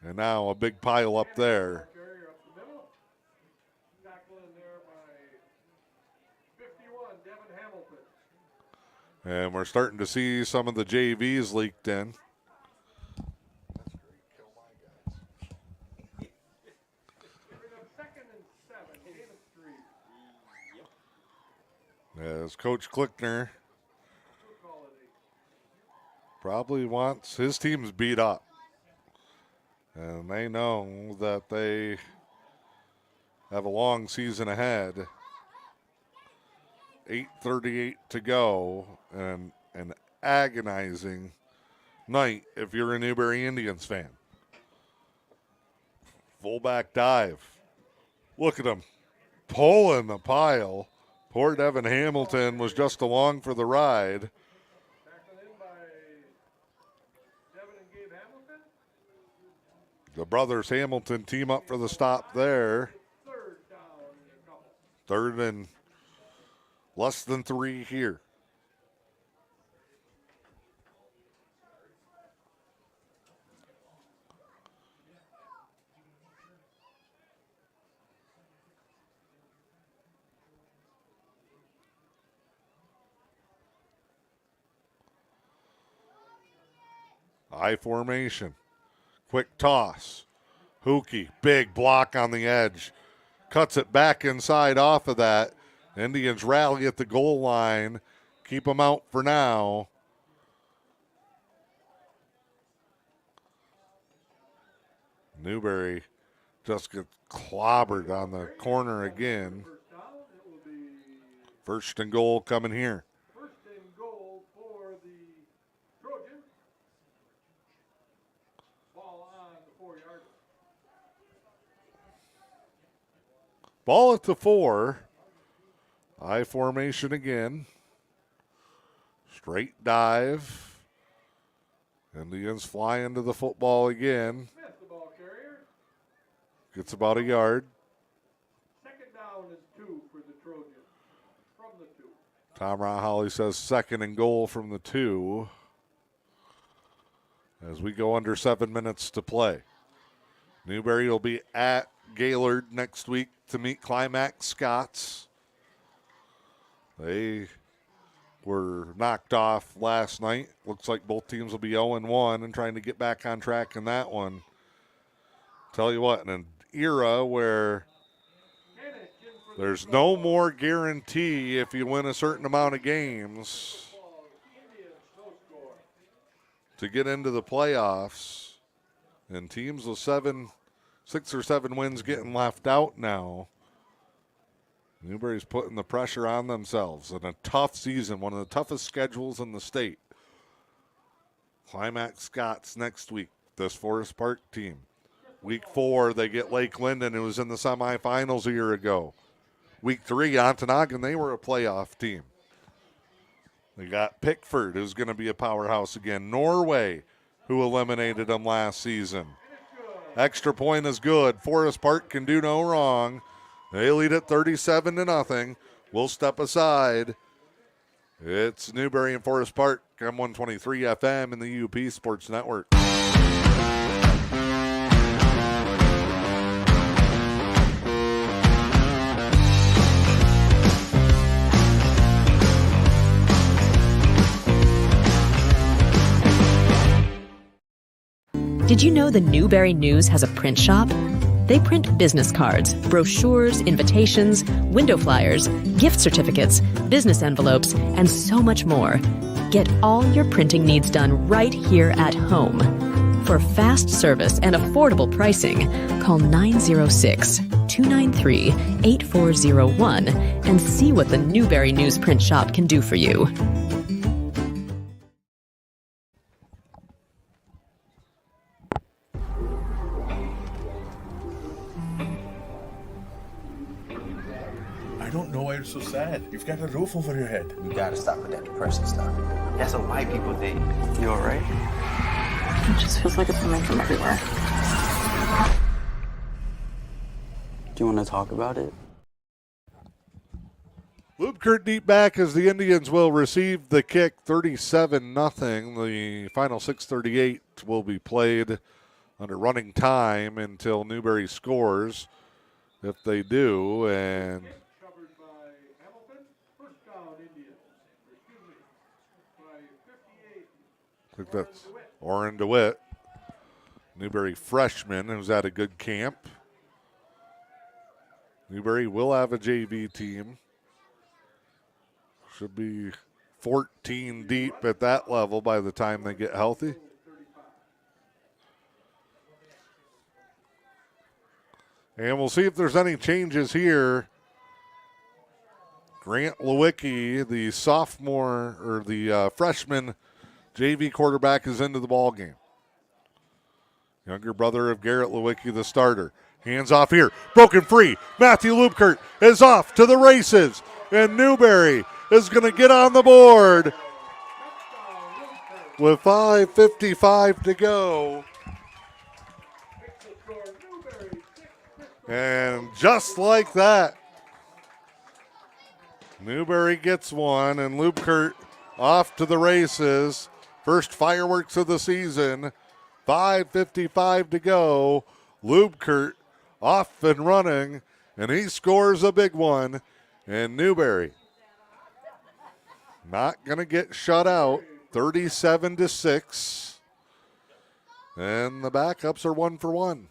And now a big pile up there. And we're starting to see some of the JVs leaked in. As Coach Klickner probably wants his teams beat up. And they know that they have a long season ahead. 8:38 to go, and an agonizing night if you're a Newberry Indians fan. Fullback dive. Look at him pulling the pile. Poor Devin Hamilton was just along for the ride. The brothers Hamilton team up for the stop there. Third and less than 3 here. I formation. Quick toss. Hookey, big block on the edge. Cuts it back inside off of that. Indians rally at the goal line. Keep them out for now. Newberry just gets clobbered on the corner again. First and goal coming here. First and goal for the Trojans. Ball on the 4-yard. Ball at the 4. I formation again. Straight dive. Indians fly into the football again. Smith, the ball carrier. Gets about a yard. Second down is 2 for the Trojans. From the 2. Tom Rahali says second and goal from the 2. As we go under 7 minutes to play. Newberry will be at Gaylord next week to meet Climax Scots. They were knocked off last night. Looks like both teams will be 0-1 and trying to get back on track in that one. Tell you what, in an era where there's no more guarantee if you win a certain amount of games to get into the playoffs, and teams with 6 or 7 wins getting left out now. Newberry's putting the pressure on themselves in a tough season, one of the toughest schedules in the state. Climax Scots next week, this Forest Park team. Week 4, they get Lake Linden, who was in the semifinals a year ago. Week 3, Ontonagon, they were a playoff team. They got Pickford, who's going to be a powerhouse again. Norway, who eliminated them last season. Extra point is good. Forest Park can do no wrong. They lead it 37-0. We'll step aside. It's Newberry and Forest Park, M123 FM and the UP Sports Network. Did you know the Newberry News has a print shop? They print business cards, brochures, invitations, window flyers, gift certificates, business envelopes, and so much more. Get all your printing needs done right here at home. For fast service and affordable pricing, call 906-293-8401 and see what the Newberry Newsprint Shop can do for you. I don't know why you're so sad. You've got a roof over your head. You gotta stop with that depression stuff. That's what white people think. You alright? It just feels like it's coming from everywhere. Do you want to talk about it? Lubkert deep back as the Indians will receive the kick, 37-0. The final 6:38 will be played under running time until Newberry scores. If they do, and I think that's Oren DeWitt, Newberry freshman who's at a good camp. Newberry will have a JV team. Should be 14 deep at that level by the time they get healthy. And we'll see if there's any changes here. Grant Lewicki, the sophomore or the freshman JV quarterback, is into the ball game. Younger brother of Garrett Lewicki, the starter. Hands off here, broken free. Matthew Lubkert is off to the races, and Newberry is going to get on the board with 5:55 to go. And just like that, Newberry gets one, and Lubkert off to the races. First fireworks of the season. 5:55 to go. Lubkert off and running, and he scores a big one. And Newberry not going to get shut out, 37-6. And the backups are 1 for 1.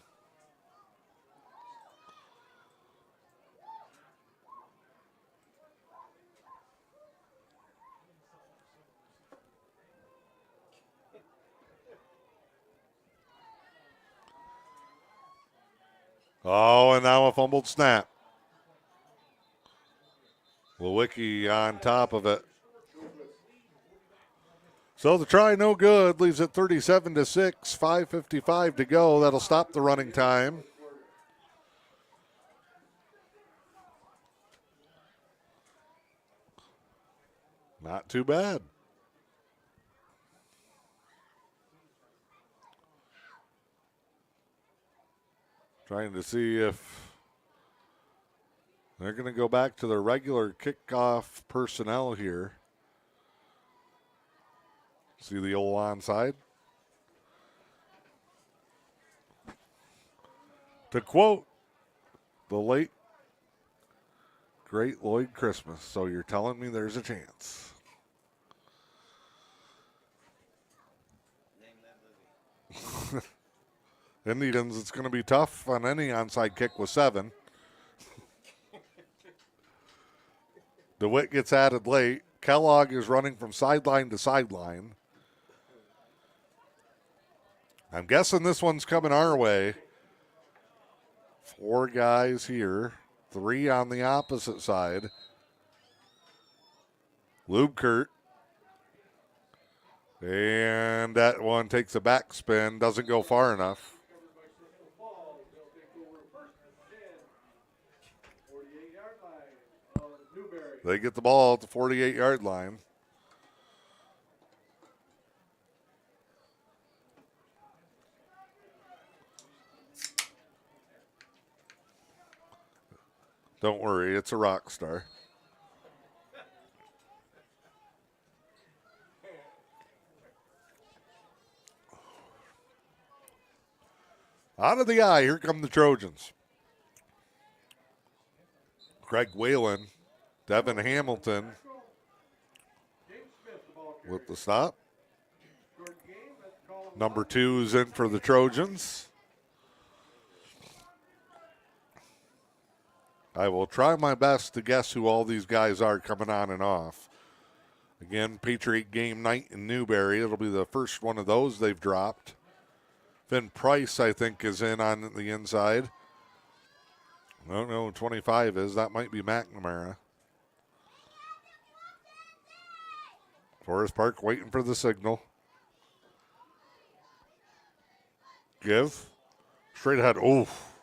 Oh, and now a fumbled snap. Lewicki on top of it. So the try no good, leaves it 37-6, 5:55 to go. That'll stop the running time. Not too bad. Trying to see if they're going to go back to their regular kickoff personnel here. See the old onside. To quote the late, great Lloyd Christmas, so you're telling me there's a chance. Indians, it's going to be tough on any onside kick with 7. DeWitt gets added late. Kellogg is running from sideline to sideline. I'm guessing this one's coming our way. 4 guys here, 3 on the opposite side. Lubkert. And that one takes a backspin, doesn't go far enough. They get the ball at the 48-yard line. Don't worry, it's a rock star. Out of the eye, here come the Trojans. Craig Whalen, Devin Hamilton with the stop. Number 2 is in for the Trojans. I will try my best to guess who all these guys are coming on and off. Again, Patriot Game night in Newberry. It'll be the first one of those they've dropped. Finn Price, I think, is in on the inside. I don't know who 25 is. That might be McNamara. Forest Park waiting for the signal. Give. Straight ahead. Oof.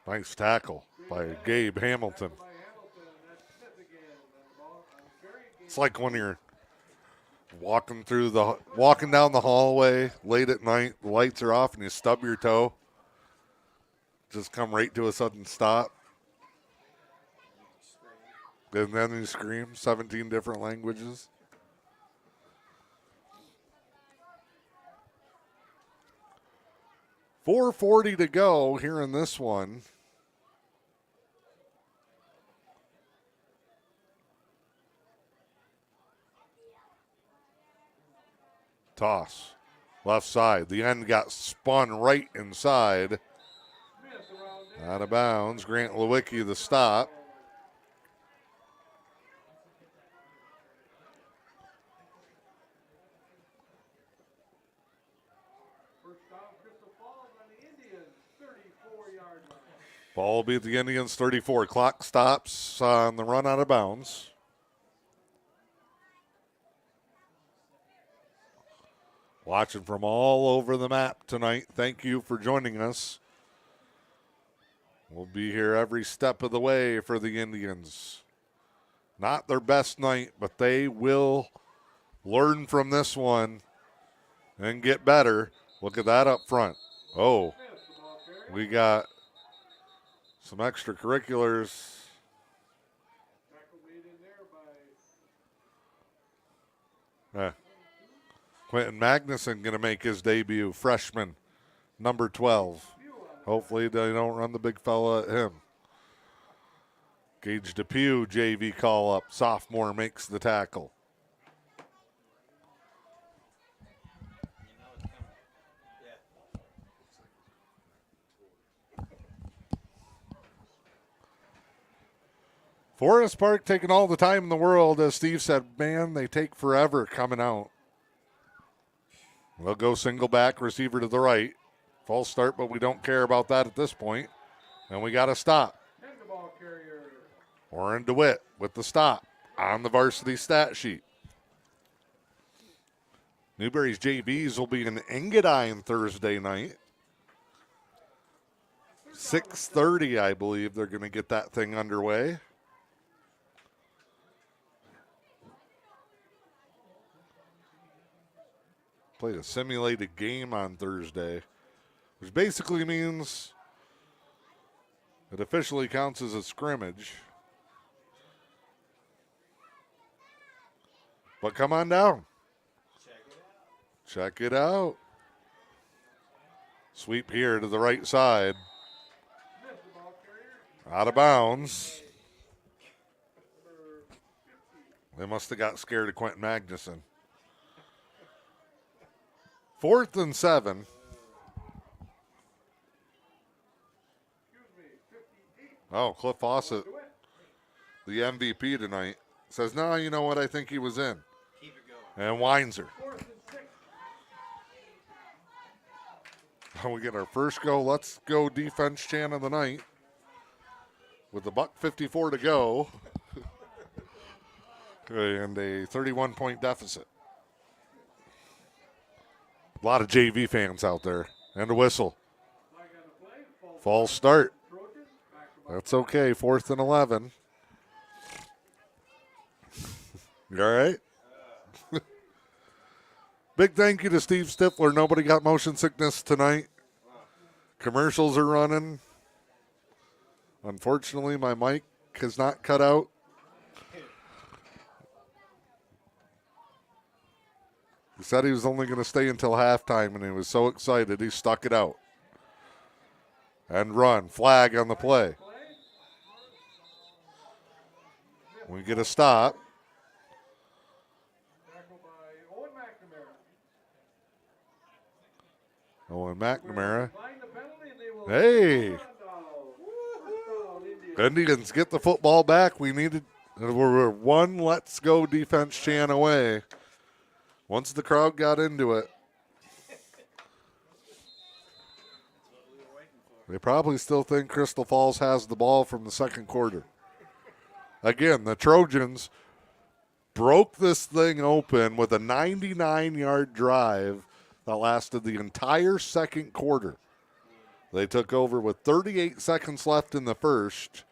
Nice tackle by Gabe Hamilton. It's like when you're walking down the hallway late at night, the lights are off and you stub your toe. Just come right to a sudden stop. And then you scream 17 different languages. .440 to go here in this one. Toss. Left side. The end got spun right inside. Out of bounds. Grant Lewicki the stop. Ball will be at the Indians' 34. Clock stops on the run out of bounds. Watching from all over the map tonight. Thank you for joining us. We'll be here every step of the way for the Indians. Not their best night, but they will learn from this one and get better. Look at that up front. Oh, we got some extracurriculars. Quentin Magnuson going to make his debut, freshman, number 12. Hopefully they don't run the big fella at him. Gage Depew, JV call-up, sophomore, makes the tackle. Forest Park taking all the time in the world. As Steve said, man, they take forever coming out. We'll go single back, receiver to the right. False start, but we don't care about that at this point. And we got to stop. Oren DeWitt with the stop on the varsity stat sheet. Newberry's JVs will be in Engadine Thursday night. 6:30, I believe they're going to get that thing underway. Played a simulated game on Thursday, which basically means it officially counts as a scrimmage. But come on down. Check it out. Sweep here to the right side. Out of bounds. They must have got scared of Quentin Magnuson. 4th and 7. Oh, Cliff Fawcett, the MVP tonight, says, no, you know what? I think he was in. And winds her. We get our first go. Let's go defense chant of the night. With the $1:54 to go. And a 31-point deficit. A lot of JV fans out there. And a whistle. False start. That's okay. 4th and 11. You all right? Big thank you to Steve Stifler. Nobody got motion sickness tonight. Commercials are running. Unfortunately, my mic has not cut out. He said he was only going to stay until halftime, and he was so excited he stuck it out. And run. Flag on the play. We get a stop. Owen McNamara. Hey. Indians get the football back. We needed And we're one let's go defense chant away. Once the crowd got into it, they probably still think Crystal Falls has the ball from the second quarter. Again, the Trojans broke this thing open with a 99-yard drive that lasted the entire second quarter. They took over with 38 seconds left in the first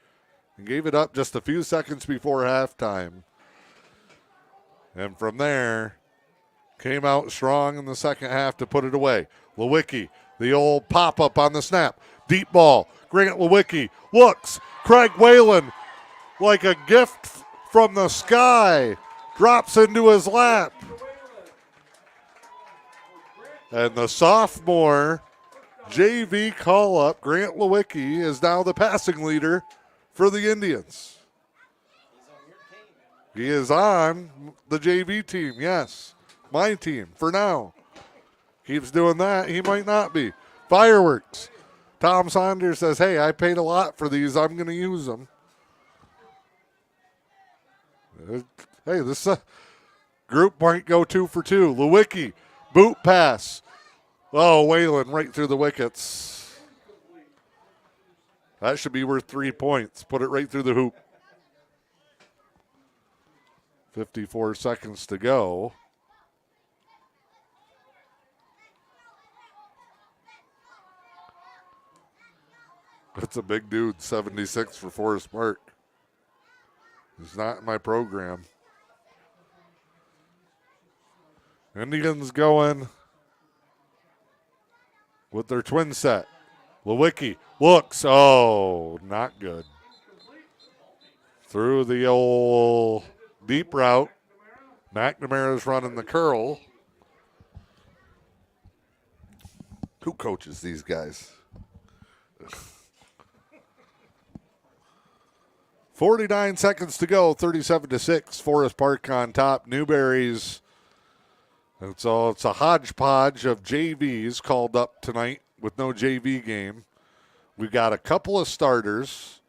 and gave it up just a few seconds before halftime. And from there, came out strong in the second half to put it away. Lewicki, the old pop-up on the snap. Deep ball. Grant Lewicki looks. Craig Whalen, like a gift from the sky, drops into his lap. And the sophomore JV call-up, Grant Lewicki, is now the passing leader for the Indians. He is on the JV team, yes. My team, for now. Keeps doing that, he might not be. Fireworks. Tom Saunders says, hey, I paid a lot for these. I'm going to use them. Hey, this group might go 2 for 2. Lewicki, boot pass. Oh, Whalen right through the wickets. That should be worth 3 points. Put it right through the hoop. 54 seconds to go. That's a big dude, 76 for Forest Park. He's not in my program. Indians going with their twin set. Lewicki looks. Oh, not good. Through the old deep route. McNamara's running the curl. Who coaches these guys? 49 seconds to go, 37-6. Forest Park on top. Newberry's. It's a hodgepodge of JVs called up tonight with no JV game. We've got a couple of starters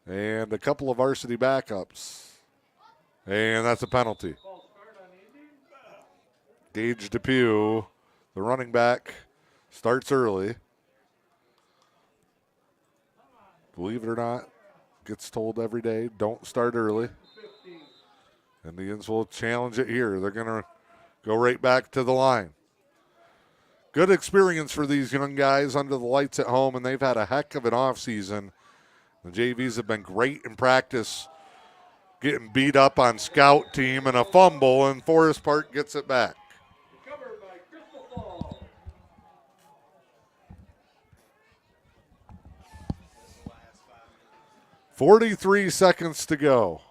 and a couple of varsity backups. And that's a penalty. Gage Depew, the running back, starts early. Believe it or not, gets told every day, don't start early. Indians will challenge it here. They're going to go right back to the line. Good experience for these young guys under the lights at home, and they've had a heck of an offseason. The JVs have been great in practice, getting beat up on scout team and a fumble, and Forest Park gets it back. 43 seconds to go.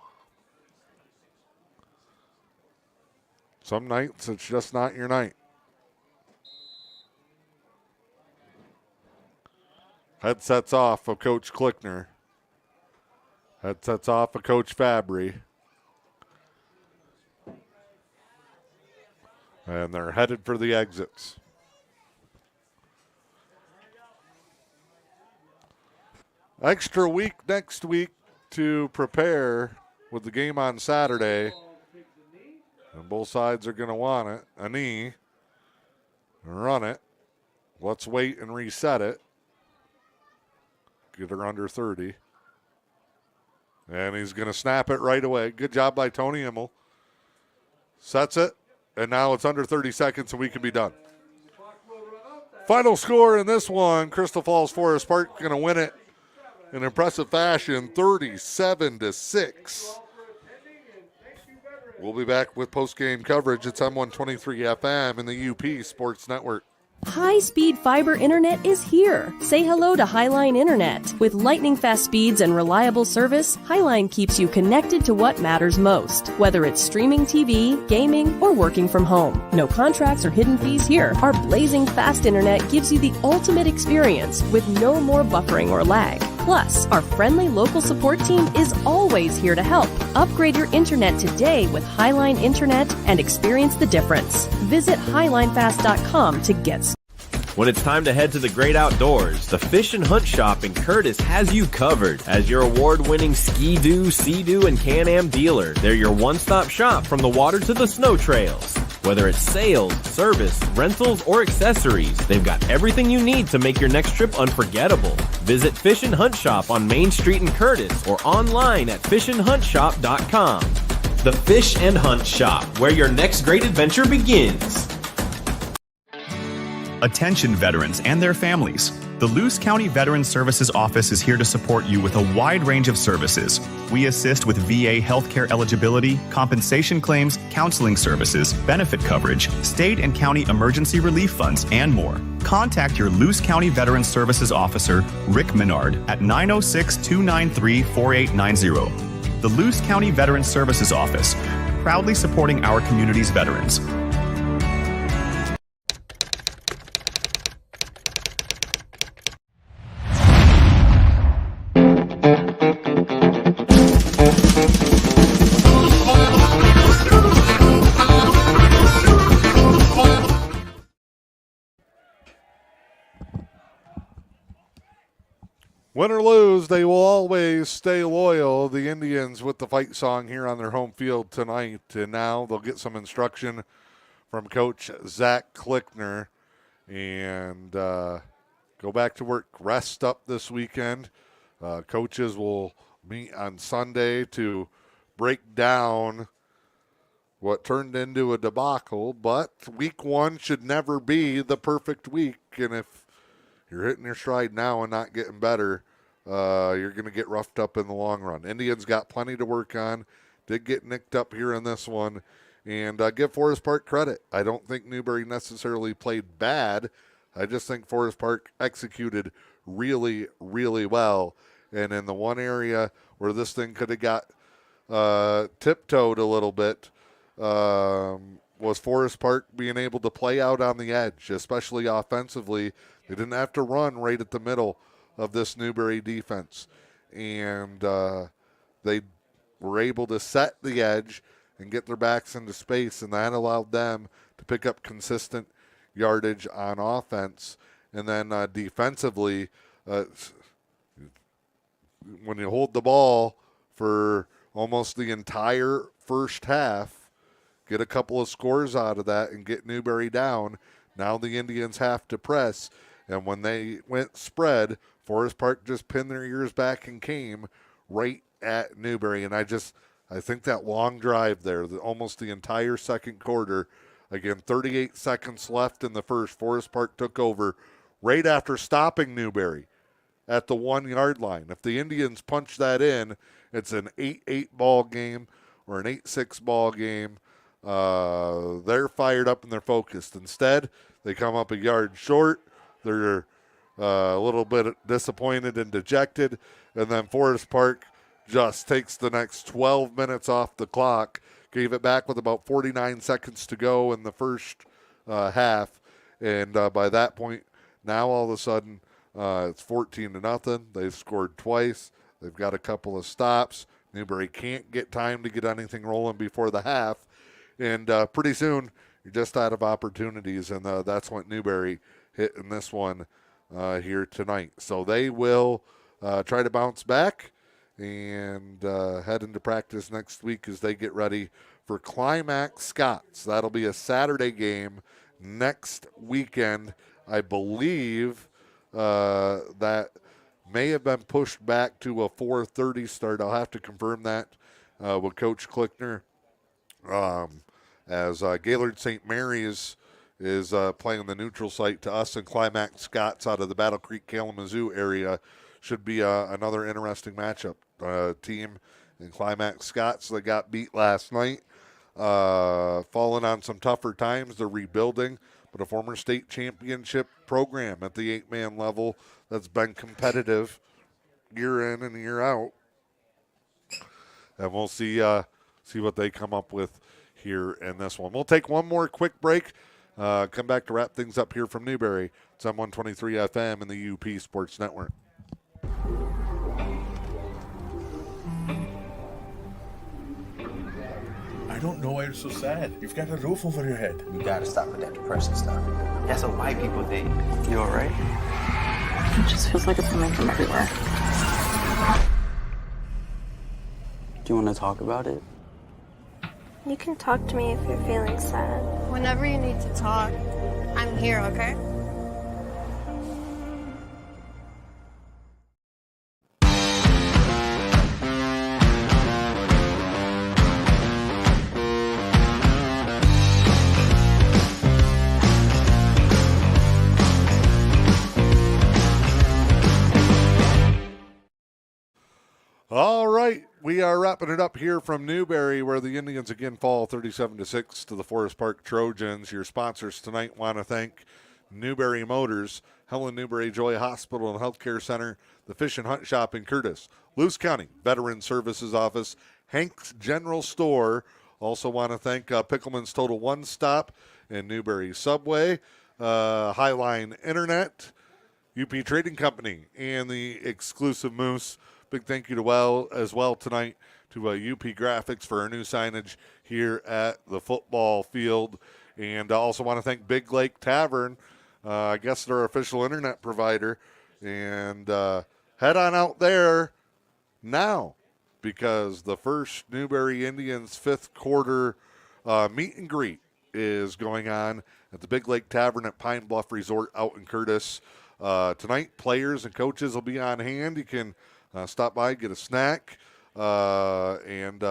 Some nights it's just not your night. Headsets off of Coach Klickner. Headsets off of Coach Fabry. And they're headed for the exits. Extra week next week to prepare with the game on Saturday. And both sides are going to want it. A knee. Run it. Let's wait and reset it. Get her under 30. And he's going to snap it right away. Good job by Tony Immel. Sets it. And now it's under 30 seconds and we can be done. Final score in this one, Crystal Falls Forest Park going to win it in impressive fashion, 37-6. We'll be back with post-game coverage. It's M123 FM and the UP Sports Network. High-speed fiber internet is here. Say hello to Highline Internet. With lightning-fast speeds and reliable service, Highline keeps you connected to what matters most. Whether it's streaming TV, gaming, or working from home. No contracts or hidden fees here. Our blazing fast internet gives you the ultimate experience with no more buffering or lag. Plus, our friendly local support team is always here to help. Upgrade your internet today with Highline Internet and experience the difference. Visit highlinefast.com to get started. When it's time to head to the great outdoors, the Fish and Hunt Shop in Curtis has you covered. As your award-winning Ski-Doo, Sea-Doo, and Can-Am dealer, they're your one-stop shop from the water to the snow trails. Whether it's sales, service, rentals, or accessories, they've got everything you need to make your next trip unforgettable. Visit Fish and Hunt Shop on Main Street in Curtis or online at fishandhuntshop.com. The Fish and Hunt Shop, where your next great adventure begins. Attention veterans and their families. The Luce County Veterans Services Office is here to support you with a wide range of services. We assist with VA healthcare eligibility, compensation claims, counseling services, benefit coverage, state and county emergency relief funds, and more. Contact your Luce County Veterans Services Officer, Rick Menard, at 906-293-4890. The Luce County Veterans Services Office, proudly supporting our community's veterans. Win or lose, they will always stay loyal. The Indians with the fight song here on their home field tonight. And now they'll get some instruction from Coach Zach Klickner and go back to work. Rest up this weekend. Coaches will meet on Sunday to break down what turned into a debacle. But week one should never be the perfect week. And if you're hitting your stride now and not getting better, you're going to get roughed up in the long run. Indians got plenty to work on. Did get nicked up here in this one. And give Forest Park credit. I don't think Newberry necessarily played bad. I just think Forest Park executed really, really well. And in the one area where this thing could have got tiptoed a little bit was Forest Park being able to play out on the edge, especially offensively. They didn't have to run right at the middle of this Newberry defense. And they were able to set the edge and get their backs into space, and that allowed them to pick up consistent yardage on offense. And then defensively, when you hold the ball for almost the entire first half, get a couple of scores out of that and get Newberry down, now the Indians have to press. And when they went spread, Forest Park just pinned their ears back and came right at Newberry. And I think that long drive there, almost the entire second quarter, again, 38 seconds left in the first, Forest Park took over right after stopping Newberry at the 1 yard line. If the Indians punch that in, it's an 8-8 ball game or an 8-6 ball game. They're fired up and they're focused. Instead, they come up a yard short. They're a little bit disappointed and dejected. And then Forest Park just takes the next 12 minutes off the clock, gave it back with about 49 seconds to go in the first half. And by that point, now all of a sudden, it's 14-0. They've scored twice. They've got a couple of stops. Newberry can't get time to get anything rolling before the half. And pretty soon, you're just out of opportunities. And that's what Newberry hit in this one here tonight. So they will try to bounce back and head into practice next week as they get ready for Climax Scots. That'll be a Saturday game next weekend. I believe that may have been pushed back to a 4:30 start. I'll have to confirm that with Coach Klickner. As Gaylord St. Mary's is playing the neutral site to us, and Climax Scots out of the Battle Creek Kalamazoo area should be another interesting matchup. Team in Climax Scots that got beat last night, falling on some tougher times. They're rebuilding, but a former state championship program at the 8-man level that's been competitive year in and year out. And we'll see what they come up with here in this one. We'll take one more quick break. Come back to wrap things up here from Newberry. It's on 123 FM and the UP Sports Network. I don't know why you're so sad. You've got a roof over your head. You gotta stop with that depression stuff. That's what white people think. You alright? It just feels like it's coming from everywhere. Do you want to talk about it? You can talk to me if you're feeling sad. Whenever you need to talk, I'm here, okay? All right, we are wrapping it up here from Newberry, where the Indians again fall 37-6 to the Forest Park Trojans. Your sponsors tonight want to thank Newberry Motors, Helen Newberry Joy Hospital and Healthcare Center, the Fish and Hunt Shop in Curtis, Luce County Veteran Services Office, Hank's General Store. Also want to thank Pickleman's Total One Stop and Newberry Subway, Highline Internet, UP Trading Company, and the exclusive Moose. Big thank you to as well tonight to UP Graphics for our new signage here at the football field. And I also want to thank Big Lake Tavern. I guess they're our official internet provider. And head on out there now, because the first Newberry Indians fifth quarter meet and greet is going on at the Big Lake Tavern at Pine Bluff Resort out in Curtis. Tonight, players and coaches will be on hand. You can stop by, get a snack, and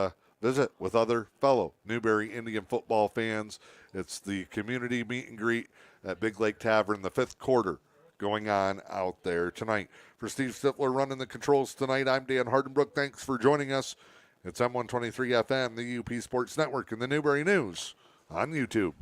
visit with other fellow Newberry Indian football fans. It's the community meet and greet at Big Lake Tavern, the fifth quarter going on out there tonight. For Steve Stifler running the controls tonight, I'm Dan Hardenbrook. Thanks for joining us. It's M123 FM, the UP Sports Network, and the Newberry News on YouTube.